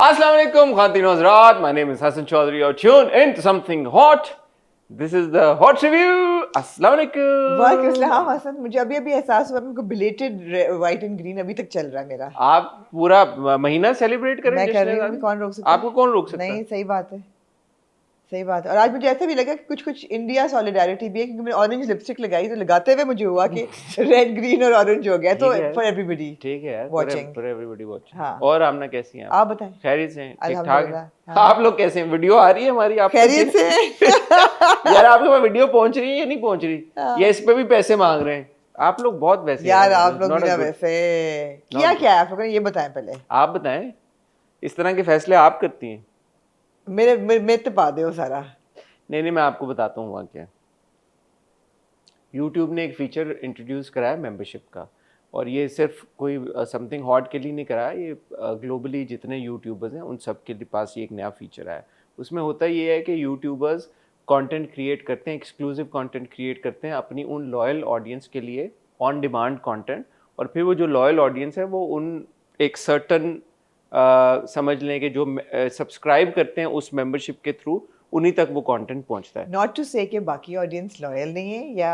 Assalamu alaikum, Khatin Hazrat. My name is Hassan Chaudhary. You're tuned into something hot. This is the hot review. Assalamu alaikum. वालेकुम अस्सलाम हसन, मुझे अभी अभी एहसास हुआ मेरे को बिलेटेड व्हाइट एंड ग्रीन अभी तक चल रहा है मेरा। आप पूरा महीना सेलिब्रेट करें। मैं कर रही हूँ, कौन रोक सकता है? आपको कौन रोक सकता है? नहीं, सही बात है, सही बात है। और आज मुझे ऐसा भी लगा कि कुछ कुछ इंडिया सॉलिडारिटी भी है, क्योंकि मैंने ऑरेंज लिपस्टिक लगाई तो लगाते हुए मुझे हुआ कि रेड ग्रीन और ऑरेंज हो गया, तो फॉर एवरीबॉडी। ठीक है यार, watching. For everybody watching. हाँ। और आमना कैसी हैं आप बताएं। खैरियत से हैं? ठीक ठाक अल्हम्दुलिल्लाह, हैं? हाँ। आप लोग कैसे हैं? वीडियो आ रही है हमारी? आप खैरियत से हैं? यार आपके पास वीडियो पहुंच रही है या नहीं पहुंच रही? या इस पे भी पैसे मांग रहे हैं? आप लोग बहुत वैसे यार आप लोग भी ना वैसे किया क्या है आप लोगों ने, ये बताएं पहले। आप बताएं, इस तरह के फैसले आप करती हैं? मेरे तो पा दो सारा। नहीं, मैं आपको बताता हूँ वहाँ क्या। YouTube ने एक फीचर इंट्रोड्यूस करा है मेंबरशिप का, और ये सिर्फ कोई समथिंग हॉट के लिए नहीं करा है, ये ग्लोबली जितने यूट्यूबर्स हैं उन सब के पास ये एक नया फीचर है। उसमें होता ये है कि यूट्यूबर्स कंटेंट क्रिएट करते हैं, एक्सक्लूसिव कंटेंट क्रिएट करते हैं अपनी उन लॉयल ऑडियंस के लिए, ऑन डिमांड कंटेंट, और फिर वो जो लॉयल ऑडियंस है वो उन एक सर्टन समझ लें कि जो सब्सक्राइब करते हैं उस मेंबरशिप के थ्रू, उन्हीं तक वो कंटेंट पहुंचता है। नॉट टू से कि बाकी ऑडियंस लॉयल नहीं है या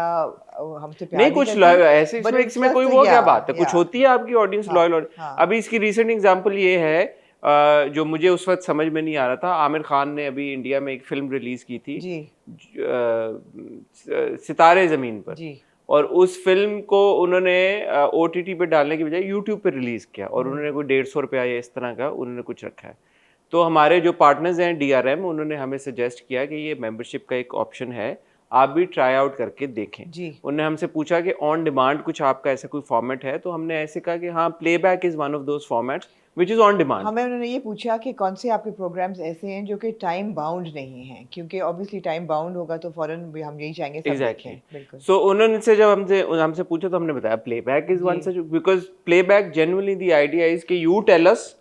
हमसे प्यार नहीं, कुछ ऐसे इसमें कोई वो क्या बात है, कुछ होती है आपकी ऑडियंस लॉयल। अभी इसकी रिसेंट एग्जांपल ये है जो मुझे उस वक्त समझ में नहीं आ रहा था। आमिर खान ने अभी इंडिया में एक फिल्म रिलीज की थी जी, सितारे जमीन पर जी। और उस फिल्म को उन्होंने OTT पे डालने की बजाय यूट्यूब पे रिलीज किया, और उन्होंने कोई 150 रुपया या इस तरह का उन्होंने कुछ रखा है। तो हमारे जो पार्टनर्स हैं DRM, उन्होंने हमें सजेस्ट किया कि ये मेंबरशिप का एक ऑप्शन है, आप भी ट्राई आउट करके देखें। उन्होंने हमसे पूछा कि ऑन डिमांड कुछ आपका ऐसा कोई फॉर्मेट है, तो हमने ऐसे कहा कि हाँ, playback is one of those formats which is on demand. हमें उन्होंने ये पूछा कि कौन से आपके प्रोग्राम्स ऐसे हैं जो कि टाइम बाउंड नहीं हैं, क्योंकि ऑब्वियसली टाइम बाउंड होगा तो फौरन भी हम यही चाहेंगे सब देखें। बिल्कुल। सो उन्होंने से जब हमसे पूछा तो हमने बताया playback is one such, because playback genuinely the idea is कि you tell us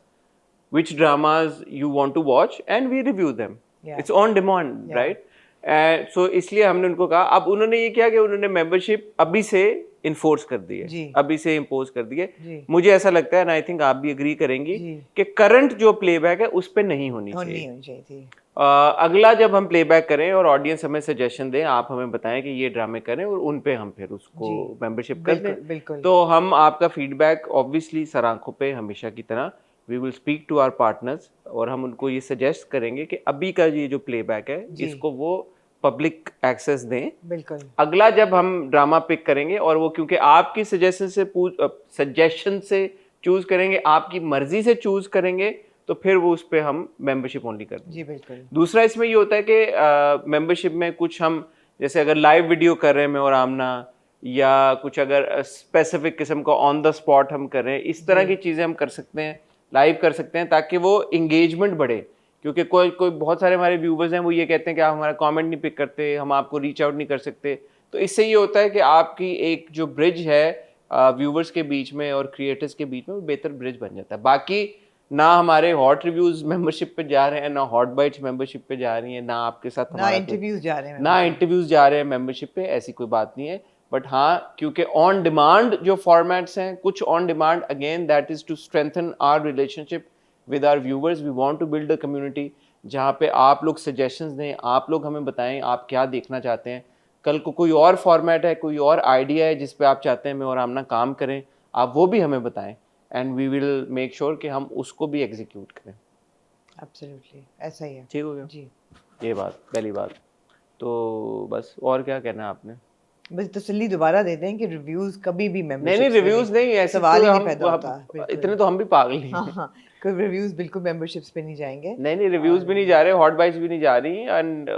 which dramas you want to watch and we review them. It's on demand, right? So इसलिए हमने उनको कहा। अब उन्होंने ये किया कि उन्होंने मेंबरशिप अभी से इन्फोर्स कर दी है, अभी से इम्पोज कर दी है। मुझे ऐसा लगता है, आई थिंक आप भी एग्री करेंगी कि करंट जो प्लेबैक है उस पे नहीं होनी चाहिए। अगला जब हम प्लेबैक करें और ऑडियंस हमें सजेशन दें, आप हमें बताएं कि ये ड्रामे करें, और उन पे हम फिर उसको मेंबरशिप कर दें। तो हम आपका फीडबैक ऑब्वियसली सर आंखों पे हमेशा की तरह we will speak to our partners, और हम उनको ये सजेस्ट करेंगे कि अभी का ये जो प्लेबैक है इसको वो पब्लिक एक्सेस दें। बिल्कुल। अगला जब हम ड्रामा पिक करेंगे, और वो क्योंकि आपकी सजेशन से चूज करेंगे, आपकी मर्जी से चूज करेंगे, तो फिर वो उस पर हम मेंबरशिप ओनली कर दें। जी बिल्कुल। दूसरा इसमें ये होता है कि मेंबरशिप में कुछ हम, जैसे अगर लाइव वीडियो कर रहे हैं मैं और आमना, या कुछ अगर स्पेसिफिक किस्म का ऑन द स्पॉट हम कर रहे हैं, इस तरह की चीज़ें हम कर सकते हैं, लाइव कर सकते हैं, ताकि वो इंगेजमेंट बढ़े। क्योंकि कोई बहुत सारे हमारे व्यूवर्स हैं, वो ये कहते हैं कि आप हमारा कमेंट नहीं पिक करते, हम आपको रीच आउट नहीं कर सकते। तो इससे ये होता है कि आपकी एक जो ब्रिज है व्यूवर्स के बीच में और क्रिएटर्स के बीच में, वो बेहतर ब्रिज बन जाता है। बाकी ना हमारे हॉट रिव्यूज मेंबरशिप पे जा रहे हैं, ना हॉट बाइट्स मेंबरशिप पे जा रही हैं, ना आपके साथ ना इंटरव्यूज जा रहे हैं, ना इंटरव्यूज जा रहे हैं मेंबरशिप पे, ऐसी कोई बात नहीं है। बट हाँ, क्योंकि ऑन डिमांड जो फॉर्मेट्स हैं, कुछ on demand, again that is to strengthen our relationship with our viewers. We want to build a community जहाँ पे आप लोग सजेशंस दें, आप लोग हमें बताएं आप क्या देखना चाहते हैं। कल को कोई और फॉर्मेट है, कोई और आइडिया है जिस पे आप चाहते हैं मैं और आमना काम करें, आप वो भी हमें बताएं, and we will make sure कि हम उसको भी एग्जीक्यूट करें। एब्सोल्युटली, ऐसा ही है। ठीक हो गया जी, ये बात, पहली बात। तो बस और क्या कहना है आपने? बस तसल्ली दोबारा दे दें कि रिव्यूज कभी भी मेंबरशिप नहीं रिव्यूज नहीं, ऐसे सवाल ही नहीं पैदा होता। इतने तो हम भी पागल नहीं हैं। हाँ, कोई रिव्यूज बिल्कुल मेंबरशिप्स पे नहीं जाएंगे। नहीं रिव्यूज भी नहीं जा रहे, हॉट बाइट्स भी नहीं जा रही, and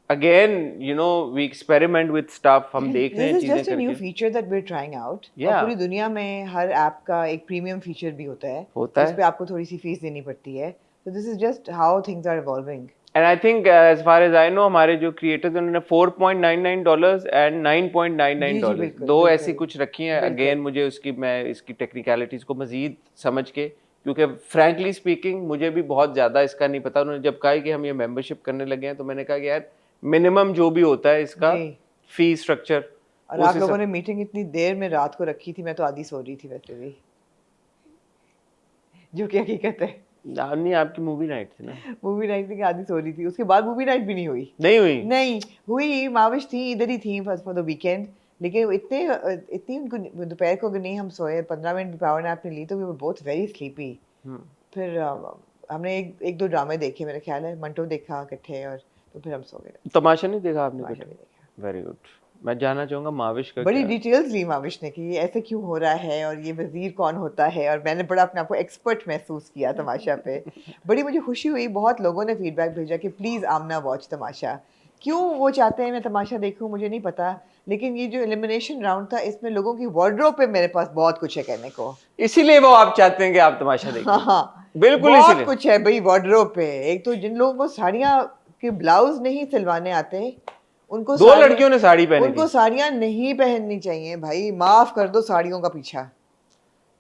again you know we experiment with stuff, हम देख रहे हैं चीजें करके। This is just a new feature that we are trying out. और पूरी दुनिया में हर ऐप का एक प्रीमियम फीचर भी होता है जिस पे आपको थोड़ी सी फीस देनी पड़ती है। So this is just how things are evolving. And I think as far as I know, हमारे जो क्रिएटर्स उन्होंने $4.99 एंड $9.99 दो ऐसी कुछ रखी हैं। अगेन मुझे मैं इसकी टेक्निकलिटीज को मजीद समझ के, क्योंकि फ्रैंकली स्पीकिंग मुझे भी बहुत ज़्यादा इसका नहीं पता। उन्होंने जब कहा कि हम ये मेंबरशिप करने लगे हैं, तो मैंने कहा कि यार मिनिमम जो भी होता है इसका फी स्ट्रक्चर। और आप लोगों ने मीटिंग इतनी देर में रात को रखी थी, मैं तो आधी सो रही थी वैसे भी, जो कि हकीकत है। नहीं, आपकी मूवी नाइट थी ना? मूवी नाइट की आधी सो रही थी, उसके बाद मूवी नाइट भी नहीं हुई। नहीं हुई? नहीं हुई, माविश थी, इधर ही थी फॉर द वीकेंड, लेकिन इतनी उनको दोपहर को अगर नहीं हम सोए, 15 मिनट भी पावर नैप नहीं ली, तो we were both very sleepy. फिर हमने एक दो ड्रामे देखे, मेरा ख्याल है मंटो देखा इकट्ठे, और तो फिर हम सो गए। तमाशा नहीं देखा आपने? तमाशा भी देखा। Very good. मैं जानना चाहूंगा माविश का बड़ी क्या? डिटेल्स ली माविश ने कि ये ऐसे क्यों हो रहा है और ये वजीर कौन होता है, और मैंने बड़ा अपने आप को एक्सपर्ट महसूस किया तमाशा पे। बड़ी मुझे खुशी हुई, बहुत लोगों ने फीडबैक भेजा कि प्लीज़ आमना वॉच तमाशा। क्यों वो चाहते हैं मैं तमाशा देखूं मुझे नहीं पता, लेकिन ये जो एलिमिनेशन राउंड था इसमें लोगों की वार्डरोब पे मेरे पास बहुत कुछ है कहने को। इसीलिए वो आप चाहते हैं कि आप तमाशा देखें? हाँ, बिल्कुल बहुत इसीलिए। कुछ है भाई वार्डरोब पे। एक तो जिन लोगों को साड़ियाँ के ब्लाउज नहीं सिलवाने आते, उनको दो लड़कियों ने साड़ी पहनी उनको थी। साड़ियाँ नहीं पहननी चाहिए भाई, माफ कर दो साड़ियों का पीछा।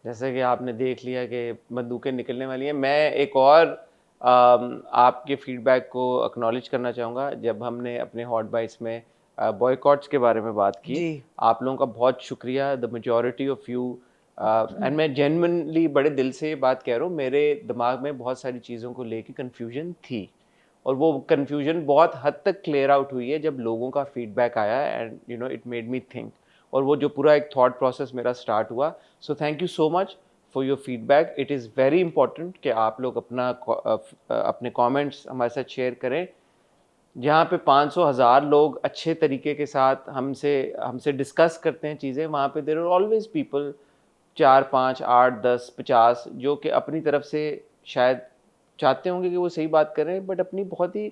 जैसे कि आपने देख लिया कि बंदूकें निकलने वाली हैं। मैं एक और आपके फीडबैक को एक्नॉलेज करना चाहूँगा। जब हमने अपने हॉट बाइट्स में बॉयकॉट्स के बारे में बात की, जी। आप लोगों का बहुत शुक्रिया, the majority of you, and मैं जेन्युइनली बड़े दिल से ये बात कह रहा हूँ, मेरे दिमाग में बहुत सारी चीज़ों को लेके कन्फ्यूजन थी, और वो कन्फ्यूजन बहुत हद तक क्लियर आउट हुई है जब लोगों का फीडबैक आया, and you know it made me think, और वो जो पूरा एक थॉट प्रोसेस मेरा स्टार्ट हुआ। So thank you so much for your feedback. It is very important कि आप लोग अपने कमेंट्स हमारे साथ शेयर करें। जहाँ पे 500,000 लोग अच्छे तरीके के साथ हमसे डिस्कस करते हैं चीज़ें, वहाँ पे देयर आर ऑलवेज पीपल 4, 5, 8, 10, 50 जो कि अपनी तरफ से शायद चाहते होंगे कि वो सही बात करें, बट अपनी बहुत ही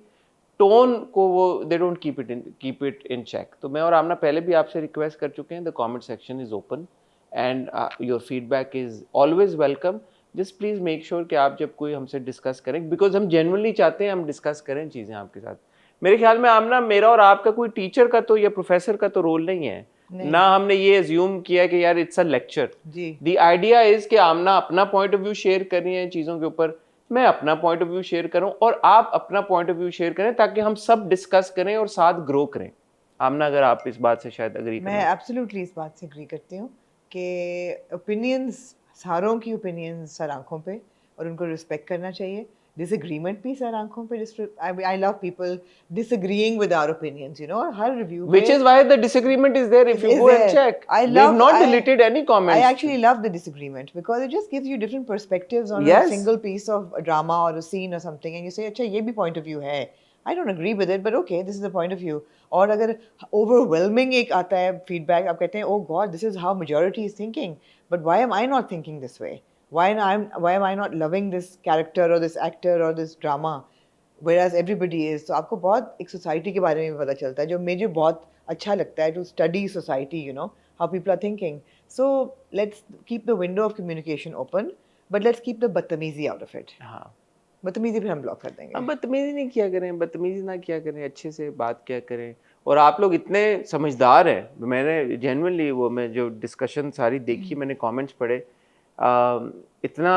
टोन को वो they don't keep it in check. तो मैं और आमना पहले भी आपसे रिक्वेस्ट कर चुके हैं, the comment section is open and your feedback is always welcome. Just please make sure कि आप जब कोई हमसे डिस्कस करें, बिकॉज हम जेन्युइनली चाहते हैं हम डिस्कस करें चीज़ें आपके साथ। मेरे ख्याल में आमना, मेरा और आपका कोई टीचर का तो या प्रोफेसर का तो रोल नहीं है, ना हमने ये अज्यूम किया कि यार it's a lecture. The idea is कि आमना अपना पॉइंट ऑफ व्यू शेयर कर रही है चीज़ों के ऊपर, मैं अपना पॉइंट ऑफ व्यू शेयर करूं, और आप अपना पॉइंट ऑफ व्यू शेयर करें, ताकि हम सब डिस्कस करें और साथ ग्रो करें। आमना, अगर आप इस बात से शायद अग्री करें। मैं एब्सोल्युटली इस बात से एग्री करती हूँ कि ओपिनियंस, सारों की ओपिनियंस सर आंखों पे, और उनको रिस्पेक्ट करना चाहिए। डिसएग्रीमेंट भी सर आंखों पे। I love people disagreeing with our opinions, you know, हर review Which is why the disagreement is there. If you go and check, we've not deleted any comments. I actually love the disagreement because it just gives you different perspectives on a single piece of drama or a scene or something, and you say, अच्छा ये भी point of view है. I don't agree with it, but okay, this is the point of view. और अगर overwhelming एक आता है feedback, आप कहते हैं, oh God, this is how majority is thinking, but why am I not thinking this way? Why am I not loving this character or this actor or this drama, whereas everybody is? तो आपको बहुत एक society के बारे में पता चलता है, जो मुझे बहुत अच्छा लगता है, to study society, you know, how people are thinking. So let's keep the window of communication open, but let's keep the बदतमीजी out of it. हाँ, बदतमीजी फिर हम ब्लॉक कर देंगे। अब बदतमीजी नहीं किया करें, बदतमीजी ना किया करें, अच्छे से बात किया करें। और आप लोग इतने समझदार हैं, मैंने जेन्युइनली वो मैं जो डिस्कशन सारी देखी, मैंने कमेंट्स पढ़े, इतना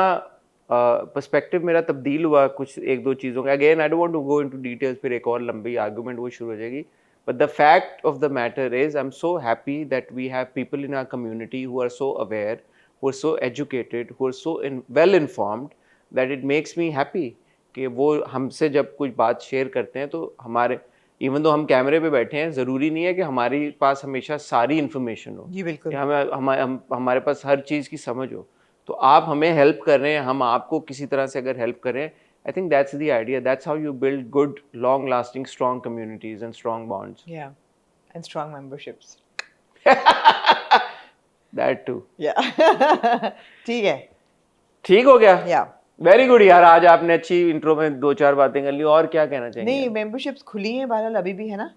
पर्सपेक्टिव मेरा तब्दील हुआ कुछ एक दो चीज़ों का। Again I don't want to go into details, फिर एक और लंबी आर्गुमेंट वो शुरू हो जाएगी। But the fact of the matter is, I am so happy that we have people in our community who are so aware, who are so educated, who are so well informed, that it makes me happy कि वो हमसे जब कुछ बात share करते हैं तो हमारे, इवन तो हम कैमरे पे बैठे हैं, ज़रूरी नहीं है कि हमारे पास हमेशा सारी इन्फॉर्मेशन हो, जी बिल्कुल, कि हमारे पास हर चीज़ की समझ हो। तो आप हमें हेल्प कर रहे हैं, हम आपको किसी तरह से अगर हेल्प करें, I think that's the idea, that's how you build good long lasting strong communities and strong bonds. yeah, and strong memberships. That too. ठीक है, ठीक हो गया। या वेरी गुड यार, आज आपने अच्छी इंट्रो में दो चार बातें कर ली। और क्या कहना चाहेंगे? नहीं, मेंबरशिप्स खुली हैं बहरहाल, अभी भी है ना?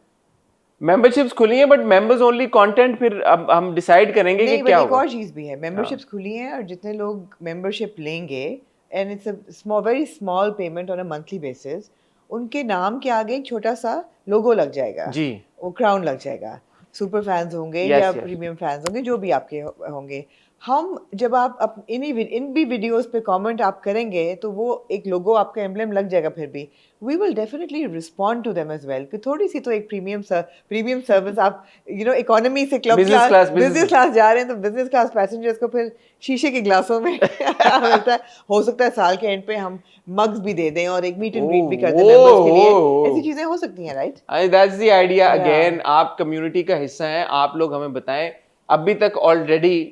मेंबरशिप्स खुली हैं, बट मेंबर्स ओनली कंटेंट फिर अब हम डिसाइड करेंगे कि क्या होगा। एक और चीज भी है, मेंबरशिप्स खुली हैं, और जितने लोग मेंबरशिप लेंगे, and it's a very small payment on a monthly basis, उनके नाम के आगे एक छोटा सा लोगो लग जाएगा जी, वो क्राउन लग जाएगा। सुपर फैंस होंगे या प्रीमियम फैंस होंगे, जो भी आपके होंगे, हम जब आप इन भी वीडियोस पे कमेंट आप करेंगे तो वो एक लोगो आपका एम्बलम लग जाएगा फिर भी we will definitely respond to them as well कि थोड़ी सी तो एक प्रीमियम सर्विस आप इकोनॉमी से क्लब क्लास बिजनेस क्लास जा रहे हैं तो बिजनेस क्लास पैसेंजर्स को फिर शीशे के ग्लासों में मिलता है। हो सकता है साल के एंड पे हम मग्स भी दे दें और एक मीट एंड ग्रीट भी कर दें मेंबर्स के लिए, ऐसी चीजें हो सकती हैं, right? That's the idea again. आप कम्युनिटी का हिस्सा हैं, आप लोग हमें बताएं। अभी तक ऑलरेडी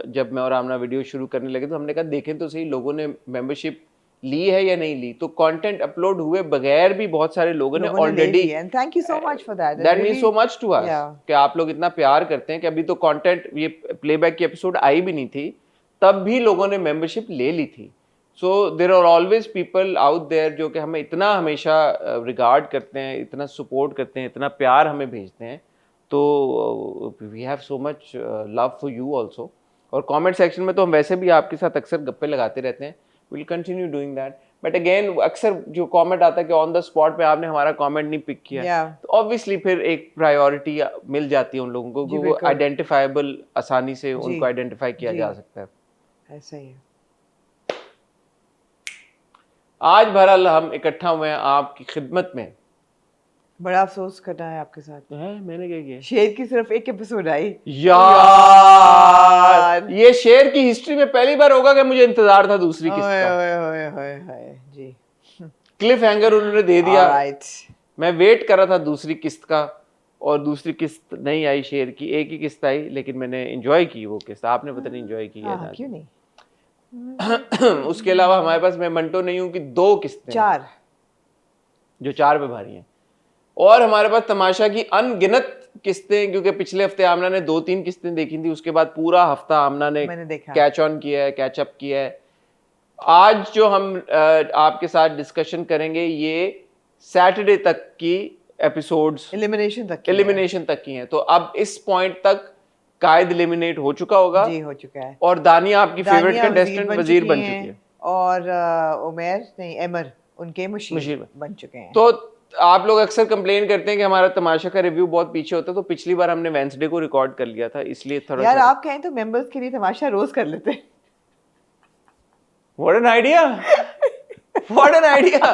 जब मैं और आमना वीडियो शुरू करने लगे तो हमने कहा देखें तो सही लोगों ने मेंबरशिप ली है या नहीं ली। तो कंटेंट अपलोड हुए बगैर भी बहुत सारे लोगों ने already, and thank you so much for that, that means so much to us कि आप लोग इतना प्यार करते हैं कि अभी तो कंटेंट ये प्लेबैक की एपिसोड आई भी नहीं थी तब भी लोगों ने मेंबरशिप ले ली थी। So there are always people out there जो कि हमें इतना हमेशा रिगार्ड करते हैं, इतना सपोर्ट करते हैं, इतना प्यार हमें भेजते हैं। तो we have so much love for you also. और कमेंट सेक्शन में तो हम वैसे भी आपके साथ अक्सर गप्पे लगाते रहते हैं, will continue doing that. But again अक्सर जो कमेंट आता है कि ऑन द स्पॉट पे आपने हमारा कमेंट नहीं पिक किया, तो ऑब्वियसली फिर एक प्रायोरिटी मिल जाती है उन लोगों को, वो आइडेंटिफाइबल आसानी से उनको आइडेंटिफाई किया जा सकता है। ऐसा ही है। आज बहरहाल हम इकट्ठा हुए हैं आपकी खिदमत में। बड़ा अफसोस करना है आपके साथ। है मैंने क्या किया? शेर की सिर्फ एक एपिसोड आई यार, ये शेर की हिस्ट्री में पहली बार होगा कि मुझे इंतजार था दूसरी किस्त का। जी, क्लिफ हैंगर उन्होंने दे दिया। राइट। मैं वेट कर रहा था दूसरी किस्त का और दूसरी किस्त नहीं आई शेर की, एक ही किस्त आई, लेकिन मैंने एंजॉय की वो किस्त। आपने पता नहीं एंजॉय की है? क्यों नहीं? उसके अलावा हमारे पास, मैं मंटो नहीं हूं कि 2 किस्तें, 4 जो 4 पे भारी हैं। और हमारे पास तमाशा की अनगिनत किस्तें, क्योंकि पिछले हफ्ते आमना ने 2-3 किस्तें देखी थी, उसके बाद पूरा हफ्ता आमना ने कैच ऑन किया है, कैच अप किया है। आज जो हम आपके साथ डिस्कशन करेंगे ये सैटरडे तक की एपिसोड्स एलिमिनेशन तक की हैं। तो अब इस पॉइंट तक कायद एलिमिनेट हो चुका होगा। जी, हो चुका है। और दानिया आपकी फेवरेट कंटेस्टेंट वजीर बन चुकी है। और उमर नहीं, एमर उनके मुशीर बन चुके हैं। तो आप लोग अक्सर कंप्लेन करते हैं कि हमारा तमाशा का रिव्यू बहुत पीछे होता है, तो पिछली बार हमने वेंसडे को रिकॉर्ड कर लिया था, इसलिए थोड़ा यार आप कहें तो मेंबर्स के लिए तमाशा रोज कर लेते हैं। What an idea, what an idea.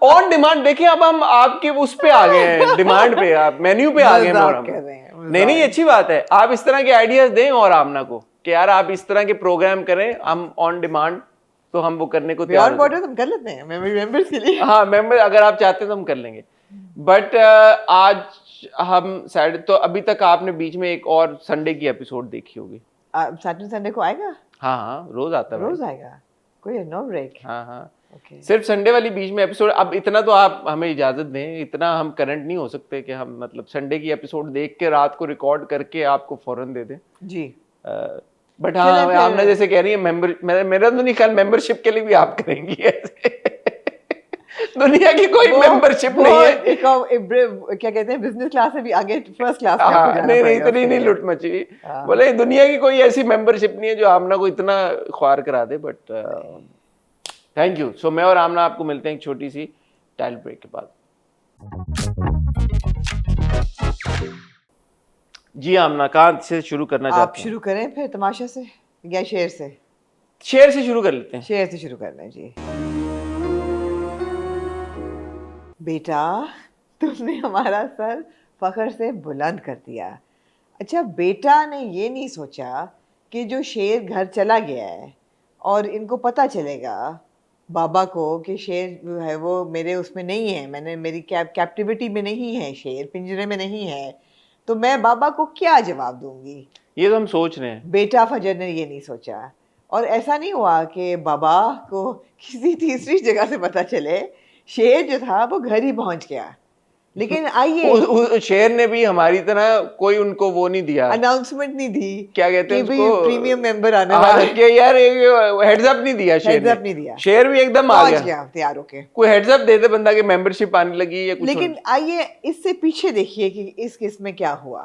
On demand. देखिए अब हम आपके उस पे आ गए हैं, डिमांड पे, आप मेन्यू पे आ गए हैं। नहीं, अच्छी बात है। आप इस तरह के आइडियाज दें और आमना को कि यार आप इस तरह के प्रोग्राम करें, हम ऑन डिमांड, तो हम वो करने को तैयार हैं। हम कर लेते हैं मेंबर्स के लिए। हाँ, मेंबर अगर आप चाहते हैं तो हम कर लेंगे। बट आज हम सैटरडे, तो अभी तक आपने बीच में एक और संडे की एपिसोड देखी होगी। सैटरडे संडे को आएगा? हाँ, रोज आता है। रोज आएगा, कोई नो ब्रेक? हाँ, सिर्फ संडे वाली बीच में एपिसोड। अब इतना तो आप हमें इजाजत दें, इतना हम करंट नहीं हो सकते कि हम मतलब संडे की एपिसोड देख के रात को रिकॉर्ड करके आपको फौरन दे दें जी। बट हाँ, आपने जैसे कह रही है मेंबर, मेरा तो नहीं ख्याल मेंबरशिप के लिए भी आप करेंगी ऐसे। दुनिया की कोई मेंबरशिप नहीं है। क्या कहते हैं, बिजनेस क्लास से भी आगे फर्स्ट क्लास में आपको जाना नहीं, इतनी नहीं लुट मची। बोले दुनिया की कोई ऐसी मेंबरशिप नहीं है जो आमना को इतना ख्वार करा दे। But thank you. सो मैं और आमना आपको मिलते हैं एक छोटी सी टाइल ब्रेक के बाद। जी आमना, कहाँ से शुरू करना चाहते हैं? आप शुरू करें फिर तमाशा से या शेर से? शेर से शुरू कर लेते हैं। शेर से शुरू कर लें जी। बेटा, तुमने हमारा सर फखर से बुलंद कर दिया। अच्छा, बेटा ने ये नहीं सोचा कि जो शेर घर चला गया है और इनको पता चलेगा बाबा को कि शेर जो है वो मेरे उसमें नहीं है, मेरी कैप्टिविटी में नहीं है, शेर पिंजरे में नहीं है, तो मैं बाबा को क्या जवाब दूंगी? ये तो हम सोच रहे हैं। बेटा फजर ने ये नहीं सोचा। और ऐसा नहीं हुआ कि बाबा को किसी तीसरी जगह से पता चले, शेर जो था वो घर ही पहुंच गया। लेकिन आइए, शेर ने भी हमारी तरह कोई उनको वो नहीं दिया, अनाउंसमेंट नहीं दी, क्या कहते हैं उसको, प्रीमियम मेंबर आने वाला है यार, हेड्स अप नहीं दिया शेर ने। नहीं दिया, शेर भी एकदम आ गया तैयार होके। कोई हेड्स अप दे दे बंदा के मेंबरशिप आने लगी या कुछ। लेकिन आइए इससे पीछे देखिए कि इस किस में क्या हुआ।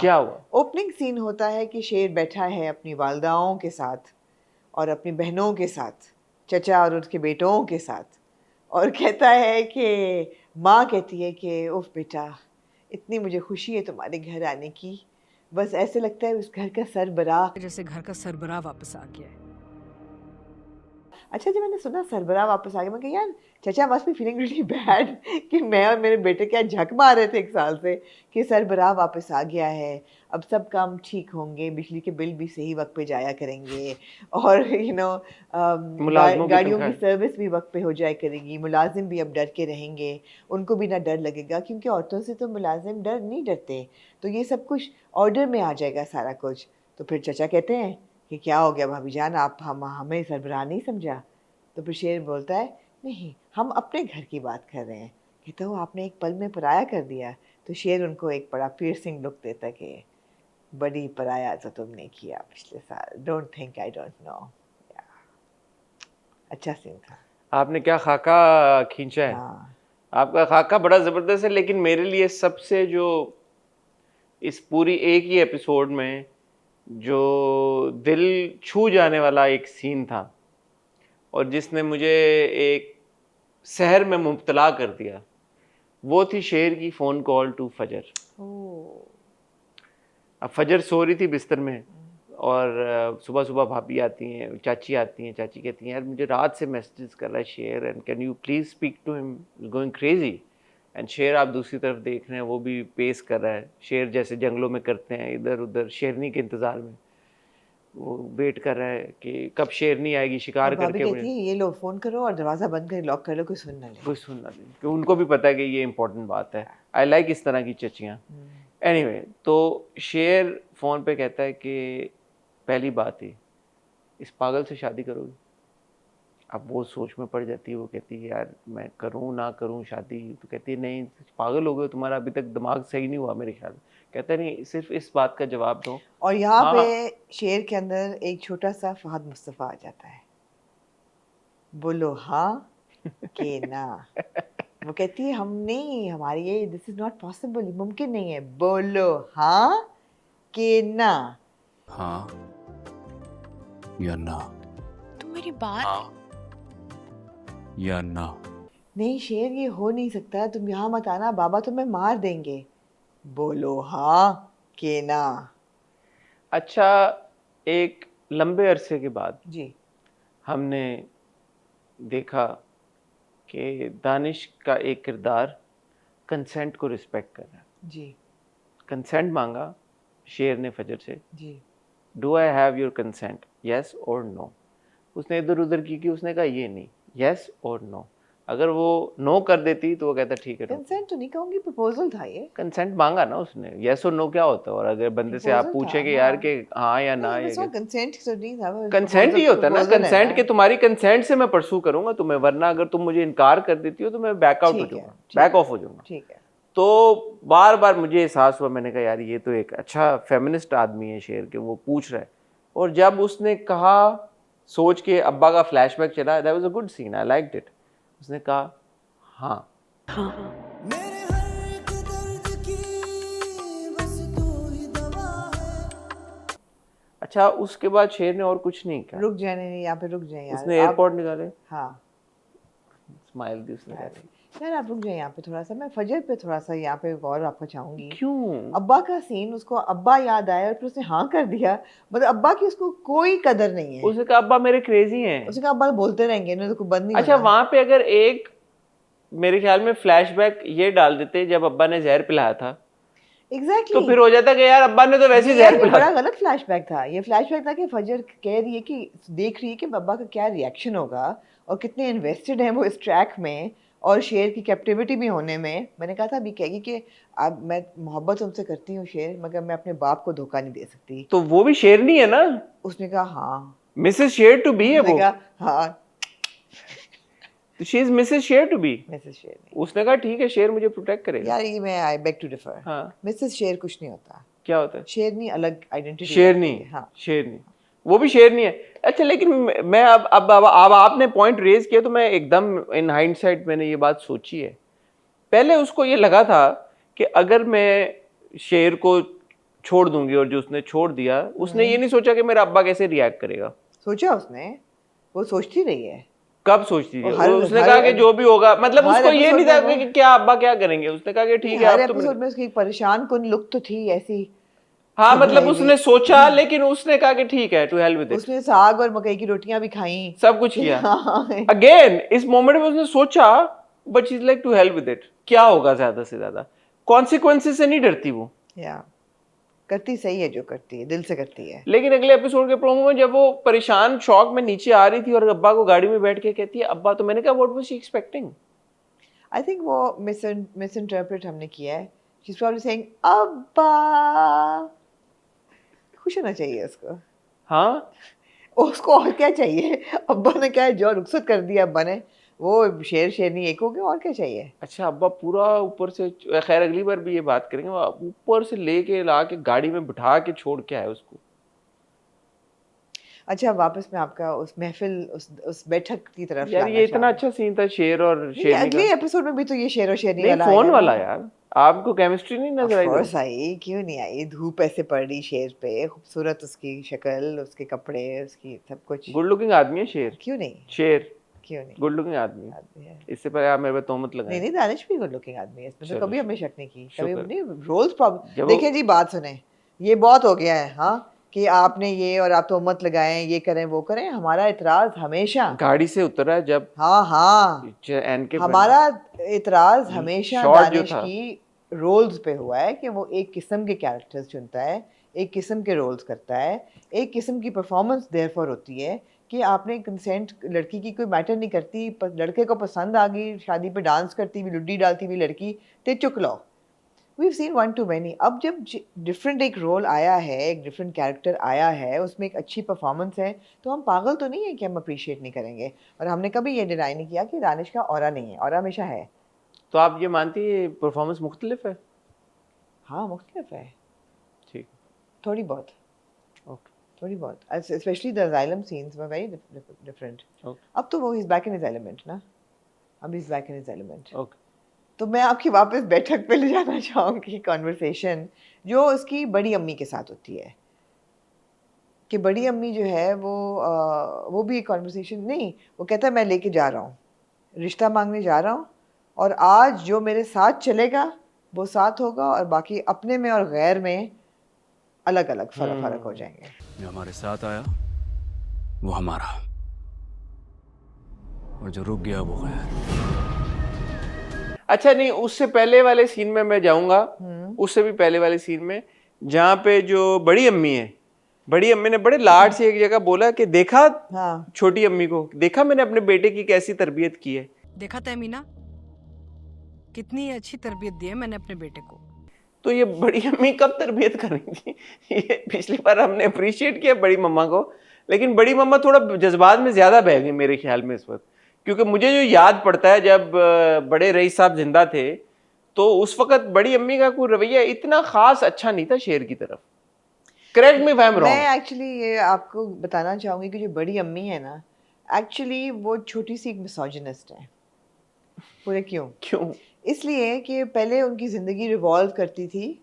ओपनिंग सीन होता है कि शेर बैठा है अपनी वालदाओं के साथ और अपनी बहनों के साथ, चचा और उसके बेटों के साथ, और कहता है कि माँ कहती है कि उफ बेटा, इतनी मुझे खुशी है तुम्हारे घर आने की, बस ऐसे लगता है उस घर का सरबराह, जैसे घर का सरबराह वापस आ गया है। अच्छा जब मैंने सुना सरबराह वापस आ गया, मैं कहा यार चचा must be feeling really bad कि मैं और मेरे बेटे क्या झक मार रहे थे एक साल से कि सरबराह वापस आ गया है, अब सब काम ठीक होंगे, बिजली के बिल भी सही वक्त पे जाया करेंगे, और गाड़ियों की सर्विस भी वक्त पे हो जाया करेगी, मुलाजिम भी अब डर के रहेंगे, उनको भी ना डर लगेगा क्योंकि औरतों से तो मुलाजिम डर नहीं डरते, तो ये सब कुछ ऑर्डर में आ जाएगा सारा कुछ। तो फिर चचा कहते हैं कि क्या हो गया भाभी जान, आप हमें सरबराह नहीं समझा? तो फिर शेर बोलता है नहीं, हम अपने घर की बात कर रहे हैं। कहता हूँ आपने एक पल में पराया कर दिया। तो शेर उनको एक बड़ा पियर्सिंग लुक देता कि बड़ी पराया तो तुमने किया पिछले साल, don't think I don't know. अच्छा सीन था। आपने क्या खाका खींचा है। हाँ। आपका खाका बड़ा ज़बरदस्त है, लेकिन मेरे लिए सबसे जो इस पूरी एक ही एपिसोड में जो दिल छू जाने वाला एक सीन था और जिसने मुझे एक सहर में मुब्तला कर दिया, वो थी शेर की फ़ोन कॉल टू फजर। अब फजर सो रही थी बिस्तर में और सुबह सुबह भाभी आती हैं, चाची आती हैं, चाची कहती हैं यार मुझे रात से मैसेजेस कर रहा है Sher, and can you please speak to him, going crazy. And Sher आप दूसरी तरफ देख रहे हैं, वो भी पेस कर रहा है, शेर जैसे जंगलों में करते हैं, इधर उधर शेरनी के इंतज़ार में वो वेट कर रहा है कि कब शेरनी आएगी शिकार करके। कहती है ये लो फ़ोन करो और दरवाज़ा बंद कर लॉक कर लो, कोई सुन ना ले। कोई सुन ना ले, क्योंकि उनको भी पता है कि ये इंपॉर्टेंट बात है। आई लाइक इस तरह की चचियाँ। एनीवे, तो शेर फ़ोन पे कहता है कि पहली बात ही इस पागल से शादी करोगी। अब वो सोच में पड़ जाती है, वो कहती है यार मैं करूँ ना करूँ शादी, तो कहती है नहीं पागल हो गए, तुम्हारा अभी तक दिमाग सही नहीं हुआ मेरे ख्याल। कहता है नहीं सिर्फ इस बात का जवाब दो। और यहाँ पे शेर के अंदर एक छोटा सा फहद मुस्तफ़ा आ जाता है, बोलो हाँ कि ना। वो कहती है हम नहीं, हमारी ये दिस इज नॉट पॉसिबल, मुमकिन नहीं है, बोलो हाँ कि ना। हाँ या ना। तुम मेरी बात हाँ या ना। नहीं शेर ये हो नहीं सकता, तुम यहाँ मत आना, बाबा तुम्हें मार देंगे, बोलो हाँ कि ना। अच्छा, एक लंबे अरसे के बाद जी हमने देखा कि दानिश का एक किरदार कंसेंट को रिस्पेक्ट कर रहा है। जी कंसेंट मांगा शेर ने फजर से, जी do I have your consent, yes और नो। उसने इधर उधर की उसने कहा ये नहीं, येस और नो। अगर वो नो कर देती तो वो कहता ठीक है। कंसेंट तो नहीं कहूँगी, प्रपोजल था ये। कंसेंट मांगा ना उसने, येस और नो क्या होता है। और अगर बंदे से आप पूछेंगे यार कि हाँ या ना, या कंसेंट तो नहीं था, कंसेंट ही होता है ना, कंसेंट के तुम्हारी कंसेंट से मैं परसू करूंगा तुम्हें, वरना अगर तुम मुझे इनकार कर देती हो तो मैं बैक आउट हो जाऊंगा, बैक ऑफ हो जाऊंगा। ठीक है। तो बार बार मुझे एहसास हुआ, मैंने कहा यार ये तो एक अच्छा फेमिनिस्ट आदमी है शेर के, वो पूछ रहा है। और जब उसने कहा, सोच के अब्बा का फ्लैशबैक चला, that was a good scene, I liked it. उसने कहा हाँ अच्छा, उसके बाद शेर ने और कुछ नहीं कहा। रुक जाए, नहीं यहाँ पे रुक जाए यार, उसने एयरपोर्ट निकाले, हाँ स्माइल दी उसने। यार आप रुक जाए यहाँ पे थोड़ा सा, मैं फजर पे थोड़ा सा यहाँ पे गौर आपको चाहूंगी। क्यों? अब्बा का सीन, उसको अब्बा याद आया और फिर उसने हाँ कर दिया, मतलब अब्बा की उसको कोई कदर नहीं है। उसने कहा अब्बा मेरे क्रेजी हैं। उसने कहा अब्बा बोलते रहेंगे, इन्हें तो बंद नहीं अच्छा होना। वहां पे अगर एक मेरे ख्याल में फ्लैशबैक ये डाल देते जब अब्बा ने जहर पिलाया था, एग्जैक्टली तो फिर हो जाता कि यार अब्बा ने तो वैसे ही जहर पिलाया। बड़ा गलत फ्लैशबैक था ये। फ्लैशबैक था कि फजर कह रही है कि देख रही है कि अब्बा का क्या रिएक्शन होगा और कितने इन्वेस्टेड हैं वो इस ट्रैक में और शेर की कैप्टिविटी भी होने में। मैंने कहा था अभी कहेगी कि अब मैं मोहब्बत तुमसे करती हूँ शेर, मगर मैं अपने बाप को धोखा नहीं दे सकती। तो वो भी शेरनी है ना। उसने कहा हाँ, मिसेस शेर टू बी है वो। कहा हाँ, तो शी इज मिसेस शेर टू बी। मिसेस शेर नहीं। उसने कहा ठीक है शेर मुझे प्रोटेक्ट करेगा। यार ये मैं आई बेग टू डिफर। हाँ, मिसेस शेर कुछ नहीं होता। क्या होता है? शेरनी अलग आइडेंटिटी। शेरनी, हाँ शेरनी, वो भी शेरनी है। अच्छा लेकिन मैं अब आपने पॉइंट रेज किया तो मैं एकदम इन हाइंडसाइट मैंने ये बात सोची है। पहले उसको ये लगा था कि अगर मैं शेर को छोड़ दूंगी, और जो उसने छोड़ दिया, उसने ये नहीं सोचा कि मेरा अब्बा कैसे रिएक्ट करेगा। सोचा उसने, वो सोचती रही है। कब सोचती थी? उसने कहा कि जो भी होगा, मतलब उसको ये नहीं था कि क्या अब्बा क्या करेंगे। उसने कहा कि ठीक है हर अब तो एपिसोड में उसकी परेशान कुन लुक तो थी ऐसी हाँ मतलब भाई उसने सोचा, लेकिन उसने कहा कि ठीक है, टू हेल्प विद इट, उसने साग और मकई की रोटियां भी खाई, सब कुछ किया। हाँ, अगेन इस मोमेंट में उसने सोचा, but she is like to help with it, क्या होगा ज्यादा से ज्यादा, कॉन्सिक्वेंसेस से नहीं डरती वो। या करती सही है, जो करती है दिल से करती है। लेकिन अगले एपिसोड के प्रोमो में जब वो परेशान शॉक में नीचे आ रही थी और अब्बा को गाड़ी में बैठ के कहती है अब्बा, तो मैंने कहा what was she expecting? I think वो मिस इंटरप्रेट हमने किया है। शी इज प्रॉब्ली सेइंग अब्बा, खुश होना चाहिए उसको। हाँ उसको और क्या चाहिए? अब्बा ने क्या है, जो रुखसत कर दिया अब्बा ने, वो शेर शेरनी एक हो गया, और क्या चाहिए? अच्छा, अब्बा पूरा ऊपर से, खैर अगली बार भी ये बात करेंगे, वो ऊपर से लेके ला के गाड़ी में बिठा के छोड़ के आए उसको। अच्छा, वापस मैं आपका उस महफिल, उस बैठक की तरफ यार लाना ये इतना चाहूंगी। अच्छा सीन था शेर और नहीं, शेरनी अगले का। एपिसोड में भी तो ये शेर और शेरनी नहीं, वाला फोन आएगा वाला ना। यार, आपको केमिस्ट्री नहीं ऑफ नजर आई? कोर्स आई, क्यों नहीं आई? धूप ऐसे पड़ रही शेर पे, खूबसूरत उसकी शक्ल, उसके कपड़े, उसकी सब कुछ। गुड लुकिंग आदमी है शेर। क्यों नहीं? शेर क्यों नहीं? गुड लुकिंग आदमी है। आदमी है। इससे पहले आप मेरे पे तोहमत नहीं लगाए। नहीं, दानिश भी गुड लुकिंग आदमी है, इसमें तो चलो, कभी हमने शक नहीं की, कभी शुक्र। नहीं। रोल्स प्रॉब्लम जब देखिए जी, बात सुने, ये बहुत हो गया है हाँ, कि आपने ये और आप तोहमत लगाएं, ये करें वो करें। हमारा इतराज हमेशा, गाड़ी से उतरा जब हाँ हाँ, एन के हमारा इतराज हमेशा शॉट जो दानिश था, की रोल्स पे हुआ है कि वो एक किस्म के कैरेक्टर्स चुनता है, एक किस्म के रोल्स करता है, एक किस्म की परफॉर्मेंस देयरफॉर होती है कि आपने कंसेंट, लड़की की कोई मैटर नहीं करती, लड़के को पसंद आ गई, शादी पे डांस करती हुई, लुड्डी डालती हुई लड़की, ते चुक लो। We have seen one too many. अब जब डिफरेंट एक रोल आया है, एक डिफरेंट कैरेक्टर आया है, उसमें एक अच्छी परफॉर्मेंस है, तो हम पागल तो नहीं है कि हम अप्रिशिएट नहीं करेंगे। और हमने कभी ये डिनाई नहीं किया कि दानिश का ऑरा नहीं है, ऑरा हमेशा है। तो आप ये मानती है परफॉर्मेंस मुख्तलिफ है? हाँ, मुख्तलिफ है, ठीक, थोड़ी बहुत, ओके थोड़ी बहुत। Specially the asylum scenes were very different. Okay अब तो वो is back in his element ना, अब is back in his element. Okay. तो मैं आपकी वापस बैठक पे ले जाना चाहूँगी कॉन्वर्सेशन जो उसकी बड़ी अम्मी के साथ होती है, कि बड़ी अम्मी जो है वो भी एक कॉन्वर्सेशन नहीं, वो कहता है मैं लेके जा रहा हूँ, रिश्ता मांगने जा रहा हूँ, और आज जो मेरे साथ चलेगा वो साथ होगा, और बाकी अपने में और गैर में अलग अलग फर्क हो जाएंगे। जो हमारे साथ आया वो हमारा, और जो रुक गया वो गैर। अच्छा नहीं, उससे पहले वाले सीन में मैं जाऊंगा, उससे भी पहले वाले सीन में जहाँ पे जो बड़ी अम्मी है, बड़ी अम्मी ने बड़े लाड से एक जगह बोला कि देखा, हाँ, छोटी अम्मी को देखा मैंने अपने बेटे की कैसी तरबियत की है। देखा तहमीना, कितनी अच्छी तरबियत दी है मैंने अपने बेटे को। तो ये बड़ी अम्मी कब तरबियत करेंगी? ये पिछली बार हमने अप्रिशिएट किया बड़ी मम्मा को, लेकिन बड़ी मम्मा थोड़ा जज्बात में ज्यादा बह गई मेरे ख्याल में इस वक्त। क्योंकि मुझे जो याद पड़ता है जब बड़े रईस साहब जिंदा थे, तो उस वक्त बड़ी अम्मी का कोई रवैया इतना खास अच्छा नहीं था शेर की तरफ। Correct me if I am wrong. मैं एक्चुअली ये आपको बताना चाहूँगी कि जो बड़ी अम्मी है ना, एक्चुअली वो छोटी सी एक मिसोजिनिस्ट है। पूरे क्यों? क्यों? इसलिए कि पहले उनकी ज़िंदगी रिवॉल्व करती थी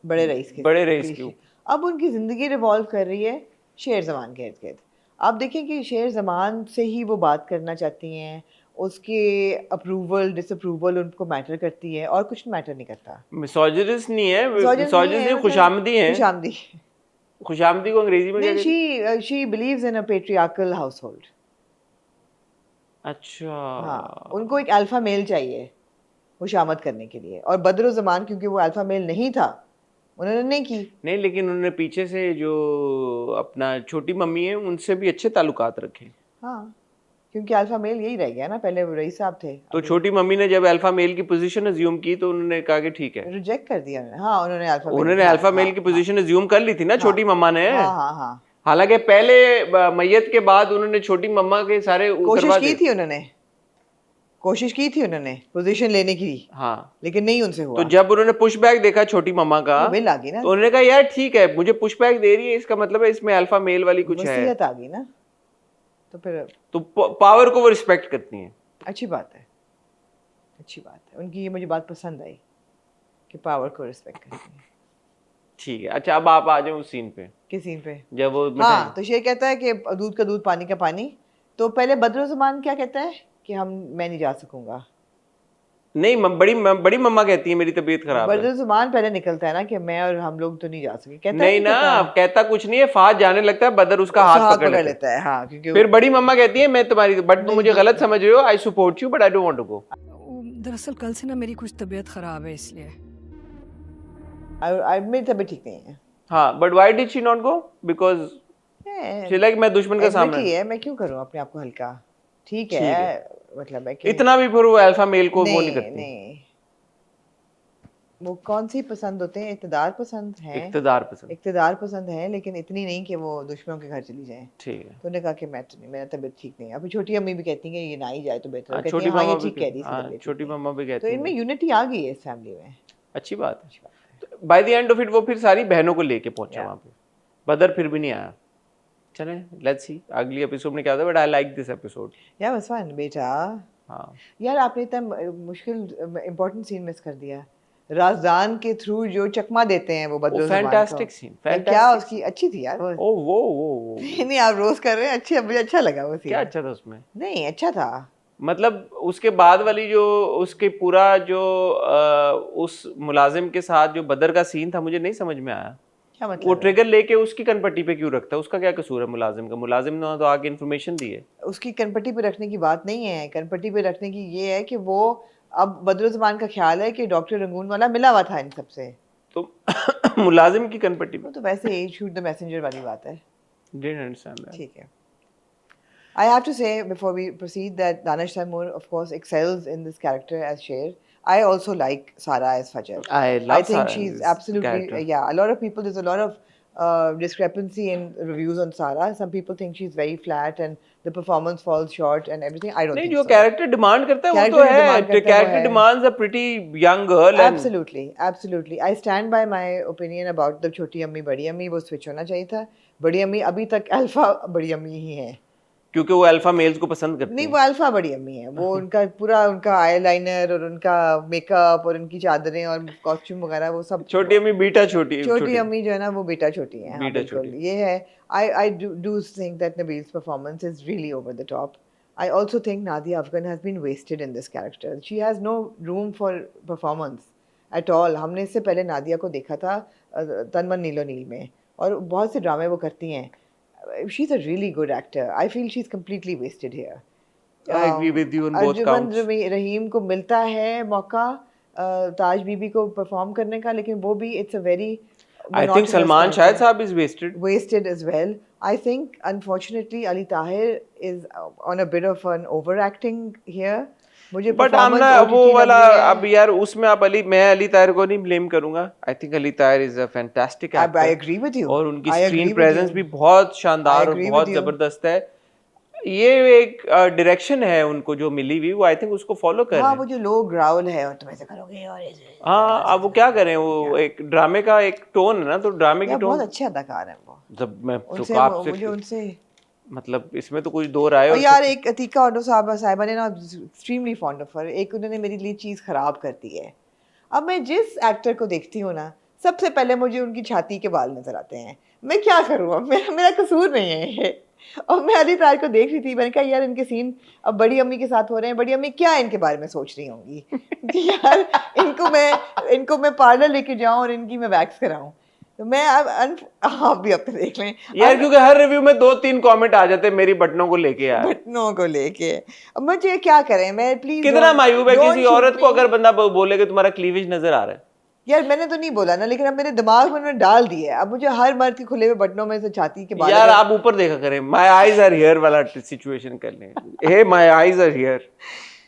बड़े रईस के बड़े रईस पीछे। के ऊपर। अब उनकी ज़िंदगी रिवॉल्व कर रही है शेर ज़मान के इर्द गिर्द। आप देखें कि शेर ज़मान से ही वो बात करना चाहती हैं, उसके अप्रूवल डिसअप्रूवल उनको मैटर करती है, और कुछ मैटर नहीं करता। मिसोजिनिस्ट नहीं है, Misogynist नहीं है, मिसोजिनिस्ट खुशामदी है। खुशामदी। खुशामदी को अंग्रेजी में क्या नहीं, कहते हैं? she believes in a patriarchal household। अच्छा हाँ, उनको एक अल्फा मेल चाहिए खुशामद करने के लिए, और बदर ज़मान क्योंकि वो अल्फा मेल नहीं था, उन्होंने नहीं की। नहीं, लेकिन उन्होंने पीछे से जो अपना छोटी मम्मी है उनसे भी अच्छे ताल्लुकात रखे। हाँ, क्योंकि अल्फा मेल यही रह गया ना, पहले वो रईस साहब थे, तो छोटी मम्मी ने जब अल्फा मेल की पोजीशन अज्यूम की तो उन्होंने कहा कि ठीक है, रिजेक्ट कर दिया उन्होंने। हाँ, उन्होंने अल्फा उन्होंने अल्फा मेल की पोजीशन अज्यूम कर ली थी ना छोटी मम्मा ने। हाँ हाँ हाँ, हालांकि पहले मैयत के बाद उन्होंने छोटी मम्मा के सारे कोशिश उतरवा की दिए। थी उन्होंने, कोशिश की थी उन्होंने पोजीशन लेने की, हाँ, लेकिन नहीं उनसे हुआ। तो जब उन्होंने पुश बैक देखा छोटी मम्मा का, वो बिल आ गई ना, तो उन्होंने कहा यार ठीक है, मुझे पुश बैक दे रही है, इसका मतलब है इसमें अल्फा मेल वाली कुछ है, वसीयत आ गई ना, तो फिर तो पावर को वो रिस्पेक्ट करती हैं। अच्छी बात है, अच्छी बात है। उनकी ये मुझे बात पसंद आई कि पावर को रिस्पेक्ट करती है। ठीक है, अच्छा अब आप आ जाओ उस सीन पे, किस सीन पे? जब वो हाँ, तो शेर कहता है कि दूध का दूध पानी का पानी। तो पहले बदरुज़्ज़मान क्या कहता है कि मैं नहीं जा सकूंगा, नहीं बड़ी मम्मा कहती है मेरी तबीयत खराब है। बदरुज़्ज़मान पहले निकलता है ना कि मैं और हम लोग तो नहीं जा सके, कहता नहीं ना, कहता कुछ नहीं है, फाज जाने लगता है, बदर उसका हाथ पकड़ लेता है। हाँ, क्योंकि फिर बड़ी मम्मा कहती है मैं तुम्हारी, बट तुम मुझे गलत समझ रहे हो, I support you but I don't want to go. दरअसल कल से ना मेरी कुछ तबीयत खराब है इसलिए। मेरी तबीयत ठीक नहीं है। हाँ, but why did she not go? Because she like मैं दुश्मन का सामना है, मैं क्यों करूं अपने आप को हल्का। ठीक है, मतलब है कि इतना भी फिर वो अल्फा मेल को वो नहीं करती। नहीं, वो कौन सी पसंद होते हैं, इक़्तिदार पसंद है, इक़्तिदार पसंद है, लेकिन इतनी नहीं कि वो दुश्मनों के घर चली जाए। ठीक है, तो उन्होंने कहा कि मैं तो नहीं, मेरा तबीयत ठीक नहीं है। अभी छोटी अम्मी भी कहती हैं कि ये ना ही जाए तो बेहतर है। छोटी मम्मा भी ठीक कह रही है, छोटी मम्मा भी कहती तो है। इनमें यूनिटी आ गई है इस फैमिली में, अच्छी बात है। By the end of it वो फिर सारी बहनों को लेके पहुंचा वहां पे, बदर फिर भी नहीं आया। चले लेट्स सी अगली एपिसोड में क्या होता है, but I like this episode. या बस फाइन बेटा। हाँ यार, आपने इतना मुश्किल इंपॉर्टेंट सीन मिस कर दिया, राज़दान के थ्रू जो चकमा देते हैं वो बदरुज़्ज़मान को। फैंटास्टिक सीन, क्या उसकी अच्छी थी यार वो। ओ वो नहीं आप रोज कर रहे हैं, अच्छी, मुझे अच्छा लगा वो सीन। क्या अच्छा था उसमें? नहीं अच्छा था, मतलब उसके बाद वाली जो उसके पूरा जो उस मुलाजिम के साथ जो बदर का सीन था, मुझे नहीं समझ में आया। क्या मतलब? वो ट्रिगर लेके उसकी कनपट्टी पे क्यों रखता है? उसका क्या कसूर है मुलाजिम का? मुलाजिम ने तो आगे इन्फॉर्मेशन दी है। उसकी कनपट्टी पे रखने की बात नहीं है, कनपट्टी पे रखने की ये है कि वो अब बदरुज़्ज़मान का ख्याल है कि डॉक्टर रंगून वाला मिला हुआ था इन सबसे, तो मुलाजिम की कनपट्टी पे तो वैसे ही शूट द मैसेंजर वाली बात है। Didn't understand that. ठीक है। I have to say before we proceed that Danish Taimur of course excels in this character as Sher. I also like Sara as Fajr. I love think Sara in she's this absolutely character. yeah. A lot of people, there's a lot of discrepancy in reviews on Sara. Some people think she's very flat and the performance falls short and everything. I don't नहीं, think जो so. Character demand करता है वो तो है, character demands a pretty young girl. Absolutely, absolutely. I stand by my opinion about the छोटी अम्मी बड़ी अम्मी, वो स्विच होना चाहिए था। बड़ी अम्मी अभी तक अल्फा बड़ी अम्मी ही है, क्योंकि वो अल्फा मेल्स को पसंद करती नहीं है। वो अल्फा बड़ी अम्मी है, वो उनका पूरा उनका आईलाइनर और उनका मेकअप और उनकी चादरें और कॉस्ट्यूम वगैरह वो सब। छोटी अम्मी बीटा छोटी अम्मी जो है ना वो बेटा छोटी है। हाँ, बिल्कुल ये है। I do think that Nabil's performance is really over the top. I also think Nadia Afghan has been wasted in this character. She has no room for performance at all. हमने इससे पहले नादिया को देखा था तन मन नीलो नील में, और बहुत से ड्रामे वो करती हैं। She's a really good actor. I feel she's completely wasted here. I agree with you on both counts. Arjumand रहीम को मिलता है मौका ताज बीबी को परफॉर्म करने का, लेकिन वो भी it's a very I think Salman Shahid साहब is wasted as well. I think unfortunately Ali Tahir is on a bit of an overacting here. मुझे बट आमना वो वाला, अब यार उसमें आप मैं अली ताहिर को नहीं ब्लेम करूंगा। I think Ali Tahir is a fantastic actor. I agree with you, और उनकी स्क्रीन प्रेजेंस भी बहुत शानदार और बहुत जबरदस्त है। ये एक डायरेक्शन है उनको जो मिली हुई, वो आई थिंक उसको फॉलो कर रहे हैं। हाँ, वो जो लो ग्राउल है और तुम ऐसे करोगे और ऐसे, हाँ, अब वो क्या करें, वो एक ड्रामे का एक टोन है ना, तो ड्रामे की टोन बहुत अच्छे अदाकार हैं वो। जब मैं तो आपसे मुझे उनसे मतलब इसमें तो कुछ दो राय और यार एक अतीका ऑटो साहिबा ने ना एक्सट्रीमली फॉन्ड ऑफ हर, एक उन्होंने मेरे लिए चीज़ ख़राब कर दी है। अब मैं जिस एक्टर को देखती हूँ ना, सबसे पहले मुझे उनकी छाती के बाल नजर आते हैं। मैं क्या करूँ, अब मेरा कसूर नहीं है ये। और मैं अली तार को देख रही थी, मैंने कहा यार इनके सीन अब बड़ी अम्मी के साथ हो रहे हैं, बड़ी अम्मी क्या इनके बारे में सोच रही होंगी कि यार इनको मैं पार्लर लेके जाऊँ और इनकी मैं वैक्स कराऊँ। तो मैं अब आप भी अपने देख लें यार, क्योंकि हर रिव्यू में 2-3 कमेंट आ जाते हैं मेरी बटनों को लेके यार। बटनों को लेके अब मुझे क्या करें मैं, प्लीज। कितना मायूब है किसी औरत को अगर बंदा बोले कि तुम्हारा क्लीवेज नजर आ रहा है। यार मैंने तो नहीं बोला ना, लेकिन अब मेरे दिमाग में उन्होंने डाल दिया है। अब मुझे हर मर्द के खुले हुए बटनों में से छाती के बाल। यार आप ऊपर देखा करें, माय आईज आर हियर वाला सिचुएशन कर लें। Hey my eyes are here,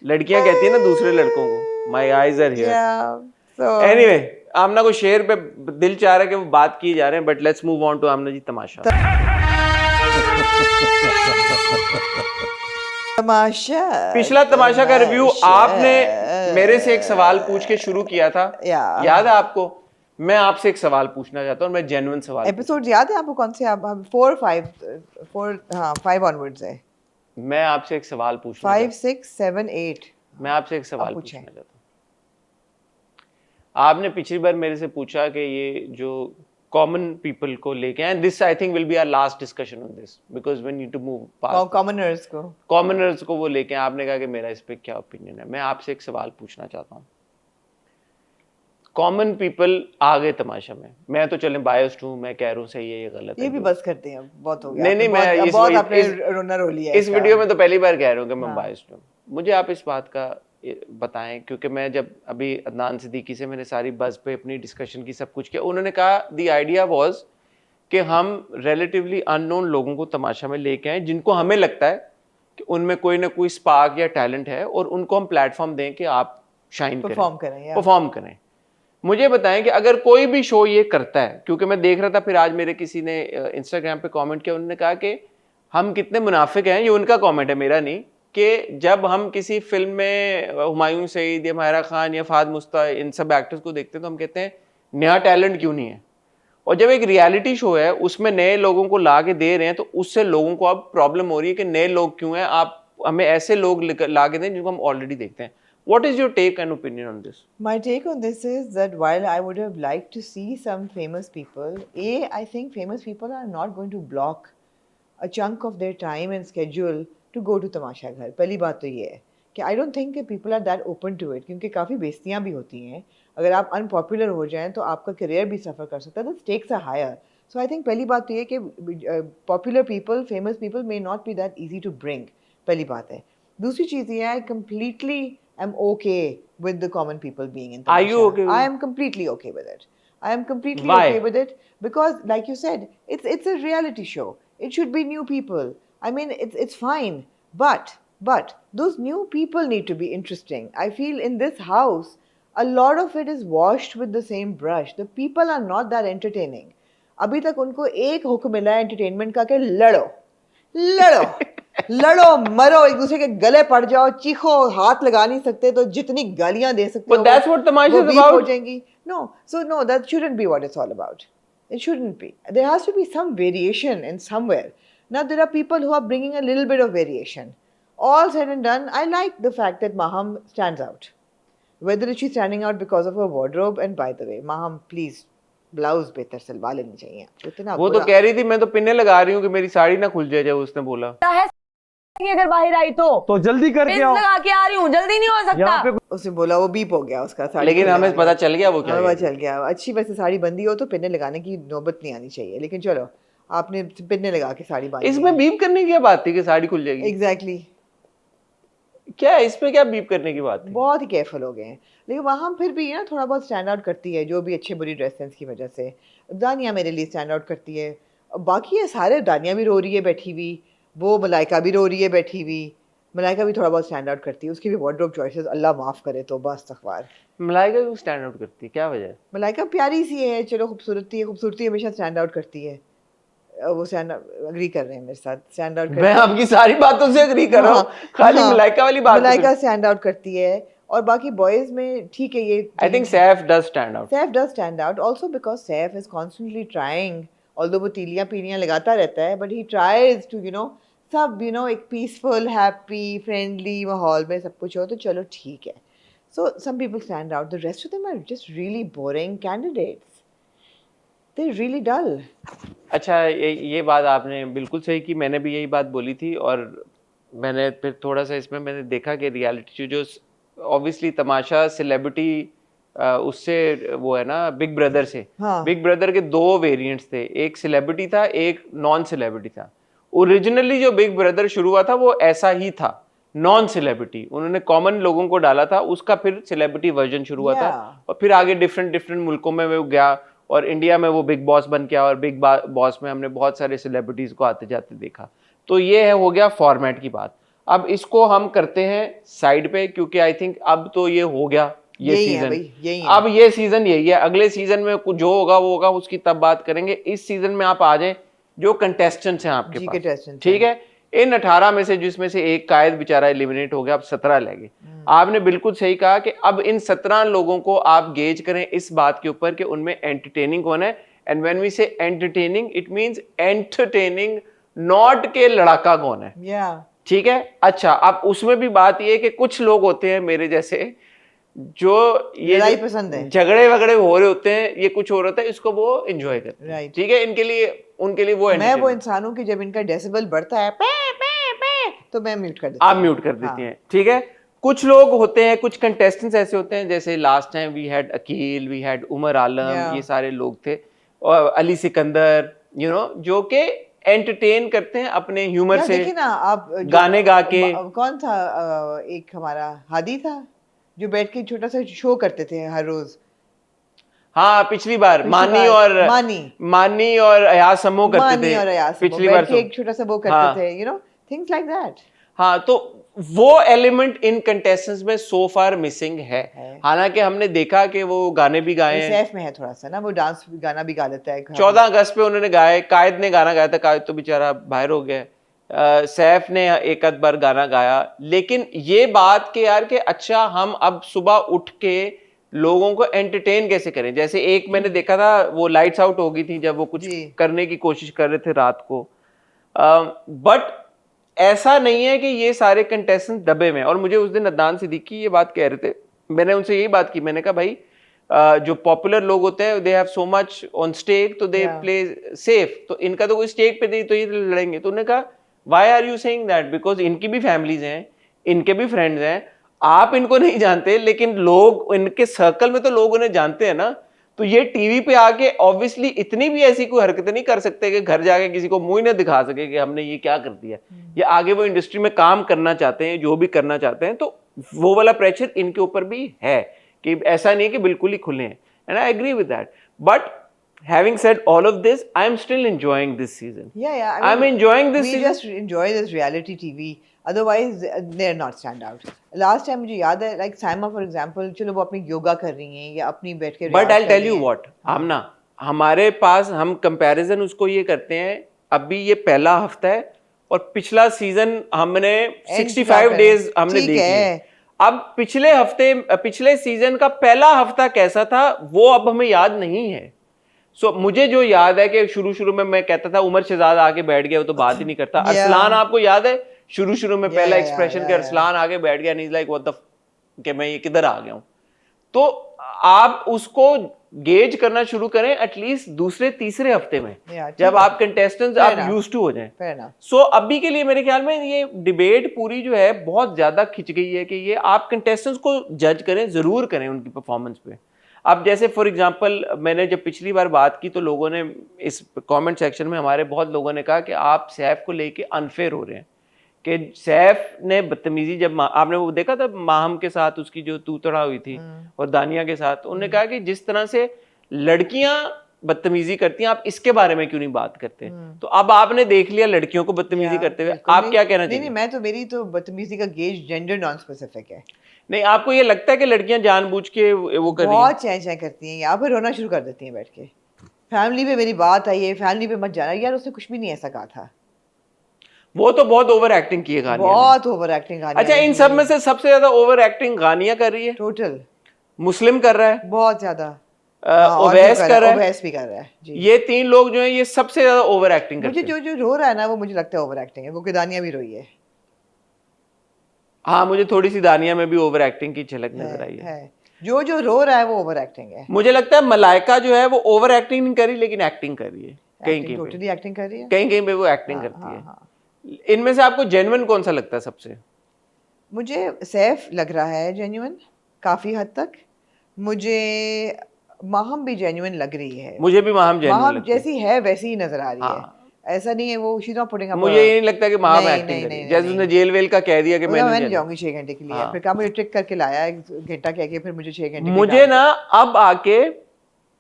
लड़कियां कहती है ना दूसरे लड़कों को, my eyes are here. Anyway, Amna को शेर पे दिल चाह रहा है कि वो बात किए जा रहे हैं, but let's move on to Amna ji तमाशा। पिछला तमाशा का रिव्यू आपने मेरे से एक सवाल पूछ के शुरू किया था, याद है आपको? मैं आपसे एक सवाल पूछना चाहता हूँ, मैं जेन्युइन सवाल। एपिसोड याद है आपको कौन से? आप 4, 5 ऑनवर्ड्स है। मैं आपसे एक सवाल पूछना 5, 6, 7, 8 मैं आपसे एक सवाल पूछना चाहता हूँ। आपने पिछली बार मेरे से पूछा कि ये जो कॉमन पीपल को लेके, and this I think will be our last discussion on this because we need to move past commoners को वो लेके आपने कहा कि मेरा इस पे क्या ओपिनियन है। मैं आपसे एक सवाल पूछना चाहता हूँ, कॉमन पीपल आ गए तमाशा में, मैं तो चले बायस्ड हूँ, मैं कह रहा हूँ सही है ये गलत है, ये भी बस करते हैं, बहुत हो गया। नहीं मैं बहुत आपने रोना रो लिया इस वीडियो में तो पहली बार कह रहा हूँ कि मैं बायस्ड हूँ। मुझे आप इस बात का बताएं, क्योंकि मैं जब अभी अदनान सिद्दीकी से मैंने सारी बज़ पे अपनी डिस्कशन की, सब कुछ किया, उन्होंने कहा द आइडिया वाज कि हम रिलेटिवली अननोन लोगों को तमाशा में लेके आए जिनको हमें लगता है कि उनमें कोई ना कोई स्पार्क या टैलेंट है, और उनको हम प्लेटफॉर्म दें कि आप शाइन करें, परफॉर्म करें। मुझे बताएं कि अगर कोई भी शो ये करता है, क्योंकि मैं देख रहा था, फिर आज मेरे किसी ने इंस्टाग्राम पे कमेंट किया, उन्होंने कहा कि हम कितने मुनाफिक हैं, ये उनका कमेंट है मेरा नहीं, कि जब हम किसी फिल्म में हुमायूं सईद या माहिरा खान या फाद मुस्ता इन सब एक्टर्स को देखते हैं तो हम कहते हैं नया टैलेंट क्यों नहीं है, और जब एक रियलिटी शो है उसमें नए लोगों को ला के दे रहे हैं तो उससे लोगों को अब प्रॉब्लम हो रही है कि नए लोग क्यों हैं, आप हमें ऐसे लोग ला के दें जिनको हम ऑलरेडी देखते हैं। What is your take and opinion on this? My take on this is that while I would have liked to see some famous people, I think famous people are not going to block a chunk of their time and schedule to go to तमाशा घर। पहली बात तो ये है कि I don't think that people are that open to it, क्योंकि काफ़ी बेइज्जतियाँ भी होती हैं। अगर आप अनपॉपुलर हो जाएं तो आपका करियर भी सफ़र कर सकता है, the stakes are higher. So I think पहली बात तो ये कि popular people, famous people may not be that easy to bring, पहली बात है। दूसरी चीज़ ये है, I completely am okay with the common people being in Tamasha. Are you okay with I am completely okay with it. I am completely Why? okay with it because, like you said, it's a reality show. It should be new people. I mean, it's fine, but those new people need to be interesting. I feel in this house, a lot of it is washed with the same brush. The people are not that entertaining. अभी तक उनको एक हुक्म मिला है entertainment का कि लड़ो लड़ो मरो, एक दूसरे के गले पड़ जाओ, चीखो, हाथ लगा नहीं सकते तो जितनी गालियां दे सकते But that's what Tamasha is about. हो जाएंगी। No, that shouldn't be what it's all about. It shouldn't be. There has to be some variation in somewhere. Now there are people who are bringing a little bit of variation. All said and done, I like the fact that Maham stands out. Whether she's standing out because of her wardrobe, and by the way, Maham, please, blouse बेहतर सिलवा लेनी चाहिए। इतना वो तो कह रही थी मैं तो पिन्ने लगा रही हूँ कि मेरी साड़ी ना खुल जाए, जब उसने बोला अगर बाहर आई तो जल्दी करके आओ, लगा के आ रही हूँ, जल्दी नहीं हो सकता। उसने बोला, वो बीप हो गया उसका साड़ी, लेकिन हमें पता चल गया वो क्या है। चल गया। अच्छी वैसे साड़ी बंदी हो तो पिन्ने लगाने की नौबत नहीं आनी चाहिए, लेकिन चलो आपने पिन्ने लगा के साड़ी बांधी। इसमें बीप करने की क्या बात थी कि साड़ी खुल जाएगी? एग्जैक्टली क्या इसमें क्या बीप करने की बात थी? बहुत ही केयरफुल हो गए हैं, लेकिन वहाँ फिर भी ना थोड़ा बहुत स्टैंड आउट करती है, जो भी अच्छे बुरी ड्रेस सेंस की वजह से। दानिया मेरे लिए स्टैंड आउट करती है, बाकी ये सारे, दानिया भी रो रही है बैठी हुई, वो मलाइका भी रो रही है बैठी हुई, मलाइका भी थोड़ा बहुत स्टैंड आउट करती है, उसकी भी वार्डरोब चॉइसेस अल्लाह माफ़ करे तो बस तकवार। मलाइका भी स्टैंड आउट करती है, क्या वजह है? मलाइका प्यारी सी है, चलो खूबसूरती हमेशा स्टैंड आउट करती है। वो स्टैंड अग्री कर रहे हैं मेरे साथ, स्टैंड आउट मैं आपकी सारी बातों से अग्री कर रहा हूँ, खाली मलाइका वाली बात। मलाइका स्टैंड आउट करती है, और बाकी बॉयज में ठीक है ये। I think Saif does stand out. Saif does stand out also because Saif is constantly trying, although वो तीलियां पीलियां लगाता रहता है, but he tries to सब एक peaceful, happy, friendly माहौल में सब कुछ हो तो चलो ठीक है। So some people stand out. The rest of them are just really boring candidates. They're really dull. अच्छा, ये बात आपने बिल्कुल सही की, मैंने भी यही बात बोली थी, और मैंने फिर थोड़ा सा इसमें मैंने देखा कि रियलिटी जो ऑब्वियसली तमाशा सेलिब्रिटी उससे वो है ना बिग ब्रदर से। हाँ। बिग ब्रदर के दो वेरिएंट्स थे, एक सेलिब्रिटी था, एक नॉन सेलिब्रिटी था। ओरिजिनली जो बिग ब्रदर शुरू हुआ था वो ऐसा ही था, नॉन सेलिब्रिटी, उन्होंने कॉमन लोगों को डाला था, उसका फिर सेलिब्रिटी वर्जन शुरू हुआ था, और फिर आगे डिफरेंट मुल्कों में वो गया, और इंडिया में वो बिग बॉस बन गया, और बिग बॉस में हमने बहुत सारे सेलिब्रिटीज को आते जाते देखा। तो ये हो गया फॉर्मेट की बात। अब इसको हम करते हैं साइड पे, क्योंकि आई थिंक अब तो ये हो गया ये सीजन, अब ये सीजन यही है, अगले सीजन में जो होगा वो होगा, उसकी तब बात करेंगे। इस सीजन में आप आ जाएं, जो कंटेस्टेंट्स हैं आपके पास, ठीक है, इन 18 में से जिसमें से एक कायद बेचारा एलिमिनेट हो गया, अब 17 रह गए। आपने बिल्कुल सही कहा कि अब इन 17 लोगों को आप गेज करें इस बात के ऊपर कि उनमें एंटरटेनिंग कौन है, एंड व्हेन वी से entertaining it means entertaining, not के लड़ाका कौन है। ठीक है। अच्छा, अब उसमें भी बात ये है कि कुछ लोग होते हैं मेरे जैसे जो ये लड़ाई पसंद है। झगड़े वगड़े हो रहे होते हैं, ये कुछ हो रहा होता है, इसको वो एंजॉय करते हैं। Right. ठीक है, इनके लिए उनके लिए वो मैं वो entertainment। इंसान हूँ कि जब इनका डेसिबल बढ़ता है तो मैं म्यूट कर देती आप हूँ। म्यूट कर देती हाँ। हैं, ठीक है। कुछ लोग होते हैं, कुछ कंटेस्टेंट्स ऐसे होते हैं, जैसे last time we had Akeel, we had Umar Alam, Yeah. ये सारे लोग थे, और अली सिकंदर, जो कि एंटरटेन करते हैं अपने ह्यूमर यार से, देखिए ना आप गाने गा के। कौन था एक हमारा हादी था जो बैठ के छोटा सा शो करते थे हर रोज। हाँ, पिछली बार मानी और अयाज समो करते मानी थे, और अयाज पिछली बार के एक छोटा सा वो करते हाँ। थे, थिंग्स लाइक दैट। हाँ, तो वो एलिमेंट इन कंटेस्टेंट्स में सो फार मिसिंग है। हालांकि हमने देखा कि वो गाने भी गाए हैं, सैफ में है थोड़ा सा ना, वो डांस गाना भी गा लेता है। 14 अगस्त पे उन्होंने गाए, कायद ने गाना गाया था, कायद तो बेचारा बाहर हो गया। सैफ ने एक आध बार गाना गाया, लेकिन ये बात कि यार कि अच्छा हम अब सुबह उठ के लोगों को एंटरटेन कैसे करें। जैसे एक मैंने देखा था, वो लाइट्स आउट हो गई थी जब वो कुछ करने की कोशिश कर रहे थे रात को, बट ऐसा नहीं है कि ये सारे कंटेस्टेंट दबे में। और मुझे उस दिन अदनान सिद्दीकी ये बात कह रहे थे, मैंने उनसे यही बात की, मैंने कहा भाई जो पॉपुलर लोग होते हैं they have so much on stake, तो दे प्ले सेफ, तो इनका तो कोई स्टेक पे नहीं, तो ये लड़ेंगे। तो उन्होंने कहा why are you saying that, because इनकी भी फैमिलीज हैं, इनके भी फ्रेंड्स हैं, आप इनको नहीं जानते, लेकिन लोग इनके सर्कल में तो लोग उन्हें जानते हैं ना। तो ये टीवी पे आके ऑब्वियसली इतनी भी ऐसी कोई हरकतें नहीं कर सकते कि घर जाके किसी को मुंह ही ना दिखा सके कि हमने ये क्या कर दिया। या आगे वो इंडस्ट्री में काम करना चाहते हैं, जो भी करना चाहते हैं, तो वो वाला प्रेशर इनके ऊपर भी है कि ऐसा नहीं है कि बिल्कुल ही खुले हैं। And I agree with that, but having said all of this, I am still enjoying this season. Yeah. I'm enjoying this we season. just enjoy this reality TV. Otherwise, they're not stand out. Last time मुझे याद है, like Saima for example, चलो वो अपनी योगा कर रही हैं या अपनी बैठ के But I'll tell you what, आमना, हमारे पास हम कंपैरिजन उसको ये करते हैं, अभी ये पहला हफ्ता है और पिछला सीजन हमने 65 डेज हमने देख लिया। अब पिछले सीजन का पहला हफ्ता कैसा था वो अब हमें याद नहीं है। मुझे जो याद है कि शुरू में मैं कहता था उमर शहजाद आके बैठ गया, वो तो बात ही नहीं करता। अरसलान, आपको याद है शुरू में पहला एक्सप्रेशन के अरसलान आके बैठ गया, नहीं लाइक व्हाट द कि मैं ये किधर आ गया हूं। तो आप उसको गेज करना शुरू करें एटलीस्ट दूसरे तीसरे हफ्ते में, जब आप कंटेस्टेंट्स आप यूज्ड टू हो जाएं। अभी के लिए मेरे ख्याल में ये डिबेट पूरी जो है बहुत ज्यादा खिंच गई है कि ये आप कंटेस्टेंट्स को जज करें, जरूर करें उनकी परफॉर्मेंस पे। अब जैसे फॉर एग्जांपल मैंने जब पिछली बार बात की तो लोगों ने इस कमेंट सेक्शन में हमारे बहुत लोगों ने कहा कि आप सैफ को लेके अनफेयर हो रहे हैं, कि सैफ ने बदतमीजी, जब आपने वो देखा था माहम के साथ उसकी जो तू तड़ा हुई थी और दानिया के साथ, उन्होंने कहा कि जिस तरह से लड़कियां बदतमीजी करती हैं आप इसके बारे में क्यों नहीं बात करते। तो अब आपने देख लिया लड़कियों को बदतमीजी करते हुए, आप क्या कहना चाहिए? नहीं, मेरी तो बदतमीजी का गेज जेंडर नॉन स्पेसिफिक है। नहीं, आपको ये लगता है कि लड़कियां जानबूझ के वो कर रही हैं? बहुत चैं करती हैं, यहाँ पर रोना शुरू कर देती हैं बैठ के। फैमिली पे मेरी बात आई है, फैमिली पे मत जाना, यार उसने कुछ भी नहीं ऐसा कहा था। वो तो बहुत ओवर एक्टिंग की है गानिया, बहुत ओवर एक्टिंग गानिया। अच्छा, इन सब में से सबसे ज्यादा ओवर एक्टिंग गानिया कर रही है, टोटल। मुस्लिम कर रहा है बहुत ज्यादा, ओवैस कर रहा है, ओवैस भी कर रहा है जी। ये तीन लोग जो हैं ये सबसे ज्यादा ओवर एक्टिंग करते हैं। मुझे जो रो रहा है ना वो मुझे लगता है ओवर एक्टिंग है, वो दानिया भी रोई है। हाँ, मुझे थोड़ी सी दानिया में भी ओवर एक्टिंग की झलक नजर आई है। जो रो रहा है वो ओवर एक्टिंग है। मुझे लगता है मलाइका जो है वो ओवर एक्टिंग नहीं कर रही, लेकिन एक्टिंग कर रही है, कहीं टोटली एक्टिंग कर रही है, कहीं पे वो एक्टिंग करती है। इनमें से आपको जेन्युइन कौन सा लगता है सबसे? मुझे सैफ लग रहा है जेन्युइन काफी हद तक। मुझे माहम भी जेन्युइन लग रही है। मुझे भी माहम जेन्युइन लगती है, जैसी है वैसी ही नजर आ रही है। ऐसा नहीं है वो शी नॉट पुटिंग अप। मुझे ये नहीं लगता कि माहम एक्टिंग कर रही है, जैसे उसने जेल वेल का कह दिया कि मैं नहीं जाऊंगी 6 घंटे के लिए, फिर कहा मुझे ट्रिक करके लाया 1 घंटा कह के, फिर मुझे 6 घंटे। मुझे ना अब आके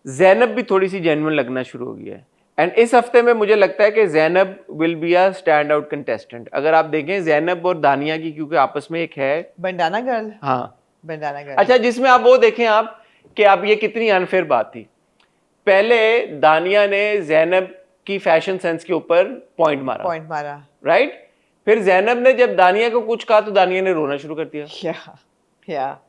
ज़ैनब भी थोड़ी सी जेन्युइन लगना शुरू हो गया है, एंड इस हफ्ते में मुझे लगता है कि Zainab will be a stand out contestant. अगर आप देखें ज़ैनब और दानिया की, क्योंकि आपस में एक है बंडाना गर्ल। हाँ, बंडाना गर्ल। अच्छा, जिसमें आप वो देखें आप कि अब ये कितनी अनफेयर बात थी। पहले दानिया ने ज़ैनब की फैशन सेंस के ऊपर पॉइंट मारा, राइट? फिर ज़ैनब ने जब दानिया को कुछ कहा तो दानिया ने रोना शुरू कर दिया क्या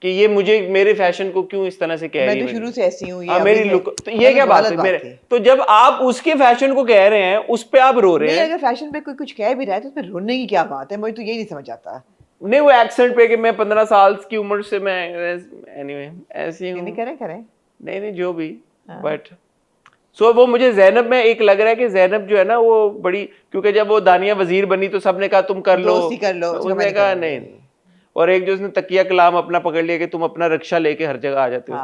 कि ये मुझे मेरे फैशन को क्यों इस तरह से कह रही है, मैं तो शुरू से ऐसी हूँ, ये मेरी लुक, तो ये क्या बात है मेरे? तो जब आप उसके फैशन को कह रहे हैं उस पे आप रो रहे हैं। अगर फैशन पे कोई कुछ कह भी रहा है तो उसमें रोने की क्या बात है? मुझे तो यही नहीं समझ आता। नहीं वो एक्सेंट पे कि मैं 15 साल की उम्र से मैं एनीवे ऐसे ही हूँ। नहीं करें नहीं जो भी बट सो वो मुझे जैनब में एक लग रहा है कि जैनब जो है ना वो बड़ी, क्योंकि जब वो दानिया वजीर बनी तो सबने कहा तुम कर लो, दोस्ती कर लो, उसने कहा नहीं। और एक जो उसने तकिया कलाम अपना पकड़ लिया कि तुम अपना रिक्शा लेके हर जगह आ जाते हो।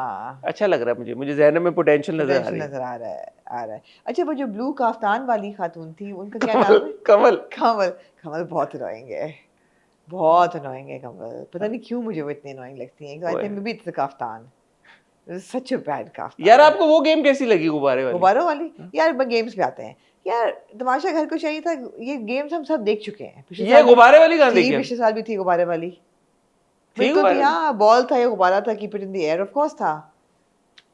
अच्छा लग रहा है मुझे जैनब में पोटेंशियल नजर आ रहा है। अच्छा वो जो ब्लू काफ्तान वाली खातून थी उनका क्या नाम है? कमल बहुत अनोइंग है, बहुत अनोइंग है कमल। पता नहीं क्यों मुझे वो इतनी अनोइंग लगती है। I think may be it's the kaftan, such a bad kaftan. यार आपको वो गेम कैसी लगी गुब्बारों वाली? यार गेम्स पे आते हैं यार, तमाशा घर को चाहिए था। ये गेम्स हम सब देख चुके हैं। ये गुब्बारे वाली कहां देखी? पिछले साल भी थी गुब्बारे वाली। बिल्कुल हाँ, बॉल था या गुब्बारा था, keep it in the air, of course था।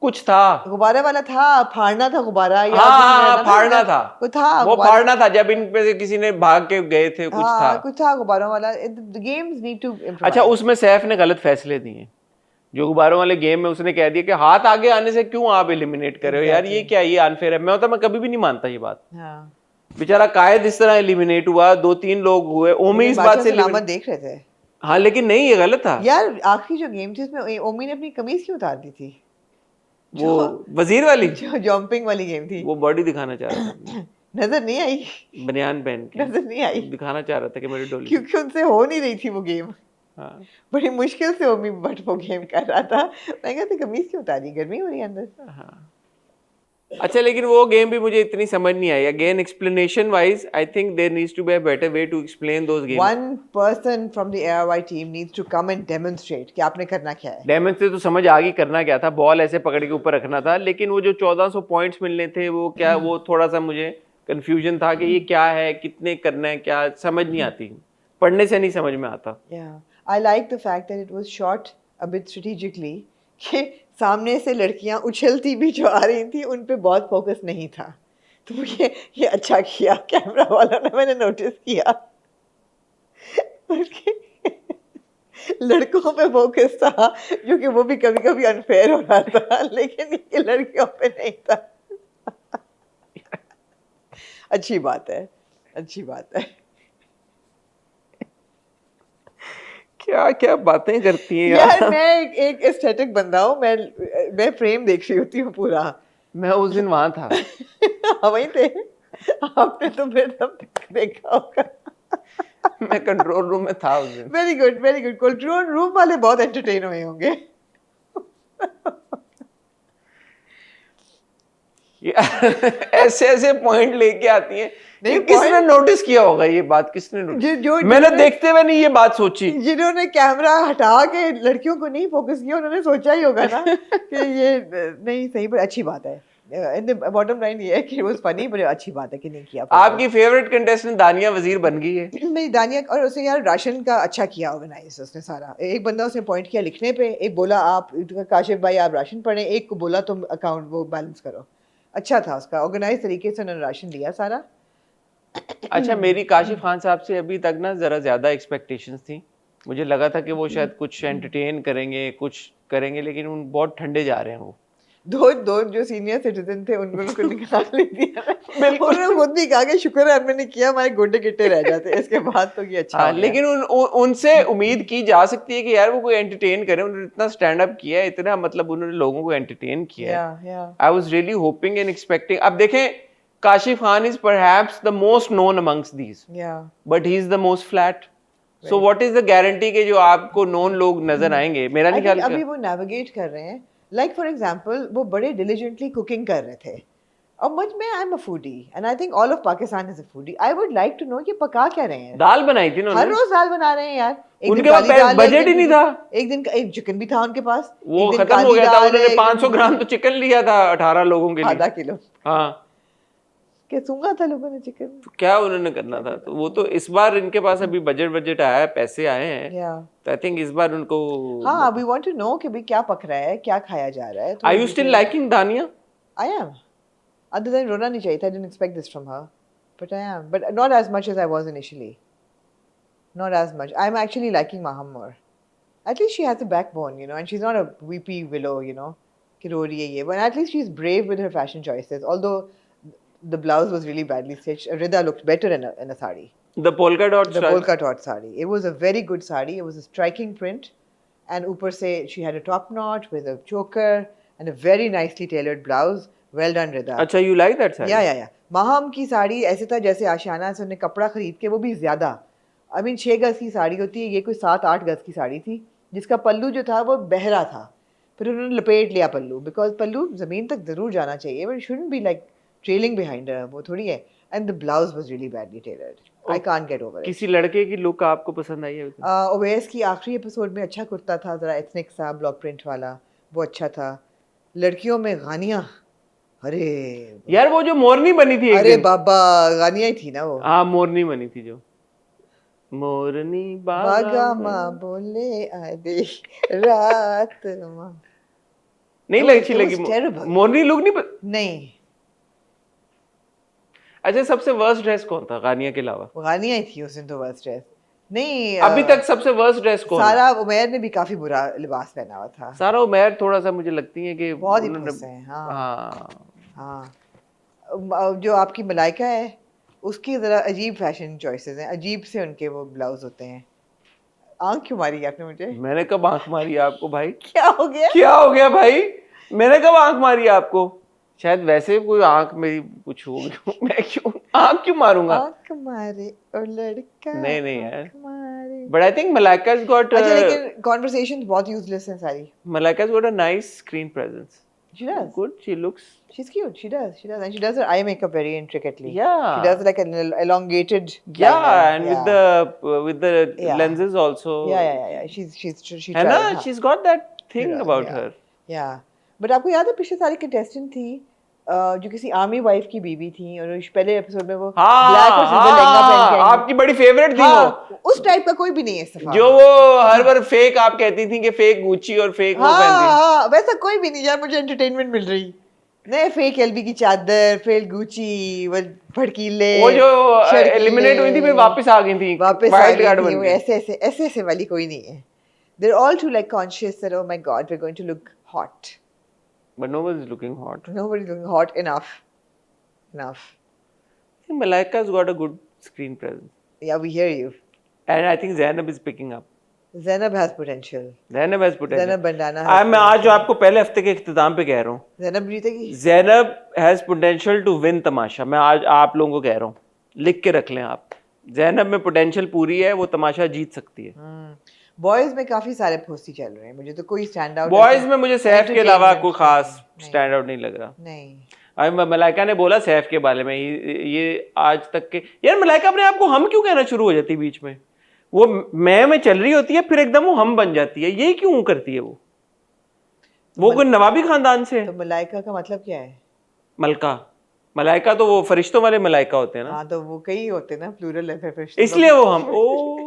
कुछ था गुब्बारे वाला था, फाड़ना था गुब्बारा। हाँ, फाड़ना था। वो फाड़ना था जब इन पे से किसी ने भाग के गए थे। कुछ था गुब्बारों वाला। Games need to improve. अच्छा उसमें सैफ ने गलत फैसले दिए जो गुब्बारों वाले गेम में। उसने कह दिया कि हाथ आगे आने से क्यों आप एलिमिनेट कर रहे हो। यार ये क्या, ये अनफेयर है। मैं कभी भी नहीं मानता ये बात। बेचारा कायद इस तरह एलिमिनेट हुआ, 2-3 लोग हुए। ओमी इस बात से देख रहे थे। हाँ लेकिन नहीं, ये गलत था यार। आखिरी जो गेम थी उसमें ओमी ने अपनी कमीज क्यों उतार दी थी? वो वजीर वाली जो जंपिंग वाली गेम थी, वो बॉडी दिखाना चाह रहा था। नजर नहीं आई, बनियान पहन के नजर नहीं आई, दिखाना चाह रहा था कि मेरी डोली, क्योंकि उनसे हो नहीं रही थी वो गेम। हाँ। बड़ी मुश्किल से ओमी बट वो गेम कर रहा था। मैं कहती कमीज क्यों उतारी, गर्मी हो रही है अंदर। हाँ। अच्छा लेकिन वो गेम भी मुझे इतनी समझ नहीं आई। Again explanation wise I think there needs to be a better way to explain those games. One person from the ARY team needs to come and demonstrate कि आपने करना क्या है। डेमोंस्ट्रेट तो समझ आ गई करना क्या था, बॉल ऐसे पकड़ के ऊपर रखना था। लेकिन वो जो 1400 पॉइंट्स मिलने थे वो क्या, वो थोड़ा सा मुझे कंफ्यूजन था कि ये क्या है, कितने करना है, क्या समझ नहीं आती। पढ़ने से नहीं समझ में आता। I like the fact that it was shot a bit strategically कि सामने से लड़कियां उछलती भी जो आ रही थी उन पे बहुत फोकस नहीं था। तो ये अच्छा किया कैमरा वालों ने, मैंने नोटिस किया। लड़कों पे फोकस था जो कि वो भी कभी कभी अनफेयर हो रहा था, लेकिन ये लड़कियों पे नहीं था। अच्छी बात है, अच्छी बात है। क्या क्या बातें करती हैं यार मैं एक एस्थेटिक बंदा हूँ। मैं फ्रेम देख रही होती हूँ पूरा। मैं उस दिन वहां था। वहीं थे आपने तो फिर तब देखा होगा। मैं कंट्रोल रूम में था उस दिन। Very good very good. Control room वाले बहुत एंटरटेन हुए होंगे। ऐसे ऐसे पॉइंट लेके आती हैं। किसने नोटिस किया होगा ये बात? किसने नोटिस? मैंने देखते हुए नहीं ये बात सोची। जिन्होंने कैमरा हटा के लड़कियों को नहीं फोकस किया उन्होंने सोचा ही होगा ना कि ये नहीं सही, पर अच्छी बात है। इन द बॉटम लाइन ये है कि it was funny, पर अच्छी बात है कि नहीं किया। आपकी फेवरेट कंटेस्टेंट दानिया वजीर बन गई है। मेरी दानिया, और उसने यार राशन का अच्छा किया ऑर्गेनाइज उसने सारा। एक बंदा उसने पॉइंट किया लिखने पे, एक बोला आप काशिफ भाई आप राशन पढ़ें, एक को बोला तुम अकाउंट वो बैलेंस करो। अच्छा था उसका ऑर्गेनाइज तरीके से उन्होंने राशन दिया सारा। अच्छा मेरी काशिफ खान साहब से अभी तक ना जरा ज्यादा एक्सपेक्टेशंस थी। मुझे लगा था कि वो शायद कुछ एंटरटेन करेंगे, कुछ करेंगे, लेकिन उन बहुत ठंडे जा रहे हैं। वो दो जो सीनियर सिटीजन थे उनको निकाल दिया। बिल्कुल। उन्होंने खुद भी कहा कि शुक्र है मैंने किया, हमारे गोडे गिट्टे रह जाते। इसके बाद तो ये अच्छा। लेकिन उनसे उम्मीद की जा सकती है कि यार वो कोई एंटरटेन करे। उन्होंने इतना स्टैंड अप किया है, इतना मतलब उन्होंने लोगों को एंटरटेन किया है। I was really hoping and expecting. अब देखें, Kashif Khan is perhaps the most known amongst these, but he is the most flat. So what is the guarantee कि जो आपको known लोग नजर आएंगे? मेरा नहीं ख्याल। अभी वो navigate कर रहे हैं। Like for example, वो बड़े diligently cooking कर रहे थे। और मुझ में I'm a foodie and I think all of Pakistan is a foodie. I would like to know कि पका क्या रहे हैं। दाल बनाई थी उन्होंने। हर रोज दाल बना रहे हैं यार। उनके पास बजट ही नहीं था। एक चिकन भी था उनके पास। वो खत्म हो गया था। उन्होंने 500 ग्राम तो चिकन लिया था 18 लोगों के लिए। आधा किलो। हाँ क्या सूंगा था लोगों ने चिकन। तो क्या उन्होंने करना था? तो वो तो इस बार इनके पास अभी बजट आया है, पैसे आए हैं। तो आई थिंक इस बार उनको हाँ वी वांट टू नो कि भाई क्या पक रहा है, क्या खाया जा रहा है। आर यू स्टिल लाइकिंग दानिया? I am. अदर देन रोना नहीं चाहिए था। I didn't expect this from her, but I am, but not as much as I was initially. Not as much. I am actually liking Maham more. At least she has a backbone, you know, and she's not a weepy willow, you know, कि रो रही है ये. But at least she's brave with her fashion choices. Although the blouse was really badly stitched, Rida looked better in a sari. The polka dot The style. polka dot sari. It was a very good sari. It was a striking print, and ऊपर से she had a top knot with a choker and a very nicely tailored blouse. Well done, Rida. अच्छा, you like that saree? या माहम की साड़ी ऐसे था जैसे आशियाना से उन्हें कपड़ा खरीद के, वो भी ज़्यादा, आई मीन 6 गज की साड़ी होती है, ये कोई 7-8 गज की साड़ी थी, जिसका पल्लू जो था वो बहरा था, फिर उन्होंने लपेट लिया पल्लू, बिकॉज पल्लू ज़मीन तक ज़रूर जाना चाहिए, but shouldn't be like trailing behind her, वो थोड़ी है। And the blouse was really badly tailored, I can't get over it. किसी लड़के की लुक आपको पसंद आई है? ओवेस की आखिरी एपिसोड में अच्छा कुर्ता था, ज़रा एथनिक सा ब्लॉक प्रिंट वाला, वो अच्छा था। लड़कियों में गानिया, अरे यार वो जो मोरनी बनी थी एक अरे दिन। बाबा, गानिया ही थी ना वो। हाँ, मोरनी बनी थी जो मोरनी बागा माँ बोले आधे रात माँ, नहीं It was- अच्छी it was लगी terrible. मोरनी लुक नहीं नहीं अच्छा, सबसे वर्स्ट ड्रेस कौन था गानिया के अलावा? गानिया ही थी उस दिन तो वर्स्ट ड्रेस। नहीं अभी तक सबसे वर्स्ट ड्रेस कौन है? सारा उमैर ने भी काफी बुरा लिबास पहना हुआ था, सारा उमैर थोड़ा सा मुझे लगती है कि बहुत ही उन्होंने- फंस हैं, हाँ हाँ हाँ। जो आपकी मलाइका है उसकी जरा अजीब फैशन चॉइसेस हैं, अजीब से उनके वो ब्लाउज होते हैं। आंख क्यों मारी आपने मुझे? मैंने कब आंख मारी आपको भाई? क्या हो गया? क्या हो गया भाई? मैंने कब आंख मारी आपको? शायद वैसे कोई आंख मेरी कुछ हो गई, मैं क्यों आंख क्यों मारूंगा? आंख मारे और लड़का नहीं यार, आंख मारे। बट आई थिंक मलाइका's got अच्छा लेकिन कॉन्वर्सेशंस बहुत यूजलेस हैं सारी। Malaika's got a nice screen presence. She does. Good, she looks. She's cute. She does, and she does her eye makeup very intricately. Yeah. She does like an elongated. Yeah, liner. and Yeah. with the Yeah. lenses also. Yeah. She है tried. ना? हाँ. She's got that thing Yeah, about yeah. her. Yeah. But आपको याद है पिछले साल contestant थी जो किसी आर्मी वाइफ की बीवी थी, और पहले एपिसोड में वो ब्लैक और सिल्वर लहंगा पहन के आई। आपकी बड़ी फेवरेट थी हाँ, उस टाइप का कोई भी नहीं है इस दफा। जो वो हर बार फेक आप कहती थी कि फेक गुची और फेक वो पहनती। हाँ, वैसा कोई भी नहीं यार, मुझे एंटरटेनमेंट मिल रही। नहीं, फेक एलबी की चादर, फेक गुची, वो भड़कीले, वो जो एलिमिनेट हुई थी फिर वापस आ गई थी, वापस आ वाइल्ड कार्ड गई थी, बन वो के। ऐसे वाली कोई नहीं है। They're all too like conscious that, oh my God, we're going to look hot. But no one's looking hot. Nobody's looking hot enough. I think Malaika's got a good screen presence. Yeah, we hear you. And I think Zainab is picking up. Zainab has potential. Zainab has potential. Zainab Bandana has मैं आज जो आपको पहले हफ्ते के इख्तिताम पे कह रहा हूँ, Zainab जीतेगी? Zainab has potential to win तमाशा। मैं आज आप लोगों को कह रहा हूँ, लिख के रख लें आप। Zainab में पोटेंशियल पूरी है, वो तमाशा जीत सकती है। बॉयज में काफी सारे पोस्टी चल रहे हैं, मुझे तो कोई स्टैंड आउट। बॉयज में मुझे सैफ के अलावा कोई खास स्टैंड आउट नहीं लग रहा। नहीं। अभी मलाइका ने बोला सैफ के बारे में, ये आज तक के यार मलाइका अपने आप को हम क्यों कहना शुरू हो जाती है बीच में? वो मैं में चल रही होती है, फिर एकदम वो हम बन जाती है, ये क्यों करती है वो कोई नवाबी खानदान से है? तो मलाइका का मतलब क्या है? मलाइका तो वो फरिश्तों वाले मलाइका होते हैं ना। हाँ, तो वो कई होते हैं ना, प्लूरल है फिर इसलिए वो हम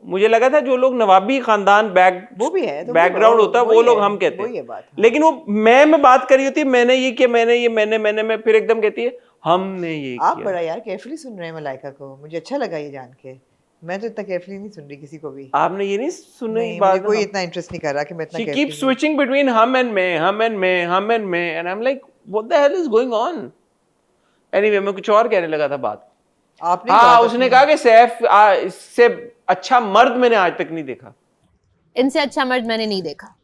मुझे लगा था जो लोग नवाबी खानदान वो भी है, तो बैकग्राउंड होता है वो लोग हम कहते वही है हैं, बात। लेकिन वो मैं बात कर रही होती है, मैंने ये किया, मैंने ये मैंने फिर एकदम कहती है हमने ये आप किया। बड़ा यार केयरफुली सुन रहे हैं मलाइका को, मुझे अच्छा लगा ये जान के। मैं तो इतना केयरफुली नहीं सुन रही किसी को भी। आपने ये नहीं सुनी नहीं, बात? मुझे कोई इतना इंटरेस्ट नहीं कर रहा कि मैं इतना She carefully keeps switching between hum and may, and I'm like, what the hell is going on? Anyway, मैं कुछ और कहने लगा था बात। आपने हाँ, उसने कहा कि सैफ इससे अच्छा मर्द मैंने आज तक नहीं देखा। इनसे अच्छा मर्द मैंने नहीं देखा।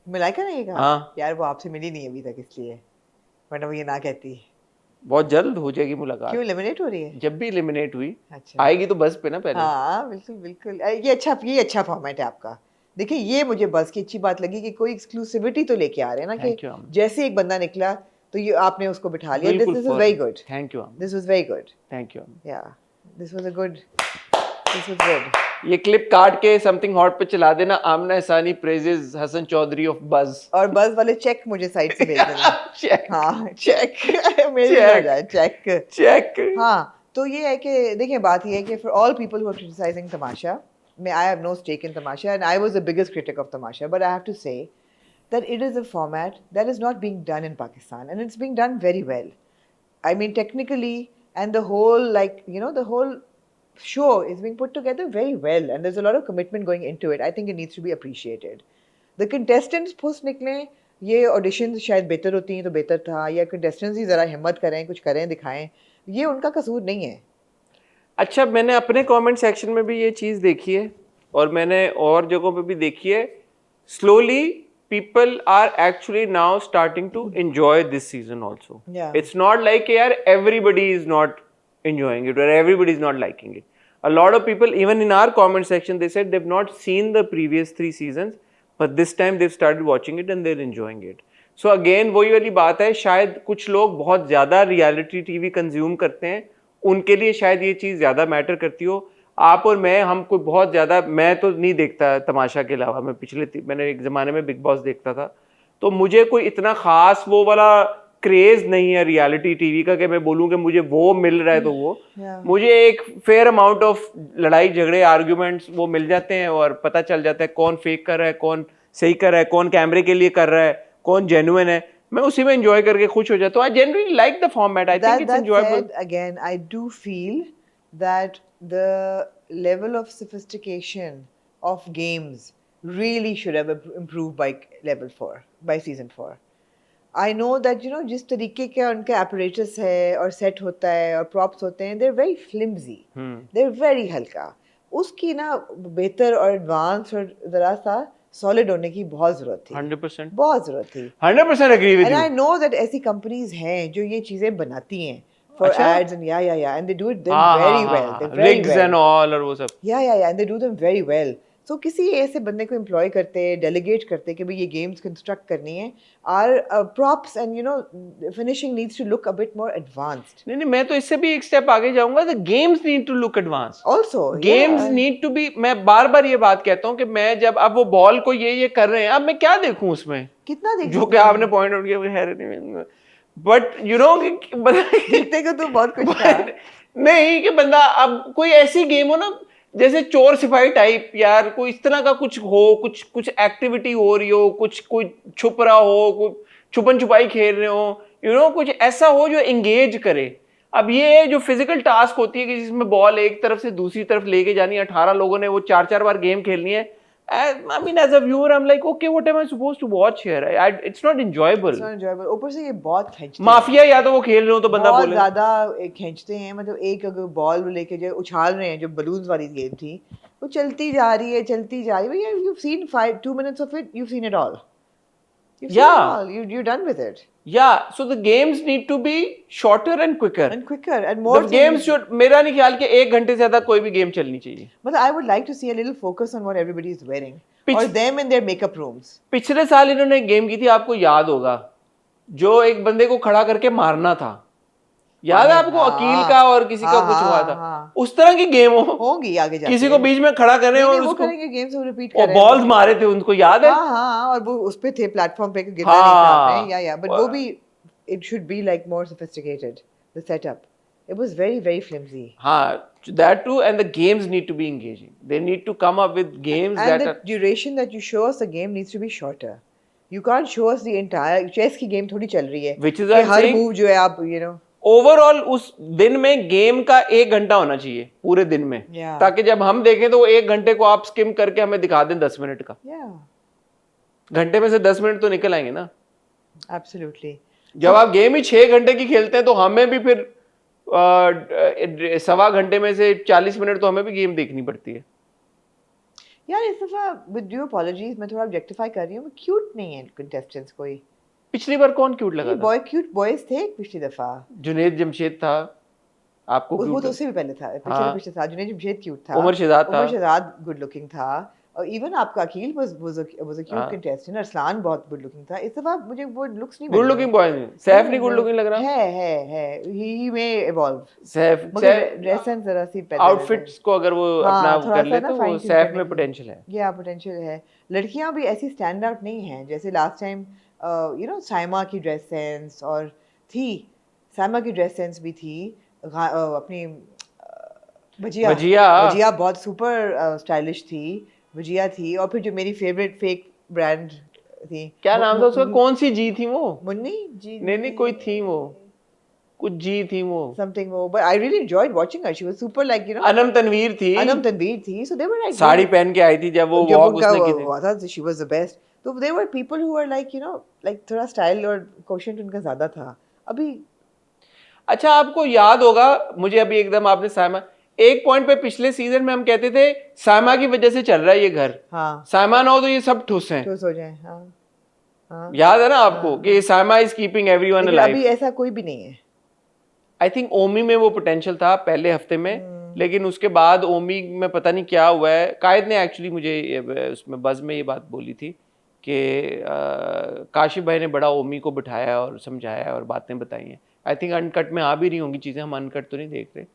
मलाइका ने कहा? हाँ। यार वो आपसे मिली नहीं अभी तक, इसलिए, वरना वो ये ना कहती। बहुत जल्द हो जाएगी मुलाकात। क्यों एलिमिनेट हो रही है? जब भी एलिमिनेट हुई अच्छा। आएगी तो बस पे ना पहले। हाँ बिल्कुल। ये अच्छा फॉर्मेट है आपका। देखिए, ये मुझे बस की अच्छी बात लगी कि कोई एक्सक्लूसिविटी तो लेके आ रहे हैं ना, Thank कि you, Aman. जैसे एक बंदा निकला तो ये आपने उसको बिठा लिया। बिल्कुल this is very good. Thank you this was very good. Thank you. Yeah this was good. ये क्लिप काट के समथिंग हॉट पे चला देना। Amna Hasani praises Hasan Chaudhry of buzz. और बज वाले चेक मुझे साइड से भेज देना। चेक। हाँ, चेक मेरे आ जाए, चेक। हाँ, तो ये है कि देखिए, बात ये है कि for all people who are criticising Tamasha, I have no stake in Tamasha, and I was the biggest critic of Tamasha, but I have to say that it is a format that is not being done in Pakistan, and it's being done very well. I mean, technically, and the whole, the whole show is being put together very well, and there's a lot of commitment going into it. I think it needs to be appreciated. The contestants post nikle, ये audition शायद बेहतर होती हैं तो बेहतर था, या contestants ही ज़रा हिम्मत करें, कुछ करें, दिखाएं, ये उनका कसूर नहीं है। अच्छा, मैंने अपने कमेंट सेक्शन में भी ये चीज़ देखी है और मैंने और जगहों पे भी देखी है, slowly people are actually now starting to enjoy this season also. Yeah. It's not like yaar everybody is not enjoying it or everybody is not liking it. A lot of people, even in our comment section, they said they've not seen the previous 3 seasons, but this time they've started watching it and they're enjoying it. So again, वही वाली बात है, शायद कुछ लोग बहुत ज़्यादा reality TV consume करते हैं, उनके लिए शायद ये चीज़ ज़्यादा मैटर करती हो। आप और मैं, हम कोई बहुत ज़्यादा, मैं तो नहीं देखता तमाशा के अलावा, मैंने एक ज़माने में बिग बॉस देखता था, तो मुझे कोई इतना ख़ास वो वाला क्रेज़ नहीं है रियलिटी टीवी का कि मैं बोलूँ कि मुझे वो मिल रहा है तो वो मुझे एक फेयर अमाउंट ऑफ लड़ाई झगड़े आर्ग्यूमेंट्स वो मिल जाते हैं और पता चल जाता है कौन फेक कर रहा है, कौन सही कर रहा है, कौन कैमरे के लिए कर रहा है, कौन जेन्युइन है। मैं उसी में एंजॉय करके खुश हो जाता हूँ। I generally like the format, I think it's enjoyable. Again I do feel that the level of sophistication of games really should have improved by level 4, by season 4. I know that जिस तरीके का उनका apparatus है और set होता है और props होते हैं, they're very flimsy, they're very हल्का। उसकी ना बेहतर और advanced और ज़रा सा solid होने की बहुत ज़रूरत थी। 100% बहुत ज़रूरत थी। 100% agree with you. And I know that ऐसी companies हैं जो ये चीज़ें बनाती हैं for ads and yeah, and they do it very well. They're very rigs well. and all और वो सब। Yeah, and they do them very well. So किसी ऐसे बंदे को employ करते, delegate करते कि भाई ये games construct करनी है, our props and finishing needs to look a bit more advanced. नहीं, मैं तो इससे भी एक स्टेप आगे जाऊंगा। The games need to look advanced. Also, games need to be, मैं बार बार ये बात कहता हूँ कि मैं जब अब वो बॉल को ये कर रहे हैं, अब मैं क्या देखूं उसमें, कितना देखूं, जो कि आपने पॉइंट आउट किया है, बट देखते को तो बहुत कुछ था। नहीं कि बंदा अब कोई ऐसी गेम हो ना जैसे चोर सिपाही टाइप, यार कोई इस तरह का कुछ हो, कुछ एक्टिविटी हो रही हो, कोई छुप रहा हो, कोई छुपन छुपाई खेल रहे हो, कुछ ऐसा हो जो एंगेज करे। अब ये जो फिजिकल टास्क होती है कि जिसमें बॉल एक तरफ से दूसरी तरफ लेके जानी है, 18 लोगों ने वो 4-4 बार गेम खेलनी है, I mean, as a viewer, I'm like, okay, what am I supposed to watch here? It's not enjoyable. It's not enjoyable. ऊपर से ये बहुत खींचते हैं। माफिया या तो वो खेल रहे हो तो बंदा बोले। बहुत ज़्यादा खींचते हैं, मतलब एक अगर बॉल लेके जो उछाल रहे हैं, जो बलून्स वाली गेम थी, वो चलती जा रही है। भैया, you've seen 2 minutes of it, you've seen it all. You've seen it all. You're done with it. Yeah, so the games need to be shorter and quicker. And more. The games should, मेरा नहीं ख्याल कि 1 घंटे से ज़्यादा कोई भी game चलनी चाहिए। But I would like to see a little focus on what everybody is wearing, or them in their makeup rooms. पिछले साल इन्होंने एक गेम की थी, आपको याद होगा, जो एक बंदे को खड़ा करके मारना था, याद है आपको? अकील का और किसी का कुछ हुआ था। उस तरह की गेम होगी आगे जाके, किसी को बीच में खड़ा कर रहे हैं और उसको करेंगे, गेम्स को रिपीट कर रहे हैं, और बॉल्स मारे थे, उनको याद है? हाँ, और वो उस पे थे प्लेटफॉर्म पे, गिरना नहीं था आपने, या बट वो भी it should be like more sophisticated, the setup. It was very, very flimsy. That too, and the games need to be engaging. They need to come up with games and the duration that you show us the game needs to be shorter. You can't show us the entire chess की game थोड़ी चल रही है, which is why her move जो है आप overall उस दिन में गेम का 1 घंटा होना चाहिए पूरे दिन में, ताकि जब हम देखें तो वो 1 घंटे को आप स्किम करके हमें दिखा दें 10 मिनट का। घंटे में से 10 मिनट तो निकल आएंगे ना। Absolutely. जब आप गेम ही 6 घंटे की खेलते हैं तो हमें भी फिर 1.25 घंटे में से 40 मिनट तो हमें भी गेम देखनी पड़ती है। यार इस दफा with due apologies मैं थोड़ा objectify कर रही हूँ, क्यूट नहीं है contestants कोई। पिछली बार कौन क्यूट लगा था? क्यूट बॉयज थे पिछली दफा। जुनैद जमशेद था, आपको वो तो उससे भी पहले था, पिछले था। जुनैद जमशेद क्यूट था। उमर शहजाद गुड लुकिंग था, और इवन आपका Aqeel was a cute contestant। Arsalan बहुत गुड लुकिंग था। इस दफा मुझे वो लुक्स नहीं, गुड लुकिंग बॉय नहीं, सैफ नहीं गुड लुकिंग लग रहा है। he may evolve। Saif dress sense जरा सी पैटर्न, आउटफिट्स को अगर वो अपना कर ले तो वो सैफ में पोटेंशियल है। या पोटेंशियल है। लड़कियां भी ऐसी स्टैंड आउट नहीं हैं जैसे लास्ट टाइम साइमा की ड्रेस सेंस और थी, साइमा की ड्रेस सेंस भी थी, अपनी भजिया बहुत सुपर स्टाइलिश थी, भजिया थी। और फिर जो मेरी फेवरेट फेक ब्रांड थी, क्या नाम था उसका, कौन सी जी थी वो? मुन्नी जी? नहीं कोई थी वो, कुछ जी थी वो, समथिंग वो, but I really enjoyed watching her. She was super like Anam Tanveer थी, so they were like sari पहन के आई थी जब वो वॉक उसने की थी, हुआ था, शी वाज द बेस्ट। तो there were people who were like, you know, like थोड़ा स्टाइल और क्वेश्चन उनका ज्यादा था. अभी अच्छा आपको याद होगा, मुझे अभी एकदम आपने सायमा, एक पॉइंट पे पिछले सीजन में हम कहते थे सायमा की वजह से चल रहा है ये घर, हाँ सायमा ना हो तो ये सब ठुस हैं. ठोस हो जाए. हाँ हाँ. याद है ना आपको कि सायमा इज कीपिंग एवरीवन लेकिन अलाइव. अभी ऐसा कोई भी नहीं है. आई थिंक ओमी में वो पोटेंशियल था पहले हफ्ते में, लेकिन उसके बाद ओमी में पता नहीं क्या हुआ है. कायद ने एक्चुअली मुझे उसमें बज में ये बात बोली थी कि काशिफ भाई ने बड़ा ओमी को बिठाया और समझाया और बातें बताई हैं. आई थिंक अनकट में आ भी रही होंगी चीज़ें, हम अनकट तो नहीं देख रहे,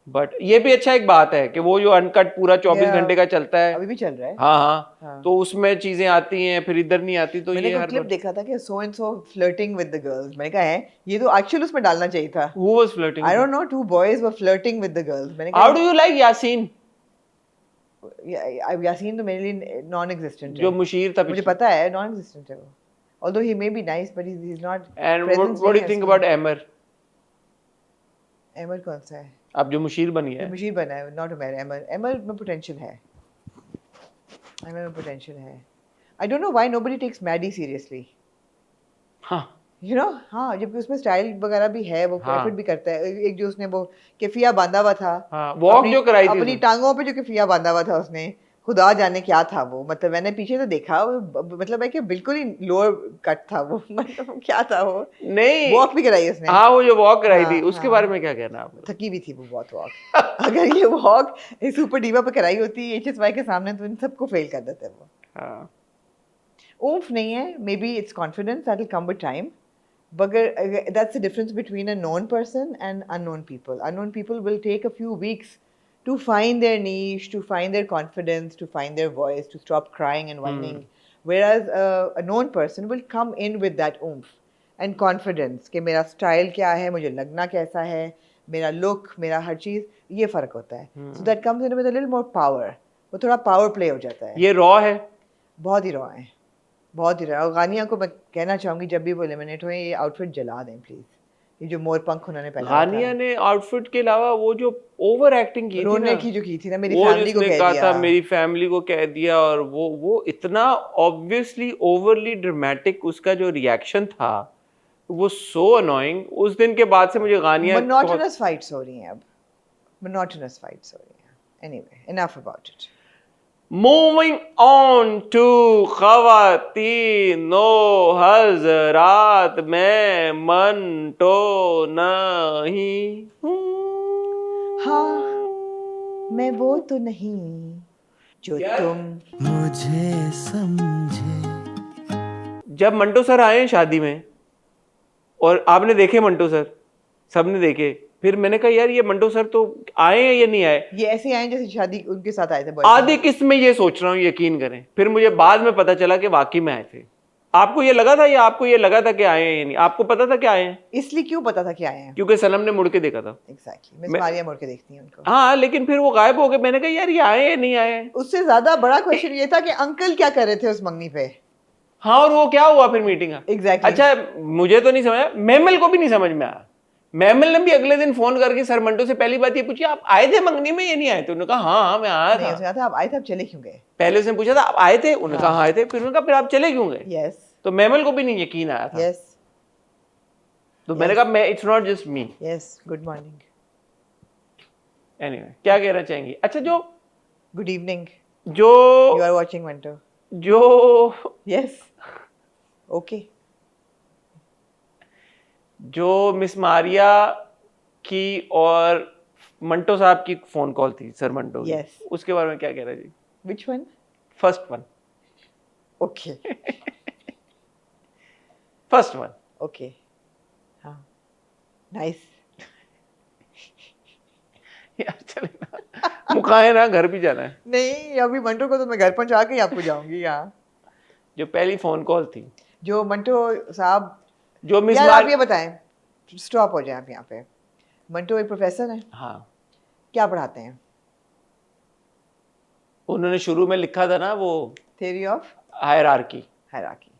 बट ये भी अच्छा एक बात है कि वो जो अनकट पूरा 24 घंटे का चलता है. अभी भी चल रहा है. हाँ, तो उसमें चीजें आती हैं फिर इधर नहीं आती. तो मैंने ये कोई हर क्लिप देखा था कि so and so flirting with the girls. मैंने कहा है ये तो एक्चुअली उसमें डालना चाहिए था. Who was flirting? I don't know, 2 boys were flirting with the girls. मैंने How कहा do you like Yasin? Yasin तो मेरे लिए नॉन एग्जिस्टेंट है. जो मुशीर था मुझे पिछले. पता है नॉन एग्जिस्टेंट है वो. Although he may be nice, but he's not. And what do you think about Amer? एमर कौन सा है? अब जो मुशीर बन गया जो है. मुशीर बना है, नॉट एमर. एमर में पोटेंशियल है. एमर में पोटेंशियल है. I don't know why nobody takes Maddie seriously. हाँ. You know, हाँ, जबकि उसमें स्टाइल वगैरह भी है, वो हाँ. एफर्ट भी करता है. एक जो उसने वो केफिया बांधा हुआ था. हाँ, वॉक जो कराई थी अपनी उसने. टांगों पे जो केफिया बांधा हुआ था उसने, खुदा जाने क्या था वो. मतलब मैंने पीछे तो देखा, मतलब है कि बिल्कुल ही लोअर कट था वो. मतलब क्या था वो. नहीं, वॉक भी कराई उसने. हाँ वो जो वॉक कराई थी हाँ, उसके हाँ. बारे में क्या कहना आपने? थकी भी थी वो बहुत वॉक. अगर ये वॉक सुपर डीवा पे कराई होती HSY के सामने तो इन सबको फेल कर देते वो. हाँ. oomph नहीं है, maybe it's confidence that will come with time. But that's the difference between a known person and unknown people. Unknown people will take a few weeks to find their niche, to find their confidence, to find their voice, to stop crying and whining. Whereas a known person will come in with that oomph and confidence कि मेरा style क्या है, मुझे लगना कैसा है, मेरा look, मेरा हर चीज़, ये फ़र्क होता है. So that comes in with a little more power. वो थोड़ा power play हो जाता है. ये रॉ है. बहुत ही रॉ है, बहुत ही रॉ. और गानिया को मैं कहना चाहूँगी जब भी वो एलिमिनेट हुए ये आउटफिट जला दें प्लीज़. ये जो मोर पंख उन्होंने पहना था. गानिया ने आउटफिट के अलावा वो जो ओवर एक्टिंग की थी रोने ना, की जो की थी ना, मेरी वो फैमिली को जिसने कह कहा दिया. था मेरी फैमिली को कह दिया, और वो इतना ऑब्वियसली ओवरली ड्रामेटिक उसका जो रिएक्शन था वो सो अनोइंग. उस दिन के बाद से मुझे गानिया मोनोटोनस फाइट्स हो रही हैं अब. मोनोटोनस फाइट्स हो रही हैं. Anyway, enough about it. Moving on to ख़वातीनो हज़रात में मंटो नहीं हूँ. हाँ, मैं वो तो नहीं जो तुम. मुझे समझे. जब मंटो सर आए हैं शादी में और आपने देखे मंटो सर, सबने देखे, फिर मैंने कहा यार ये मंटो सर तो आए हैं या नहीं आए. ये ऐसे आए जैसे शादी उनके साथ आए थे. आधी किस्त में ये सोच रहा हूँ, यकीन करें. फिर मुझे बाद में पता चला कि वाकई में आए थे. आपको ये लगा था या आपको ये लगा था कि आए हैं या नहीं? आपको पता था कि आए हैं? इसलिए क्यों पता था कि आए हैं? क्योंकि सनम ने मुड़ के देखा था. एग्जैक्टली. मिस मारिया मुड़ के देखती हैं उनको. हाँ, लेकिन फिर वो गायब हो गए. मैंने कहा यार ये आए हैं या नहीं आए हैं. उससे ज्यादा बड़ा क्वेश्चन ये था कि अंकल क्या कर रहे थे उस मंगनी पे. हाँ, और वो क्या हुआ फिर मीटिंग का. Exactly. अच्छा, मुझे तो नहीं समझ, मेमल को भी नहीं समझ में आया. मेमल ने भी अगले दिन फोन करके सर मंटो से पहली बात ये पूछी आप आए थे मंगनी में या नहीं आए थे. उन्होंने कहा हाँ मैं आया नहीं, था. उसने कहा था आप आए थे, आप चले क्यों गए? पहले उसने पूछा था आप आए थे, उन्होंने कहा हाँ आए थे. फिर उन्होंने कहा फिर आप चले क्यों गए. यस. तो मेमल को भी नहीं यकीन आया था. यस. तो मैंने कहा मैं it's not just me. Yes. Good morning. Anyway, क्या कहना चाहेंगी. अच्छा, जो गुड इवनिंग. जो यू आर वाचिंग मंटो. जो यस. ओके. जो मिस मारिया की और मंटो साहब की फोन कॉल थी सर मंटो की, Yes. उसके बारे में क्या कह रहे जी. Which one? First one. Okay. First one. Okay. हाँ. नाइस. यार चले ना, मुकाए ना, घर भी जाना है. नहीं, अभी मंटो को तो मैं घर पहुंचा के ही आपको जाऊंगी. यहाँ जो पहली फोन कॉल थी, जो मंटो साहब, जो मिस यार आप ये बताएं, स्टॉप हो जाए आप यहाँ पे. मंटो एक प्रोफेसर है, हाँ, क्या पढ़ाते हैं? उन्होंने शुरू में लिखा था ना वो थ्योरी ऑफ हायरार्की. हायरार्की.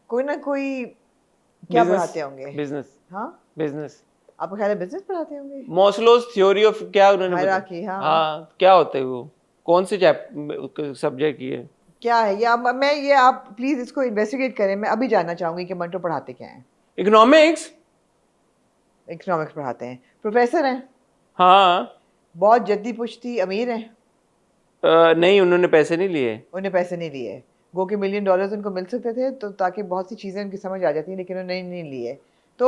कोई ना कोई क्या पढ़ाते होंगे? बिजनेस. हाँ, बिजनेस. आपको ख्याल है बिजनेस पढ़ाते होंगे? मॉस्लोज थ्योरी ऑफ क्या उन्होंने हायरार्की. हाँ. हाँ, क्या होता है वो, कौन से सब्जेक्ट की है? क्या है ये आप प्लीज इसको इन्वेस्टिगेट करें। मैं अभी जानना चाहूंगी कि मंटो पढ़ाते क्या हैं। इकोनॉमिक्स। इकोनॉमिक्स पढ़ाते हैं, प्रोफेसर हैं, हाँ। बहुत जद्दी पुश्ती अमीर हैं। नहीं, उन्होंने पैसे नहीं लिए। उन्हें पैसे नहीं लिए, गो के $1 मिलियन उनको मिल सकते थे तो ताकि बहुत सी चीज़ें उनकी समझ आ जाती हैं, लेकिन उन्होंने नहीं लिए। तो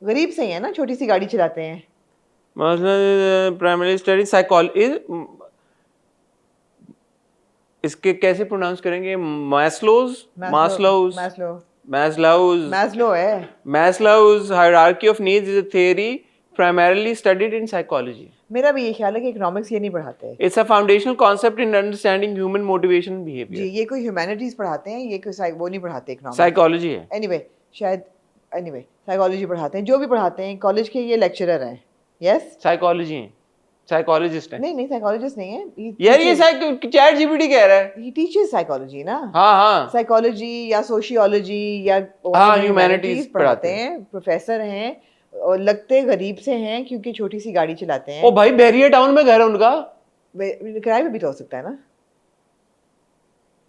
गरीब से ही है ना, छोटी सी गाड़ी चलाते हैं। प्राइमरी स्टडी साइकोलॉजी, इसके कैसे प्रोनाउंस करेंगे? Maslow's hierarchy of needs is a theory primarily studied in psychology. मेरा भी ये ख्याल है कि इकोनॉमिक्स ये नहीं पढ़ाते। It's a foundational concept in understanding human motivation and behavior. जी, ये कोई ह्यूमैनिटीज पढ़ाते हैं, ये कोई वो नहीं पढ़ाते इकोनॉमिक्स। साइकोलॉजी है। एनीवे साइकोलॉजी पढ़ाते हैं, जो भी पढ़ाते हैं। कॉलेज के ये लेक्चरर हैं। यस, साइकोलॉजी है, साइकोलॉजिस्ट है। नहीं साइकोलॉजिस्ट नहीं है यार, ये चैट जीपीटी कह रहा है। ही टीचेस साइकोलॉजी ना। हाँ। साइकोलॉजी या सोशियोलॉजी या ह्यूमैनिटीज पढ़ाते हैं। प्रोफेसर हैं और लगते गरीब से हैं क्योंकि छोटी सी गाड़ी चलाते हैं। ओ भाई, बैरियर टाउन में घर है उनका। किराए पे भी तो हो सकता है ना।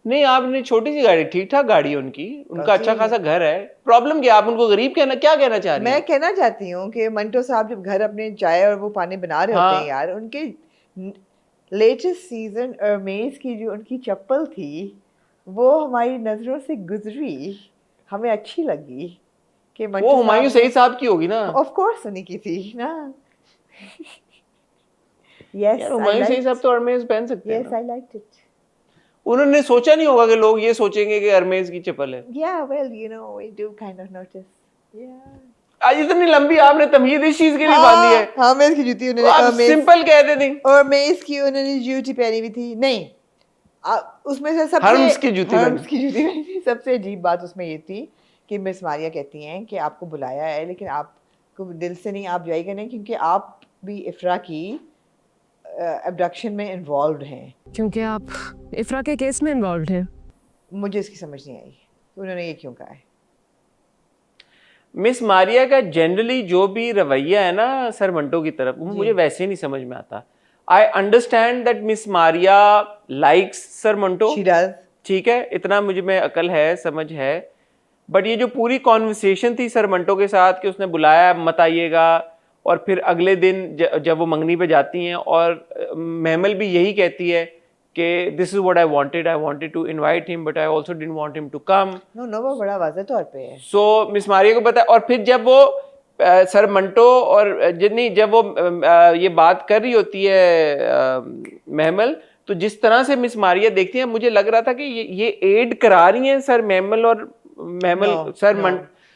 नहीं, आपने छोटी सी गाड़ी, ठीक ठाक गाड़ी है उनकी, उनका अच्छा खासा घर है। प्रॉब्लम क्या? आप उनको गरीब क्या कहना चाह रही हैं? मैं कहना चाहती हूँ कि मंटो साहब जब घर अपने चाय और वो पानी बना रहे होते हैं यार, उनके लेटेस्ट सीजन अरमेज की जो उनकी चप्पल थी वो हमारी नजरों से गुजरी, हमें अच्छी लगी कि वो हुमायूं सईद साहब की होगी ना। ऑफ कोर्स उन्हीं की थी ना। यस, हुमायूं सईद साहब तो अरमेज पहन सकते हैं। Yes, I liked it. उन्होंने सोचा नहीं होगा कि लोग ये सोचेंगे कि अरमेज की चप्पल है। Yeah, well, we do kind of notice. Yeah. आज इतनी लंबी आपने तमहीद इस चीज के लिए बांधी है। हाँ, मेज की जूती उन्होंने, आप सिंपल कह देते थे। और मेज की उन्होंने जूती पहनी हुई थी। नहीं, उसमें से सबसे हर्म्स की जूती पहनी थी। सबसे अजीब बात उसमें ये थी कि मिस मारिया कहती हैं कि आपको बुलाया है लेकिन आपको दिल से नहीं, आप जाइएगा नहीं क्योंकि आप भी इफ्रा की अबडक्शन में इन्वॉल्व हैं। क्योंकि आप इफ्रा के केस में इन्वॉल्व हैं। मुझे इसकी समझ नहीं आई उन्होंने ये क्यों कहा है। मिस मारिया का जनरली जो भी रवैया है ना सर मंटो की तरफ, वो मुझे वैसे नहीं समझ में आता। I understand that miss Maria likes sir Manto, ठीक है, इतना मुझे में अकल है, समझ है। बट ये जो पूरी कॉन्वर्सेशन थी सर मंटो के साथ कि उसने बुलाया मत आइएगा, और फिर अगले दिन जब वो मंगनी पे जाती हैं और महमल भी यही कहती है कि this is what I wanted to invite him but I also didn't want him to come. No वो बड़ा वाज़ेह तौर पे है। सो मिस मारिया को पता है। और फिर जब वो सर मंटो और जिन्नी जब वो ये बात कर रही होती है महमल, तो जिस तरह से मिस मारिया देखती है, मुझे लग रहा था कि ये एड करा रही हैं सर महमल और महमल सर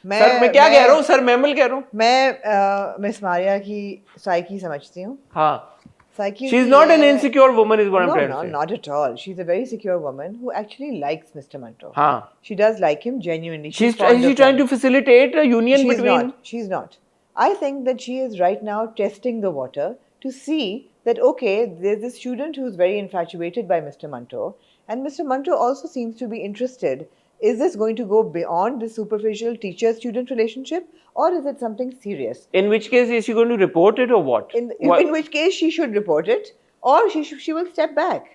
मैं क्या कह रहा हूँ, सर महमल कह रहा हूँ। मैं मिस मारिया की साइकी समझती हूँ। हाँ, Psyche she is not an insecure woman is what I'm trying to say. No, not at all. She's a very secure woman who actually likes Mr. Manto. हाँ. She does like him genuinely. She's trying to facilitate a union between. She's not. I think that she is right now testing the water to see that okay, there's this student who's very infatuated by Mr. Manto, and Mr. Manto also seems to be interested. Is this going to go beyond the superficial teacher-student relationship, or is it something serious? In which case, is she going to report it or what? In which case, she should report it, or she will step back.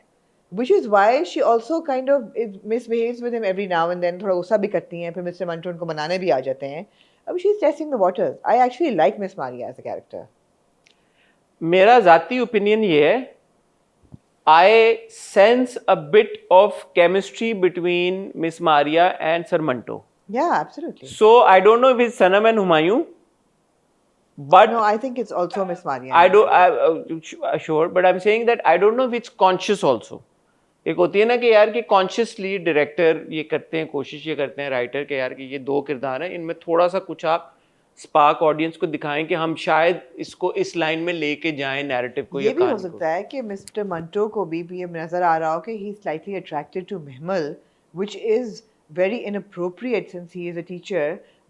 Which is why she also kind of misbehaves with him every now and then. थोड़ा गुस्सा भी करती हैं, फिर Mr. Manto उनको मनाने भी आ जाते हैं. अब she's testing the waters. I actually like Miss Maria as a character. मेरा ज़ाती opinion ये है. I sense a bit of chemistry between Miss Maria and Sir Manto. Yeah, absolutely. So I don't know if it's Sanam and Humayun, but no, I think it's also Miss Maria. Sure, but I'm saying that I don't know if it's conscious also. एक होती है ना कि यार कि consciously director ये करते हैं, कोशिश ये करते हैं राइटर के यार कि ये दो किरदार हैं, इनमें थोड़ा सा कुछ आप स्पार्क ऑडियंस को दिखाएं कि हम शायद इसको इस लाइन में लेके जाएं नैरेटिव को। ये भी हो सकता है कि मिस्टर मंटो को भी ये नजर आ रहा हो कि he is slightly attracted to Mahmal, which is very inappropriate since he is a teacher.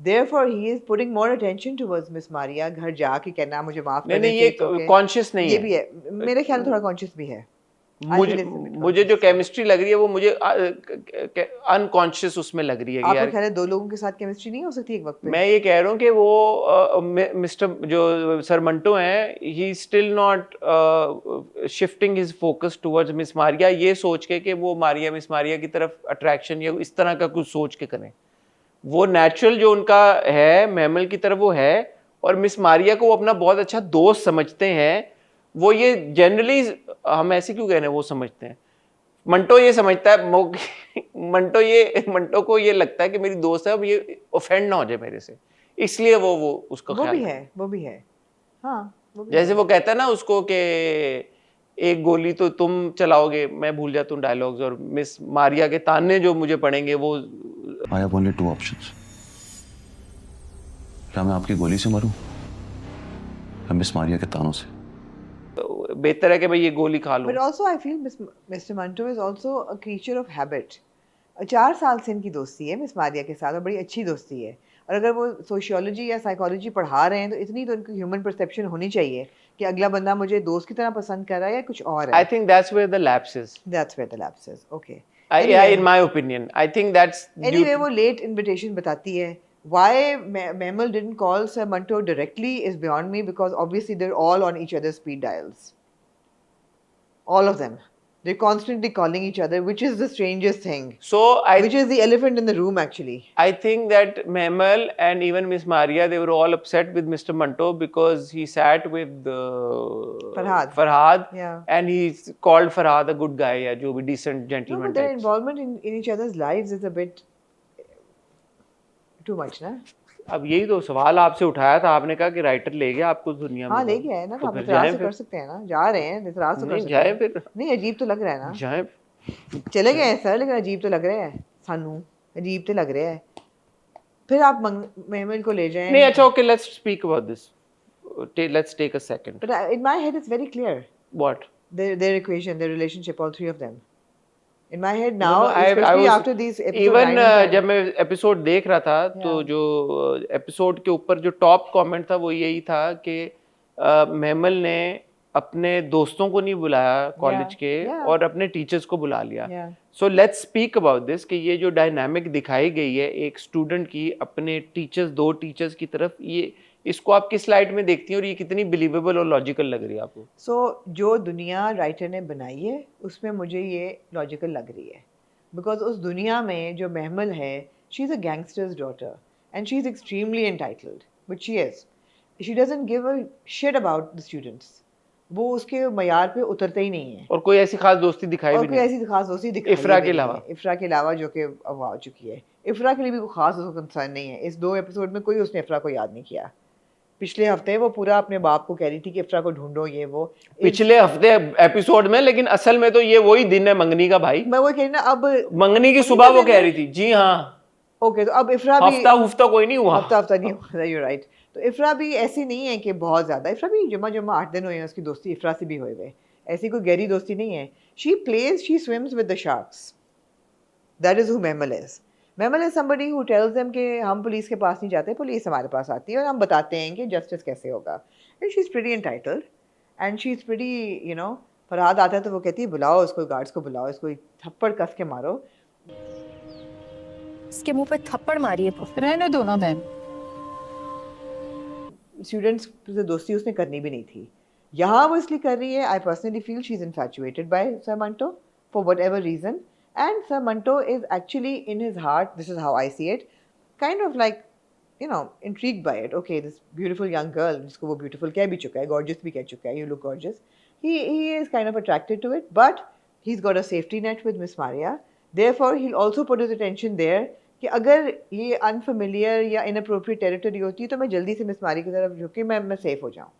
Therefore, he is putting more attention towards Miss Maria. घर जाके कहना मुझे माफ कर दीजिए। नहीं, ये conscious नहीं है। ये भी है, मेरे ख्याल में थोड़ा conscious भी है। मुझे जो केमिस्ट्री लग रही है वो मुझे अनकॉन्शियस उसमें लग रही है कि आपको यार ख्याल है 2 लोगों के साथ केमिस्ट्री नहीं हो सकती एक वक्त पे? मैं ये कह रहा हूँ कि वो मिस्टर जो सर मंटो हैं he still not shifting his focus towards miss Maria, ये सोच के कि वो मिस मारिया की तरफ अट्रैक्शन या इस तरह का कुछ सोच के करें। वो नेचुरल जो उनका है महमल की तरफ वो है, और मिस मारिया को वो अपना बहुत अच्छा दोस्त समझते हैं। वो ये जनरली, हम ऐसे क्यों कह रहे हैं वो समझते हैं, मंटो ये समझता है मंटो को ये लगता है कि मेरी दोस्त है, अब ये ऑफेंड ना हो जाए मेरे से, इसलिए वो उसका वो ख्याल भी है, वो भी है। हाँ, वो भी जैसे है। वो कहता है ना उसको कि एक गोली तो तुम चलाओगे, मैं भूल जाता हूँ डायलॉग्स, और मिस मारिया के ताने जो मुझे पड़ेंगे वो। I have only 2 options. क्या मैं आपकी गोली से मरूं या मिस मारिया के तानों से? बेहतर है कि भाई ये गोली खा लो। But also I feel Mr. Manto is also a creature of habit. 4 साल से इनकी दोस्ती है मिस मारिया के साथ, और बड़ी अच्छी दोस्ती है। और अगर वो सोशियोलॉजी या साइकोलॉजी पढ़ा रहे हैं तो इतनी तो उनकी ह्यूमन परसेप्शन होनी चाहिए कि अगला बंदा मुझे दोस्त की तरह पसंद कर रहा है या कुछ और है। I think that's where the lapse is. That's where the lapse is. Okay. In my opinion I think that's Anyway, वो late invitation बताती है. Why Memel didn't call Sir Manto directly is beyond me, because obviously they're all on each other's speed dials. All of them. They're constantly calling each other, which is the strangest thing. So Which is the elephant in the room, actually. I think that Memel and even Miss Maria, they were all upset with Mr. Manto because he sat with Farhad, Yeah. and he called Farhad a good guy, yeah, जो भी decent No, gentleman but their types. involvement in each other's lives is a bit too much, ना? अब यही तो सवाल आपसे उठाया था, आपने कहा कि राइटर ले गया आपको दुनिया में। हाँ, ले गया है ना, तो आप फिर इतराज जाएं तो फिर। कर सकते हैं ना, जा रहे हैं, इतराज तो कर नहीं सकते जाए हैं। फिर, नहीं, अजीब तो लग रहा है ना। जाए। चले गए हैं सर, लेकिन अजीब तो लग रहा है सानू, अजीब तो लग रहा है। फिर आप मेमल को ले जाएं। नहीं अच्छा, okay, let's speak about this, let's take a second. But in my head it's very clear. What? Their equation, their relationship, all 3 of them. In my head now, No, I especially was, after these episode even 9 and 10. जब मैं episode देख रहा था तो Yeah. जो episode के ऊपर जो टॉप कमेंट था वो यही था कि मेमल ने अपने दोस्तों को नहीं बुलाया कॉलेज के, yeah. और अपने टीचर्स को बुला लिया। Yeah. So let's speak about this कि ये जो डायनामिक दिखाई गई है एक स्टूडेंट की अपने टीचर्स, 2 टीचर्स की तरफ, ये इसको आप किस लाइट में देखती हैं और ये कितनी बिलीवेबल और लॉजिकल लग रही है आपको? So जो दुनिया राइटर ने बनाई है उसमें मुझे ये लॉजिकल लग रही है, बिकॉज उस दुनिया में जो महमल है, she is a gangsters daughter and she is extremely entitled, but she is, she doesn't give a shit about the students. वो उसके मयार पे उतरते ही नहीं है, और कोई ऐसी खास दोस्ती दिखाई और भी कोई नहीं ऐसी खास दोस्ती दिखाई इफ्रा भी के नहीं अलावा। है। इफ्रा के अलावा जो कि अब आ चुकी है, इफ्रा के लिए भी कोई खास उसको कंसर्न नहीं है। इस 2 एपिसोड में कोई उसने इफ्रा को याद नहीं किया। पिछले हफ्ते वो पूरा अपने बाप को कह रही थी कि इफ्रा को ढूंढो, ये वो पिछले हफ्ते एपिसोड में, लेकिन असल में तो ये वही दिन है मंगनी का भाई। मैं वो कह रही ना, अब मंगनी की सुबह वो कह रही थी, जी हाँ। ओके, तो अब इफ्रा भी हफ्ता कोई नहीं हुआ। हफ्ता नहीं हुआ, यू राइट। तो इफ्रा भी ऐसी नहीं है कि बहुत ज्यादा, इफ्रा भी जुम्मा 8 दिन हुए हैं उसकी दोस्ती इफ्रा से भी हुए हुए, ऐसी कोई गहरी दोस्ती नहीं है। She plays, she swims with the sharks, that is who mammal is. Mammal is somebody who tells them कि हम पुलिस के पास नहीं जाते, पुलिस हमारे पास आती है और हम बताते हैं कि जस्टिस कैसे होगा। And she is pretty entitled and she is pretty, you know, Farhad आता है तो वो कहती है बुलाओ इसको, गार्ड्स को बुलाओ, इसको थप्पड़ कस के मारो। इसके मुंह पे थप्पड़ मारिए तो रहने दो ना मैम। स्टूडेंट्स से दोस्ती उसने करनी भी नहीं थी, यहाँ वो इसलिए कर रही है। I personally feel she is infatuated by sir Manto for whatever reason, and Sir Manto is actually in his heart, this is how I see it, kind of like, you know, intrigued by it. Okay, this beautiful young girl, जिसको वो beautiful कह भी चुका है, gorgeous भी कह चुका है, you look gorgeous. He is kind of attracted to it, but he's got a safety net with Miss Maria. Therefore, he'll also put his attention there कि अगर ये unfamiliar या inappropriate territory होती है तो मैं जल्दी से Miss Maria की तरफ झुक के मैं safe हो जाऊँ।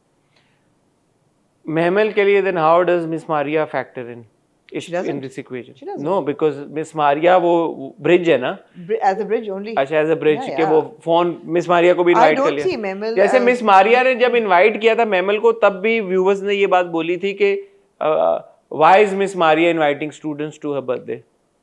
महमल के लिए then how does Miss Maria factor in this equation? No, because Miss Maria वो ब्रिज है ना, as a bridge only. अच्छा, as a bridge Yeah, के yeah. वो फोन मिस मारिया को भी I इनवाइट कर don't see लिया। Memel जैसे as- मिस मारिया ने जब इनवाइट किया था मेमल को, तब भी व्यूवर्स ने ये बात बोली थी कि why is Miss Maria inviting students to her birthday?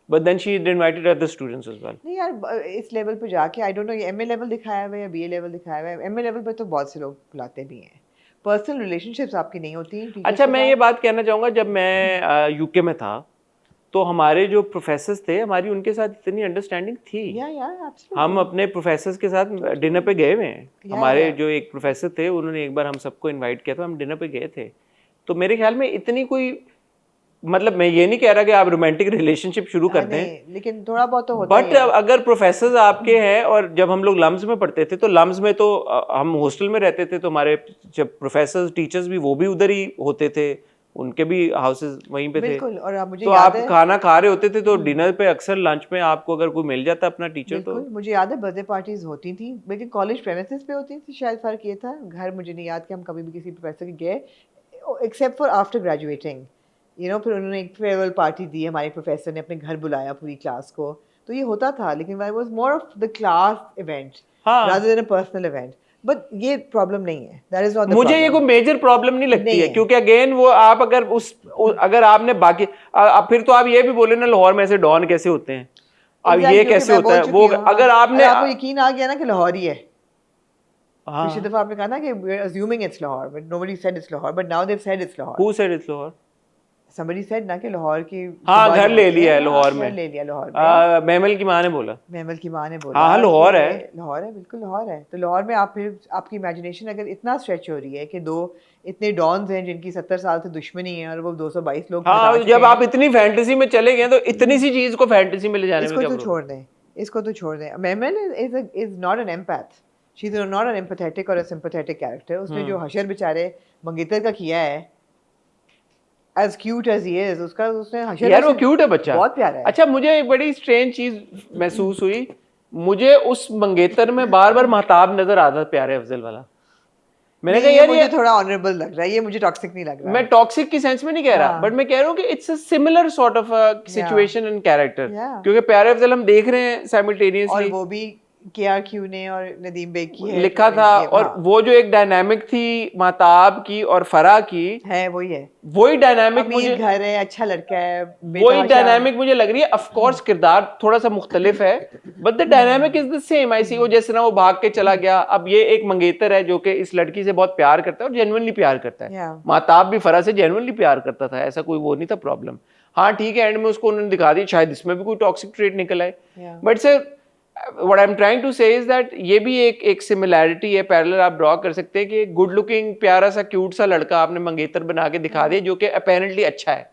But then she invited other students as well. नहीं यार, इस लेवल पे जाके आई डोंट नो ये MA लेवल दिखाया हुआ है या BA लेवल दिखाया हुआ है। MA लेवल पे तो बहुत से लोग बुलाते भी हैं, पर्सनल रिलेशनशिप्स आपकी नहीं होती। अच्छा, मैं ये बात कहना चाहूँगा, जब मैं यूके में था तो हमारे जो प्रोफेसर्स थे, हमारी उनके साथ इतनी अंडरस्टैंडिंग थी। हम अपने प्रोफेसर्स के साथ डिनर पे गए हुए हैं। हमारे जो एक प्रोफेसर थे, उन्होंने एक बार हम सबको इनवाइट किया था, हम डिनर पे गए थे। तो मेरे ख्याल में इतनी कोई, मतलब मैं ये नहीं कह रहा कि आप रोमांटिक रिलेशनशिप शुरू कर दें, लेकिन थोड़ा बहुत तो होता बट अगर प्रोफेसर्स आपके हैं, और जब हम लोग लम्स में पढ़ते थे तो लम्स में तो हम हॉस्टल में रहते थे, तो हमारे जब प्रोफेसर्स टीचर्स भी वो भी उधर ही होते थे, उनके भी हाउसेस वहीं पे थे। बिल्कुल। और मुझे तो आप खाना खा रहे होते थे तो डिनर पे अक्सर लंच में आपको अगर कोई मिल जाता अपना टीचर, तो मुझे याद है बर्थडे पार्टीज होती थी, लेकिन कॉलेज प्रेमिसेस पे होती थी, शायद फर्क ये था। घर मुझे नहीं याद कि हम कभी भी किसी प्रोफेसर के गए, except for after graduating, you know. फिर उन्होंने एक फेयरवेल पार्टी दी, हमारे प्रोफेसर ने अपने घर बुलाया पूरी क्लास को, तो ये होता था। लेकिन I was more of the class event rather than a personal event. But ये प्रॉब्लम नहीं है, दैट इज नॉट द मुझे ये कोई मेजर प्रॉब्लम नहीं लगती है, क्योंकि अगेन वो आप अगर अगर आपने बाकी फिर तो आप ये भी बोले ना, लाहौर में ऐसे डॉन कैसे होते हैं, अब ये कैसे होता है वो, अगर आपने आपको यकीन आ गया ना कि लाहौर ही है। हाँ, पिछली दफा आपने कहा ना कि we are assuming it's Lahore, but nobody said it's Lahore, but now they have said it's Lahore. Who said it's Lahore? somebody said ना कि लाहौर की, हाँ, घर ले लिया है लाहौर में, घर ले लिया लाहौर में। महमल की माँ ने बोला, महमल की माँ ने बोला। हाँ, लाहौर है, लाहौर है, बिल्कुल लाहौर है। तो लाहौर में आप फिर आपकी इमेजिनेशन अगर इतना स्ट्रेच हो रही है कि दो इतने डॉन्स हैं जिनकी 70 साल से दुश्मनी है और वो 222 लोग, हाँ, जब आप इतनी फैंटेसी में चले गए तो इतनी सी चीज को फैंटेसी में ले जाने में क्या इसको तो छोड़ दें, इसको तो छोड़ दें। Mahmal is not an empath, she is not an empathetic और अ सिंपैथेटिक कैरेक्टर। उसने जो हशर बेचारे मंगेतर का किया है, as cute as he is, उसने हशर, यार वो क्यूट है बच्चा, बहुत प्यारा है। अच्छा, मुझे एक बड़ी स्ट्रेंज चीज महसूस हुई, मुझे उस मंगेतर में बार बार महताब नजर आता, प्यारे अफजल वाला। मैंने कहा यार ये थोड़ा ऑनरेबल लग रहा है, ये मुझे टॉक्सिक नहीं लग रहा। मैं टॉक्सिक की सेंस में नहीं कह रहा, बट मैं कह रहा हूँ कि it's a similar sort of situation and character, क्योंकि प्यारे अफजल हम देख रहे हैं साइमल्टेनियसली, और वो भी KRQ ने और नदीम बेग की है लिखा था, और वो जो एक डायनामिक थी महताब की और फराह की है, वही डायनामिक मुझे, घर है, अच्छा लड़का है, वही डायनामिक मुझे लग रही है। ऑफ कोर्स किरदार थोड़ा सा मुख्तलिफ है, but the dynamic is the same. I see वो जैसे ना वो भाग के चला गया, अब ये एक मंगेतर है जो कि इस लड़की से बहुत प्यार करता है और जेन्युइनली प्यार करता है। महताब भी फराह से जेन्युइनली प्यार करता था, ऐसा कोई वो नहीं था प्रॉब्लम। हाँ ठीक है, एंड में उसको उन्होंने दिखा दी, शायद इसमें भी कोई टॉक्सिक ट्रेट निकल आए, but sir what I'm trying to say is that ये भी एक सिमिलैरिटी है, पैरेलल आप ड्रॉ कर सकते हैं कि गुड लुकिंग प्यारा सा क्यूट सा लड़का आपने मंगेतर बना के दिखा दिया जो कि अपेरेंटली अच्छा है,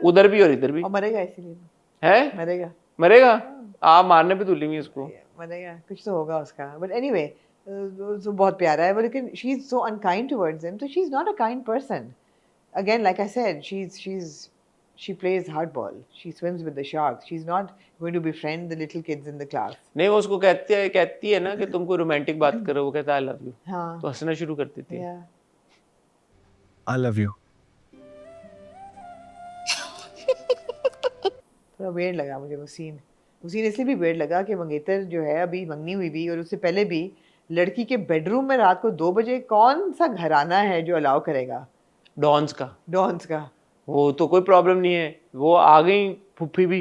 उधर भी और इधर भी, और मरेगा इसीलिए है, मरेगा आप मारने पे तुली हुई उसको, मरेगा, कुछ तो होगा उसका। बट एनीवे, तो बहुत प्यारा है, लेकिन she is so unkind towards him, तो she is not a kind person. Again like I said, she plays hardball, she swims with the sharks, she's not going to befriend the little kids in the class. नहीं, वो उसको कहती है ना कि तुम कोई रोमांटिक बात करो, वो कहता है आई लव यू, तो हंसना शुरू कर देती है, I love you. थोड़ा weird लगा मुझे वो सीन इसलिए भी weird लगा कि मंगेतर जो है अभी मंगनी हुई भी, और उससे पहले भी लड़की के बेडरूम में रात को 2 बजे कौन सा घराना है जो अलाउ करेगा डॉन्स का? वो तो कोई प्रॉब्लम नहीं है, वो आ गई फुफ्फी भी।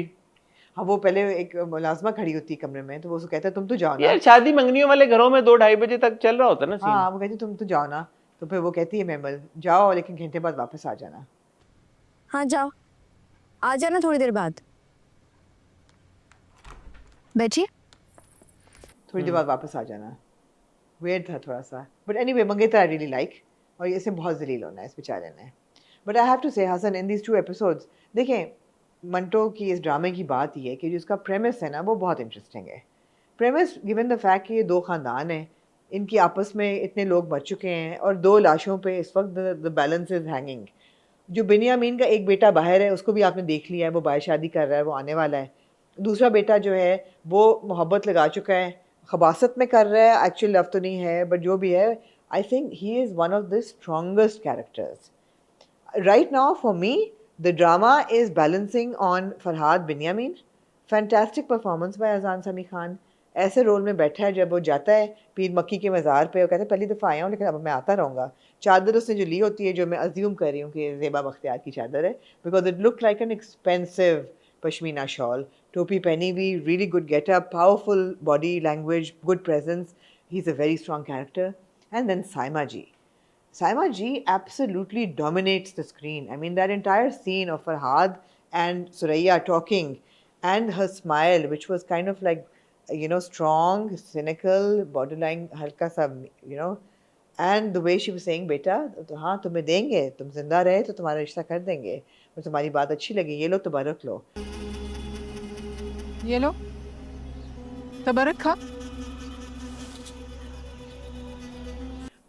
हाँ, वो पहले एक मुलाजमा खड़ी होती कमरे में, तो वो उसको कहता है तुम तो जाओ ना। यार शादी मंगनियों वाले घरों में 2-2:30 बजे तक चल रहा होता है ना सीन। हाँ, वो कहती तुम तो जाओ ना, तो फिर वो कहती है महमल जाओ, लेकिन घंटे बाद वापस आ जाना। हाँ जाओ, आ जाना थोड़ी देर बाद, बैठिए, थोड़ी देर बाद वापस आ जाना। वेयर था थोड़ा सा, बट एनीवे मंगेतर आई रियली लाइक, और इसे बहुत जलील होना है इस बेचारे ने। बट आई हैव टू से हसन, इन दीज 2 एपिसोड्स, देखें मंटो की इस ड्रामे की बात ये है कि जो इसका प्रेमिस है ना वो बहुत इंटरेस्टिंग है। प्रेमिस गिवन द फैक्ट कि ये 2 ख़ानदान हैं, इनकी आपस में इतने लोग मर चुके हैं और 2 लाशों पे इस वक्त द बैलेंस इज हैंगिंग। जो बिनियामीन का एक बेटा बाहर है, उसको भी आपने देख लिया है, वो बाहर शादी कर रहा है, वो आने वाला है। दूसरा बेटा जो है वो मोहब्बत लगा चुका है, खबासत में कर रहा है, एक्चुअल लव तो नहीं है, बट जो भी है, I think he is one of the strongest characters right now for me. The drama is balancing on Farhad Binyamin. Fantastic performance by Azan Sami Khan. ऐसे रोल में बैठा है, जब वो जाता है पीर मक्की के मज़ार पे, वो कहता है पहली दफ़ा आया हूँ लेकिन अब मैं आता रहूँगा। चादर उसने जो ली होती है, जो मैं अज्यूम कर रही हूँ कि ज़ेबा बख्तियार की चादर है, because it look like an expensive pashmina shawl, टोपी पहनी हुई, really good getup, powerful body language, good presence, he is a very strong character. And then Saima ji, Saima Ji absolutely dominates the screen. I mean, that entire scene of Farhad and Suraya talking and her smile, which was kind of like, strong, cynical, borderline halka sa, and the way she was saying, beta, हाँ तुम्हें देंगे, तुम जिंदा रहे तो तुम्हारा रिश्ता कर देंगे, और तुम्हारी बात अच्छी लगी, ये लो तबरक लो. ये लो तबरक खा.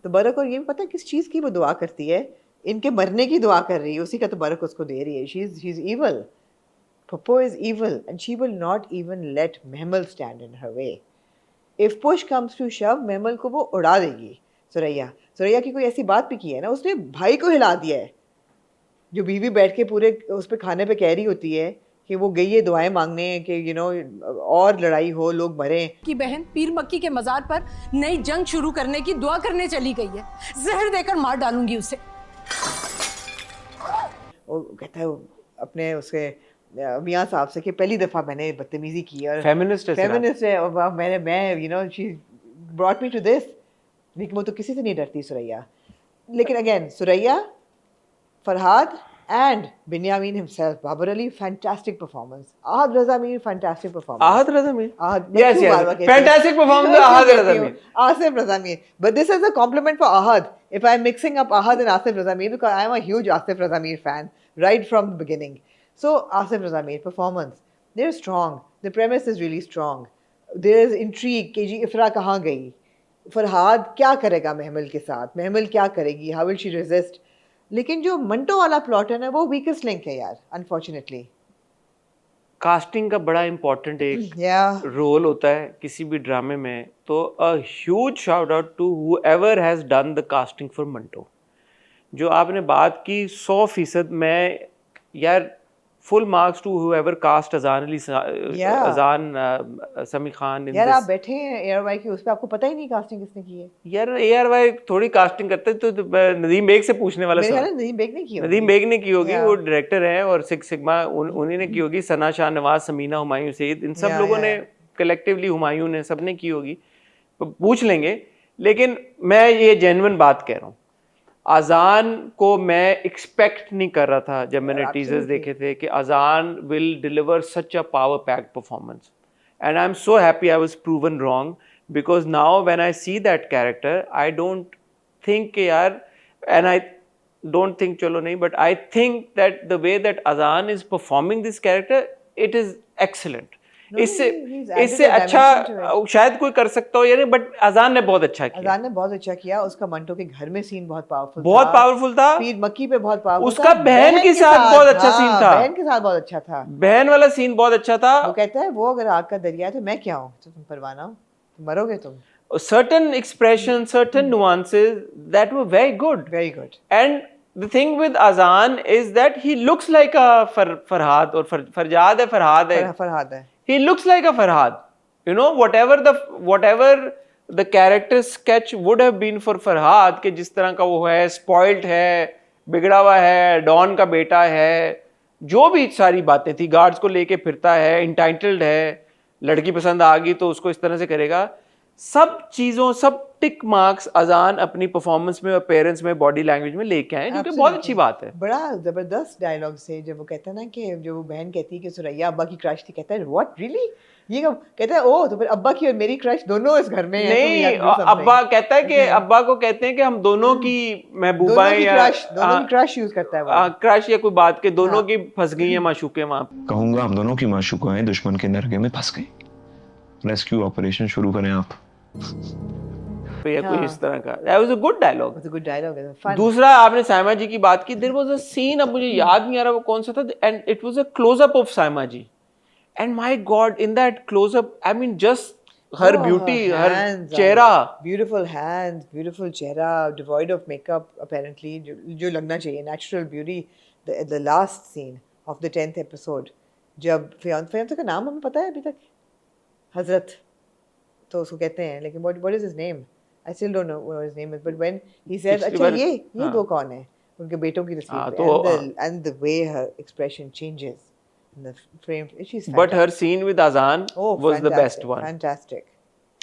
तबरक, और ये भी पता है किस चीज़ की वो दुआ करती है, इनके मरने की दुआ कर रही है, उसी का तबरक उसको दे रही है. She's evil. Popo is evil and she will not even let Mehmal stand in her way. If push comes to shove, Mehmal को वो उड़ा देगी. सुरैया की कोई ऐसी बात भी की है ना, उसने भाई को हिला दिया है. जो बीवी बैठ के पूरे उस पे खाने पे कह रही होती है कि वो गई है दुआएं मांगने कि और लड़ाई हो, लोग मरें. की बहन पीर मक्की के मजार पर नई जंग शुरू करने की दुआ करने चली गई है. जहर देकर मार डालूंगी उसे. वो कहता है अपने उसके मियाँ साहब से कि पहली दफ़ा मैंने बदतमीजी की और फेमिनिस्ट है और मैं she brought me to this. लेकिन वो तो किसी से नहीं डरती सुरैया. लेकिन again Suraiya, Farhad and Binyamin himself, Babar Ali, fantastic performance. Ahad Raza Mir, fantastic performance. Ahad Raza Mir? Yes, fantastic performance Ahad Raza Mir. Asif Raza Mir. But this is a compliment for Ahad. If I'm mixing up Ahad and Asif Raza Mir, because I'm a huge Asif Raza Mir fan, right from the beginning. So, Asif Raza Mir, performance. They're strong. The premise is really strong. There is intrigue. KG Ifra kahan gayi? Farhad क्या करेगा महमल के साथ, महमल क्या करेगी, how will she resist. लेकिन जो मंटो वाला plot है ना, वो वीकेस्ट लिंक है यार, अनफॉर्चुनेटली. कास्टिंग का बड़ा इंपॉर्टेंट एक रोल होता है किसी भी ड्रामे में. तो a huge shout out to whoever has done the casting for Manto. जो आपने बात की 100%, मैं यार full marks to whoever cast Azan Ali, Sami Khan in यार this. आप बैठे हैं ARY की उस पे, आपको पता ही नहीं कास्टिंग किसने की है. यार ARY थोड़ी कास्टिंग करते हैं, तो नदीम बेग से पूछने वाला मेरे ख्याल में नदीम बेग ने की होगी. नदीम बेग ने की होगी, वो डायरेक्टर हैं, और सिक्स सिग्मा उन्हीं ने की होगी. सना शाह नवाज, समीना, हुमायूं सईद, इन सब लोगों ने कलेक्टिवली, हुमायूं ने, सब ने की होगी. पूछ लेंगे. लेकिन मैं ये जेन्युइन बात कह रहा हूँ, अजान को मैं एक्सपेक्ट नहीं कर रहा था जब मैंने टीजर्स देखे थे कि Azaan will deliver such a power packed performance. And I am so happy I was proven wrong, because now when I see that character I don't think कि यार, एंड आई डोंट थिंक, चलो नहीं, but I think that the way that Azaan is performing this character, it is excellent. इससे अच्छा शायद कोई कर सकता हो यानी, बट अजान ने बहुत अच्छा किया. अजान ने बहुत अच्छा किया. उसका मंटो के घर में सीन बहुत पावरफुल था. पीर मक्की पे बहुत पावरफुल. उसका बहन के साथ बहुत अच्छा सीन था. बहन के साथ बहुत अच्छा था. बहन वाला सीन बहुत अच्छा था. वो कहता है वो अगर आग का दरिया है तो मैं क्या हूँ, तो तुम परवाना हो, तुम मरोगे तुम. Certain expressions, certain nuances that were very good. Very good. And the thing with Azan is that he looks like a Farhad, or Farjad hai, Farhad hai. He looks like a Farhad. You know, whatever the character sketch would have been for Farhad, कि जिस तरह का वो है, spoilt है, बिगड़ा हुआ है, डॉन का बेटा है, जो भी सारी बातें थी, गार्ड्स को लेके फिरता है, entitled है, लड़की पसंद आ गई तो उसको इस तरह से करेगा, सब चीज़ों, सब टिक मार्क्स अजान अपनी परफॉर्मेंस में, अपीयरेंस में, बॉडी लैंग्वेज में लेके आए, जो कि बहुत अच्छी बात है. बड़ा जबरदस्त डायलॉग से जब वो कहता है ना कि जो वो बहन कहती है कि सुरैया अब्बा की क्रश थी, कहता है व्हाट रियली, ये कब कहता है, ओ तो फिर अब्बा की और मेरी क्रश दोनों इस घर में है. नहीं, अब्बा कहता है कि अब्बा को कहते हैं कि हम दोनों की महबूबा हैं, या दोनों की क्रश यूज करता है वो, क्रश या कोई बात के दोनों की फंस गई है माशूके वहां. कहूंगा हम दोनों की माशूकाएं दुश्मन के नरगे में फंस गई. रेस्क्यू ऑपरेशन शुरू करें आप. या कोई इस तरह का. That was a good dialogue. It's a good dialogue. It's fun. दूसरा, आपने साइमा जी की बात की. There was a scene, अब मुझे याद नहीं आ रहा वो कौन सा था, and it was a close up of Saima ji. And my God, in that close up, I mean, just her beauty, her चेहरा, beautiful hands, beautiful चेहरा, devoid of makeup apparently, जो लगना चाहिए, natural beauty. The last scene of the 10th episode, जब fiance का नाम हमें पता है अभी तक, हजरत तो उसको कहते हैं, लेकिन what is his name? I still don't know what his name is, but when he says, अच्छा ये दो कौन है, उनके बेटों की तस्वीर पे, and the way her expression changes in the frame, she's fantastic. But her scene with Azan was the best one. Fantastic.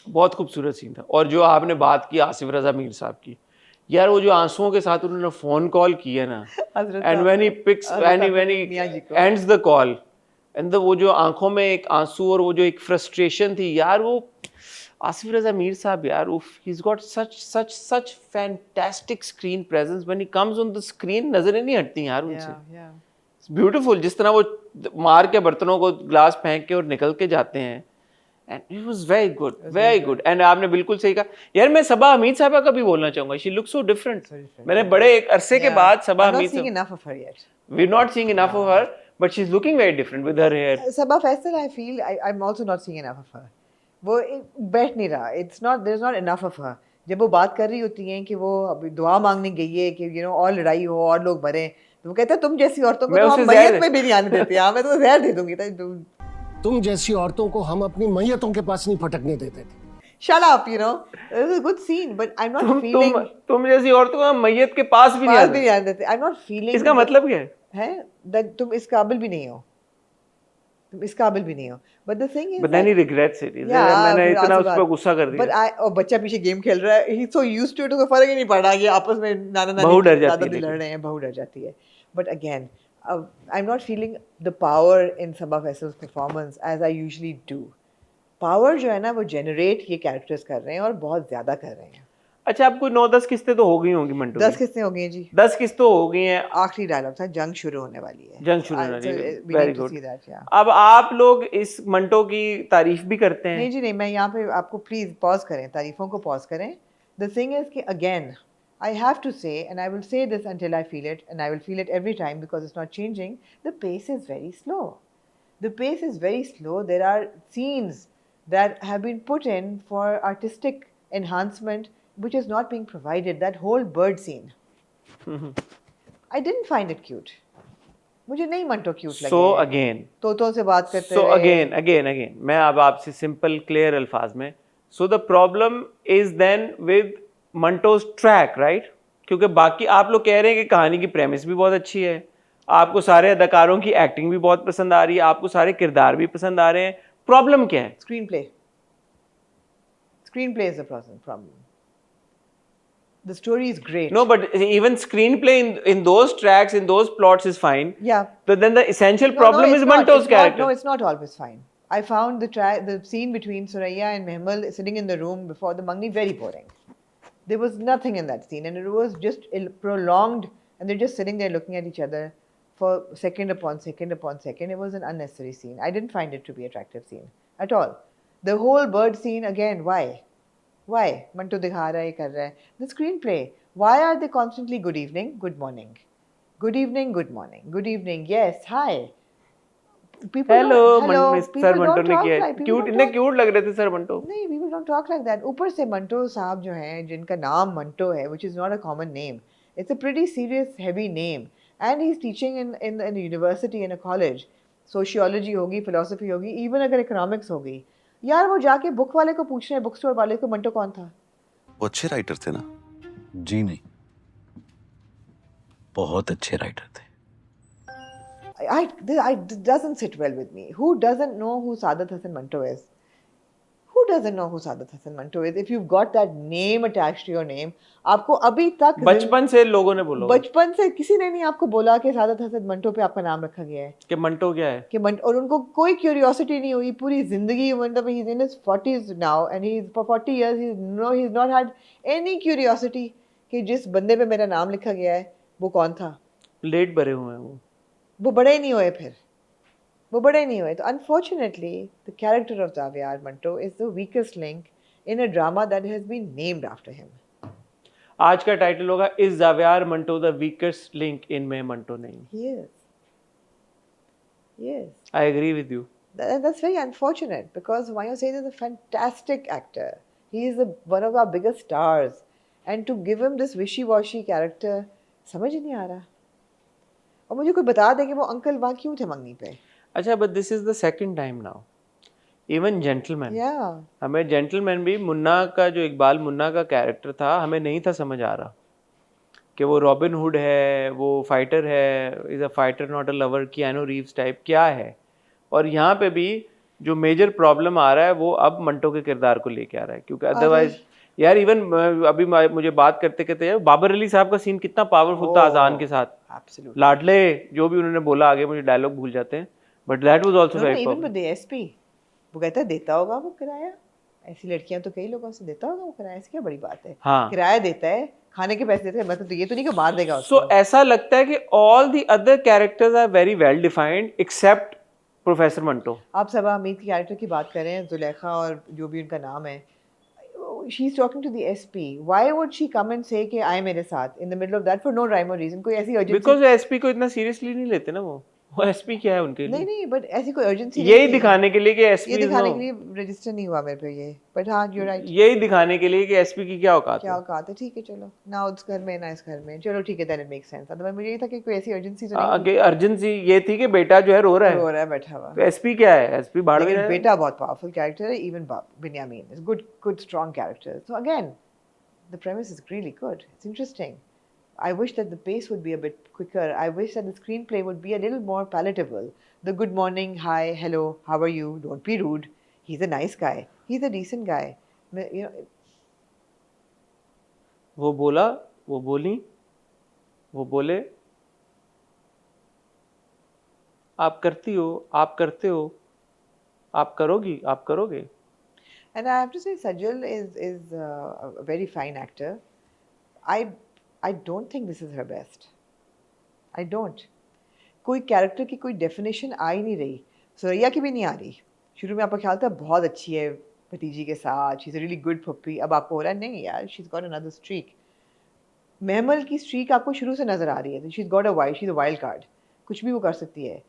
बहुत खूबसूरत सीन था. और जो आपने बात की आसिफ रजा मीर साहब की, यार वो जो आंसुओं के साथ उन्होंने फोन कॉल की है ना, and when he picks when he ends the call and वो जो आंखों में एक आंसू और वो जो एक फ्रस्ट्रेशन थी यार, वो आसिफ रजा मीर साहब यार, he's got such fantastic screen presence. When he comes on the screen नजरें नहीं हटती यार उनसे. It's beautiful. जिस तरह वो मार के बर्तनों को ग्लास फेंक के और निकल के जाते हैं, and it was very good. And आपने बिल्कुल सही कहा यार, मैं सबा हमीद साहबा का भी बोलना चाहूंगा. She looks so different. मैंने बड़े एक अरसे के बाद सबा हमीद साहब, enough of her yet. We're not seeing enough of her, but she's looking very different with her hair. Sabah Faisal, I feel I'm also not seeing enough of her. वो बैठ नहीं रहा. There's not enough of her. जब वो बात कर रही होती हैं कि वो अभी दुआ मांगने गई है कि और लड़ाई हो और लोग मरें, तो वो कहता है तुम जैसी औरतों को तो हम मैयत में भी नहीं आने देते. हाँ, मैं तो जहर दे दूंगी. तुम जैसी औरतों को हम अपनी मैयतों के पास नहीं फटकने देते थे. Shut up, it was a good scene, but I'm not feeling. तुम जैसी औरतों को हम मैयत के पास भी नहीं आने देते. I'm not feeling. इसका मतलब क्या है? That तुम इस काबिल भी नहीं हो. तुम इस काबिल भी नहीं हो. But the thing is, but then he regrets it. मैंने इतना उस पर गुस्सा कर दिया. But और बच्चा पीछे गेम खेल रहा है. He's so used to it, उसको फर्क ही नहीं पड़ रहा कि आपस में नाना नानी बहू डर जाती है, लड़ रहे हैं, बहू डर जाती है. But again, I'm not feeling the power in Sabah Faisal's performance as I usually do. Power जो है ना वो generate ये characters कर रहे हैं और बहुत ज़्यादा कर रहे हैं. अच्छा, आपको 9-10 किस्तें तो हो गई होंगी मंटो. 10 किस्तें हो गई हैं जी. 10 किस्तें हो गई हैं. आखिरी डायलॉग था, जंग शुरू होने वाली है. जंग शुरू होने वाली है. Very good. अब आप लोग इस मंटो की तारीफ भी करते हैं? नहीं जी नहीं, मैं यहाँ पे आपको प्लीज पॉज करें, तारीफों को पॉज करें. द थिंग इज कि again I have to say, and I will say this until I feel it, and I will feel it every time because it's not changing, the pace is very slow. The pace is very slow. There are scenes that have been put in for artistic enhancement which is not being provided. That whole bird scene. I didn't find it cute. मुझे नहीं Manto cute लगे. So again. तोतों से बात करते So रहे. again. मैं अब आपसे simple clear अल्फाज में. So the problem is then with Manto's track, right? क्योंकि बाकी आप लोग कह रहे हैं कि कहानी की प्रेमिस भी बहुत अच्छी है, आपको सारे अदाकारों की एक्टिंग भी बहुत पसंद आ रही है, आपको सारे किरदार भी पसंद आ रहे हैं. प्रॉब्लम क्या है? Screen play is the problem. The story is great. No, but even screenplay in those tracks, in those plots is fine. Yeah. But then the essential problem is Manto's character. No, it's not always fine. I found the scene between Suraya and Mehmal sitting in the room before the Mangni very boring. There was nothing in that scene, and it was just prolonged, and they're just sitting there looking at each other for second upon second upon second. It was an unnecessary scene. I didn't find it to be an attractive scene at all. The whole bird scene, again, why? Manto dikha raha hai, kar raha hai. The screenplay. Why are they constantly good evening, good morning? Good evening, good morning. Good evening, yes, hi. Hello, sir Manto ने किया है. Cute, इतने cute लग रहे थे sir Manto. नहीं, people don't talk like that. ऊपर से मंटो साहब जो हैं, जिनका नाम मंटो है, which is not a common name. It's a pretty serious, heavy name. And he's teaching in a university, in a college. Sociology होगी, philosophy होगी, even अगर economics होगी. यार वो जाके बुक वाले को पूछ रहे हैं, बुक स्टोर वाले को, मंटो कौन था? वो अच्छे राइटर थे ना? जी नहीं, बहुत अच्छे राइटर थे. It doesn't sit well with me. Who doesn't know who Saadat Hasan Manto is? Who doesn't know who Saadat Hasan Manto is? If you've got that name attached to your name, आपको अभी तक बचपन से लोगों ने बोला, बचपन से किसी ने नहीं आपको बोला कि सादत हसन मंटो पे आपका नाम रखा गया है, कि मंटो क्या है, कि मंटो, और उनको कोई क्यूरियोसिटी नहीं हुई पूरी जिंदगी. मतलब he's in his 40s now and he's for 40 years he's not had any curiosity कि जिस बंदे पे मेरा नाम लिखा गया है वो कौन था. लेट भरे हुए हैं वो बड़े नहीं हुए, फिर वो बड़े नहीं हुए. तो unfortunately the character of Zaviyar Manto is the weakest link in a drama that has been named after him. आज का टाइटल होगा is Zaviyar Manto the weakest link in में मंटो नहीं. Yes, I agree with you. That's very unfortunate because Humayun Saeed is a fantastic actor. He is one of our biggest stars, and to give him this wishy-washy character, समझ ही नहीं आ रहा. और मुझे कोई बता दे कि वो अंकल वहाँ क्यों थे मंगनी पे. अच्छा, but this is the second time now. Even Gentleman. Yeah. हमें Gentleman भी मुन्ना का जो इकबाल मुन्ना का कैरेक्टर था, हमें नहीं था समझ आ रहा कि वो रॉबिन हुड है, वो फाइटर है, is a fighter not a lover, Keanu Reeves type क्या है. और यहाँ पे भी जो मेजर प्रॉब्लम आ रहा है वो अब मंटो के किरदार को लेके आ रहा है, क्योंकि अदरवाइज यार इवन अभी मुझे बात करते करते यार बाबर अली साहब का सीन कितना पावरफुल था अजान के साथ. Absolutely. लाडले जो भी उन्होंने बोला, आगे मुझे डायलॉग भूल जाते हैं, but that was also very even with the SP वो कहता है देता होगा वो किराया. ऐसी लड़कियां तो कई लोगों से देता होगा वो किराया. ऐसी क्या बड़ी बात है. हाँ. किराया देता है, खाने के पैसे देते हैं, मतलब तो ये तो नहीं कि मार देगा उसको. सो ऐसा लगता है कि all the other characters are very well defined except professor Manto. आप सबा हमीद की कैरेक्टर की बात कर रहे हैं, जुलेखा और जो भी उनका नाम है. She is talking to the SP. Why would she come and say कि आए मेरे साथ in the middle of that for no rhyme or reason? कोई ऐसी urgency? Because एसपी को इतना सीरियसली नहीं लेते ना वो एसपी क्या है उनके लिए. नहीं बट ऐसी कोई urgency यही दिखाने के लिए कि एसपी ये दिखाने के लिए रजिस्टर नहीं हुआ मेरे पे ये. बट हाँ you're right. यही दिखाने के लिए कि एसपी की क्या औकात है. क्या औकात है. ठीक है चलो ना उस घर में ना इस घर में, चलो ठीक है then it makes sense. Otherwise मुझे ये था कि कोई ऐसी urgency तो नहीं. आगे अर्जेंसी ये थी कि बेटा जो है रो रहा है बैठा हुआ. तो एसपी क्या है. एसपी बाढ़ में बेटा बहुत पावरफुल कैरेक्टर है. Even Binyamin is good strong character. So again the premise is really good. It's interesting. I wish that the pace would be a bit quicker. I wish that the screenplay would be a little more palatable. The good morning, hi, hello, how are you? Don't be rude. He's a nice guy. He's a decent guy. You know. वो बोला, वो बोली, वो बोले, आप करती हो, आप करते हो, आप करोगी, आप करोगे. And I have to say, Sajal is a very fine actor. I don't think this is her best. I don't. कोई कैरेक्टर की कोई डेफिनेशन आ ही नहीं रही. सुरैया की भी नहीं आ रही. शुरू में आपका ख्याल था बहुत अच्छी है भतीजी के साथ, she is a really good puppy. अब आपको हो रहा है नहीं यार, she is got another streak. Mahmal की स्ट्रीक आपको शुरू से नजर आ रही है. She is got she is a wild card. कुछ भी वो कर सकती है.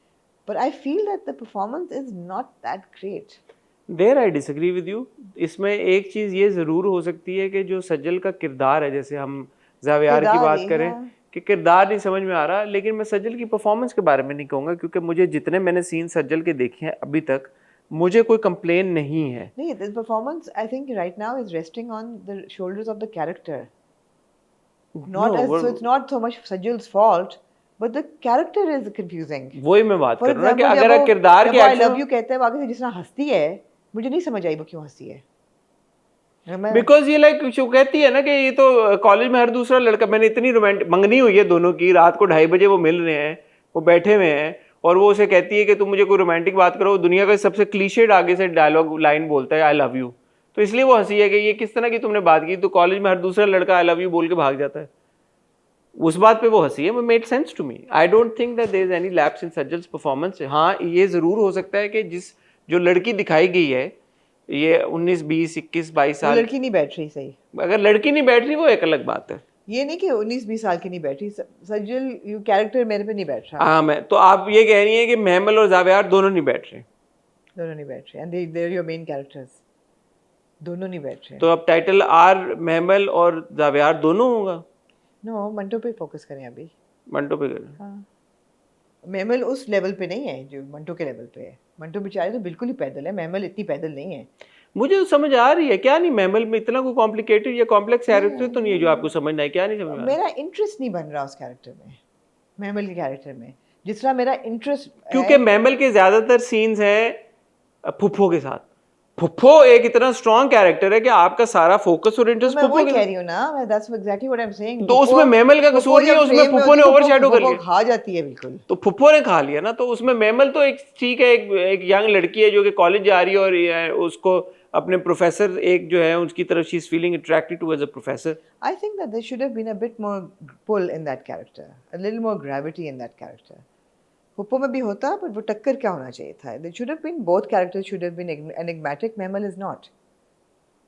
But I feel that the performance is not that great. There I disagree with you. इसमें एक चीज़ ये ज़रूर हो सकती है कि जो सज्जल का किरदार है, जैसे हम जावियार की बात करें कि किरदार नहीं समझ में आ रहा, लेकिन मैं सज्जल की परफॉर्मेंस के बारे में नहीं कहूँगा क्योंकि मुझे जितने मैंने सीन सज्जल के देखे हैं अभी तक मुझे कोई कंप्लेन नहीं है. नहीं, the performance I think right now is resting on the shoulders of the character. Not as so it's not so much Sajjal's fault, but the character is confusing. वही मैं बात कर रहा हूँ कि अगर किरदार के I love you कहते हैं आगे से जिस तरह हंसती है, मुझे नहीं समझ आई वो क्यों हंसती है. बिकॉज ये लाइक जो कहती है ना कि ये तो कॉलेज में हर दूसरा लड़का, मैंने इतनी रोमांटिक मंगनी हुई है दोनों की, रात को 2:30 बजे वो मिल रहे हैं, वो बैठे हुए हैं और वो उसे कहती है कि तुम मुझे कोई रोमांटिक बात करो. दुनिया का सबसे क्लीशेड आगे से डायलॉग लाइन बोलता है आई लव यू. तो इसलिए वो हंसी है कि ये किस तरह की तुमने बात की. तो कॉलेज में हर दूसरा लड़का आई लव यू बोल के भाग जाता है. उस बात पे वो हंसी है. वो made sense to me. I don't think that there is any lapse in Sajal's performance. हाँ ये ज़रूर हो सकता है कि जो लड़की दिखाई गई है ये 19, 20, 21, 22 साल, लड़की नहीं बैठ रही. सही, अगर लड़की नहीं बैठ रही वो एक अलग बात है. ये नहीं कि 19-20 साल की नहीं बैठ रही. सज्जल यू कैरेक्टर मेरे पे नहीं बैठ रहा. हाँ मैं तो आप ये कह रही हैं कि महमल और जावियार दोनों नहीं बैठ रहे. दोनों नहीं बैठ रहे. And they are your main characters. दोनों नहीं बैठ रहे. तो अब टाइटल आर महमल और जावियार दोनों होगा. नो, मंटो पे फोकस करें अभी. मंटो पे करें. हाँ, महमल उस लेवल पे नहीं है जो मंटो के लेवल पे है. मंटो बेचारे तो बिल्कुल ही पैदल है. महमल इतनी पैदल नहीं है. मुझे तो समझ आ रही है. क्या नहीं महमल में इतना कोई कॉम्प्लिकेटेड या कॉम्प्लेक्स कैरेक्टर तो नहीं है जो आपको समझना है. क्या नहीं समझ मेरा इंटरेस्ट नहीं बन रहा उस कैरेक्टर में, महमल के कैरेक्टर में, जिस तरह मेरा इंटरेस्ट. क्योंकि महमल के ज्यादातर सीन्स हैं फुफ्फो के साथ. फुफ्फो एक इतना स्ट्रॉन्ग कैरेक्टर है कि आपका सारा फोकस और इंटरेस्ट मैं फुफ्फो वही के कह रही हूँ ना. मैं that's exactly what I am saying. तो उसमें महमल का कसूर नहीं है. उसमें फुफ्फो ने ओवरशैडो कर लिया. खा जाती है बिल्कुल. तो फुफ्फो ने खा लिया ना. तो उसमें महमल तो एक ठीक है, एक यंग लड़की है जो कि कॉलेज जा रही है और उसको अपने प्रोफेसर एक जो है उसकी तरफ she is feeling attracted towards a professor. I think that there should have been a bit more pull in that character, a little more gravity in that character. फुप्पो में भी होता, बट वो टक्कर क्या होना चाहिए था. They should have been, both characters should have been enigmatic. Mahmal is not.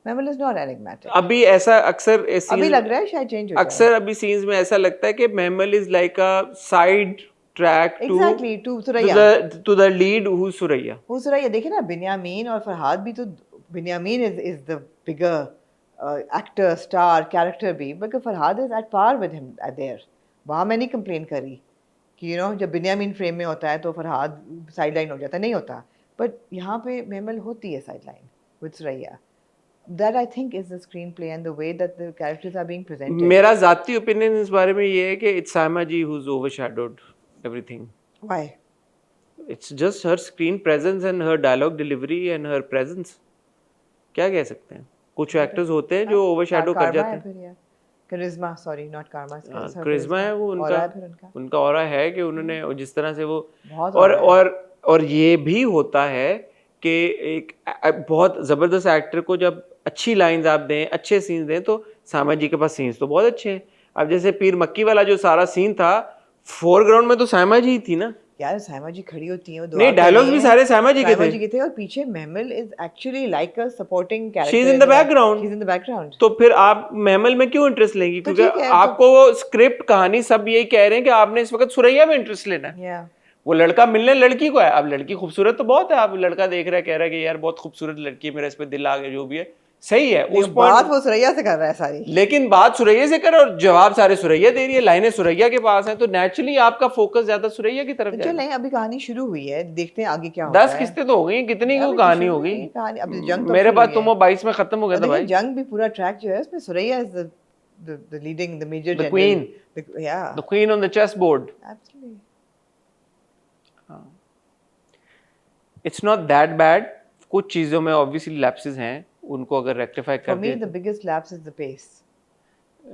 Mahmal is not enigmatic. अभी ऐसा अक्सर अभी लग रहा है शायद चेंज हो जाए. अक्सर अभी सीन्स में ऐसा लगता है कि Mahmal is like a side track exactly to Suraya, to the lead who's Suraya. वो सुरैया. देखिए ना, बिन्यामीन और फरहाद भी तो, बिन्यामीन is the bigger actor, star, character भी, but Farhad is at par with him there. वहाँ मैं नहीं कंप्लेन करी कि यू नो जब बिन्यामीन फ्रेम में होता है तो फरहाद साइड लाइन हो जाता है, नहीं होता. बट यहाँ पे महमल होती है side line with Suraiya. That I think is the screenplay and the way that the characters are being presented. मेरा ज़ाती ओपिनियन इस बारे में ये है कि it's Saima ji who's overshadowed everything. Why? It's just her screen presence and her dialogue delivery and her presence. क्या कह सकते हैं? कुछ एक्टर्स होते हैं जो ओवरशैडो कर जाते हैं। करिश्मा, सॉरी नॉट कारमा, करिश्मा है वो उनका ऑरा है कि उन्होंने जिस तरह से वो और ये भी होता है कि एक बहुत जबरदस्त एक्टर को जब अच्छी लाइंस आप दें, अच्छे सीन्स दें, तो सामा जी के पास सीन्स तो बहुत अच्छे हैं। अब जैसे पीर मक्की वाला जो सारा सीन था, फोरग्राउंड में तो सामा जी थी ना यार, सामा जी खड़ी होती हैं, नहीं डायलॉग्स भी सारे सामा जी के थे और पीछे Mahmal is actually like a supporting character, she is in the background. तो फिर आप महमल में क्यों इंटरेस्ट लेंगी? क्योंकि आपको वो स्क्रिप्ट कहानी सब यही कह रहे हैं कि आपने इस वक्त सुरैया में इंटरेस्ट लेना है। वो लड़का मिलने लड़की को है, अब लड़की खूबसूरत तो बहुत है, आप लड़का देख रहा है, कह रहा है कि यार बहुत खूबसूरत लड़की है, मेरा इस पे दिल आ गया, जो भी है सही है। उस बात वो सुरैया से कर रहा है सारी, लेकिन बात सुरैया से कर और जवाब सारे सुरैया दे रही है, लाइनें सुरैया के पास हैं, तो नेचुरली आपका फोकस ज्यादा सुरैया की तरफ चल नहीं, अभी कहानी शुरू हुई है, देखते हैं आगे क्या होता है। 10 किस्तें तो हो गई, कितनी की कहानी होगी? जंग मेरे पास तुम 22 में खत्म हो गया था भाई। जंग भी पूरा ट्रैक जो है उसमें Suraiya is the leading, the major general, queen, the queen on the chessboard. Absolutely. It's not that bad. कुछ चीजों में obviously lapses हैं, उनको अगर rectify कर दे। For me, the biggest lapse is the pace.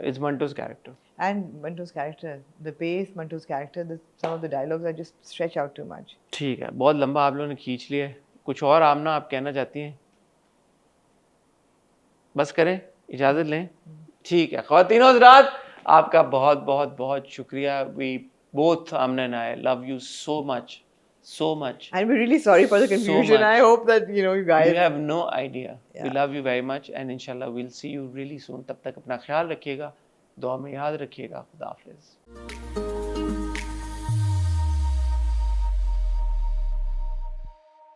It's Manto's character. And Manto's character, the pace, Manto's character, some of the dialogues are just stretch out too much. ठीक है, बहुत लंबा आप लोगों ने खींच लिया है। कुछ और आमना आप कहना चाहती हैं? बस करें, इजाजत लें। ठीक है, ख़वातीन और हज़रात, आपका बहुत बहुत बहुत शुक्रिया। We both, Amna and I, love you so much. So much. And we're really sorry for the confusion. I hope that you guys. You have no idea. Yeah. We love you very much, and inshallah we'll see you really soon. तब तक अपना ख्याल रखिएगा, दुआ में याद रखिएगा। खुदा हाफिज़।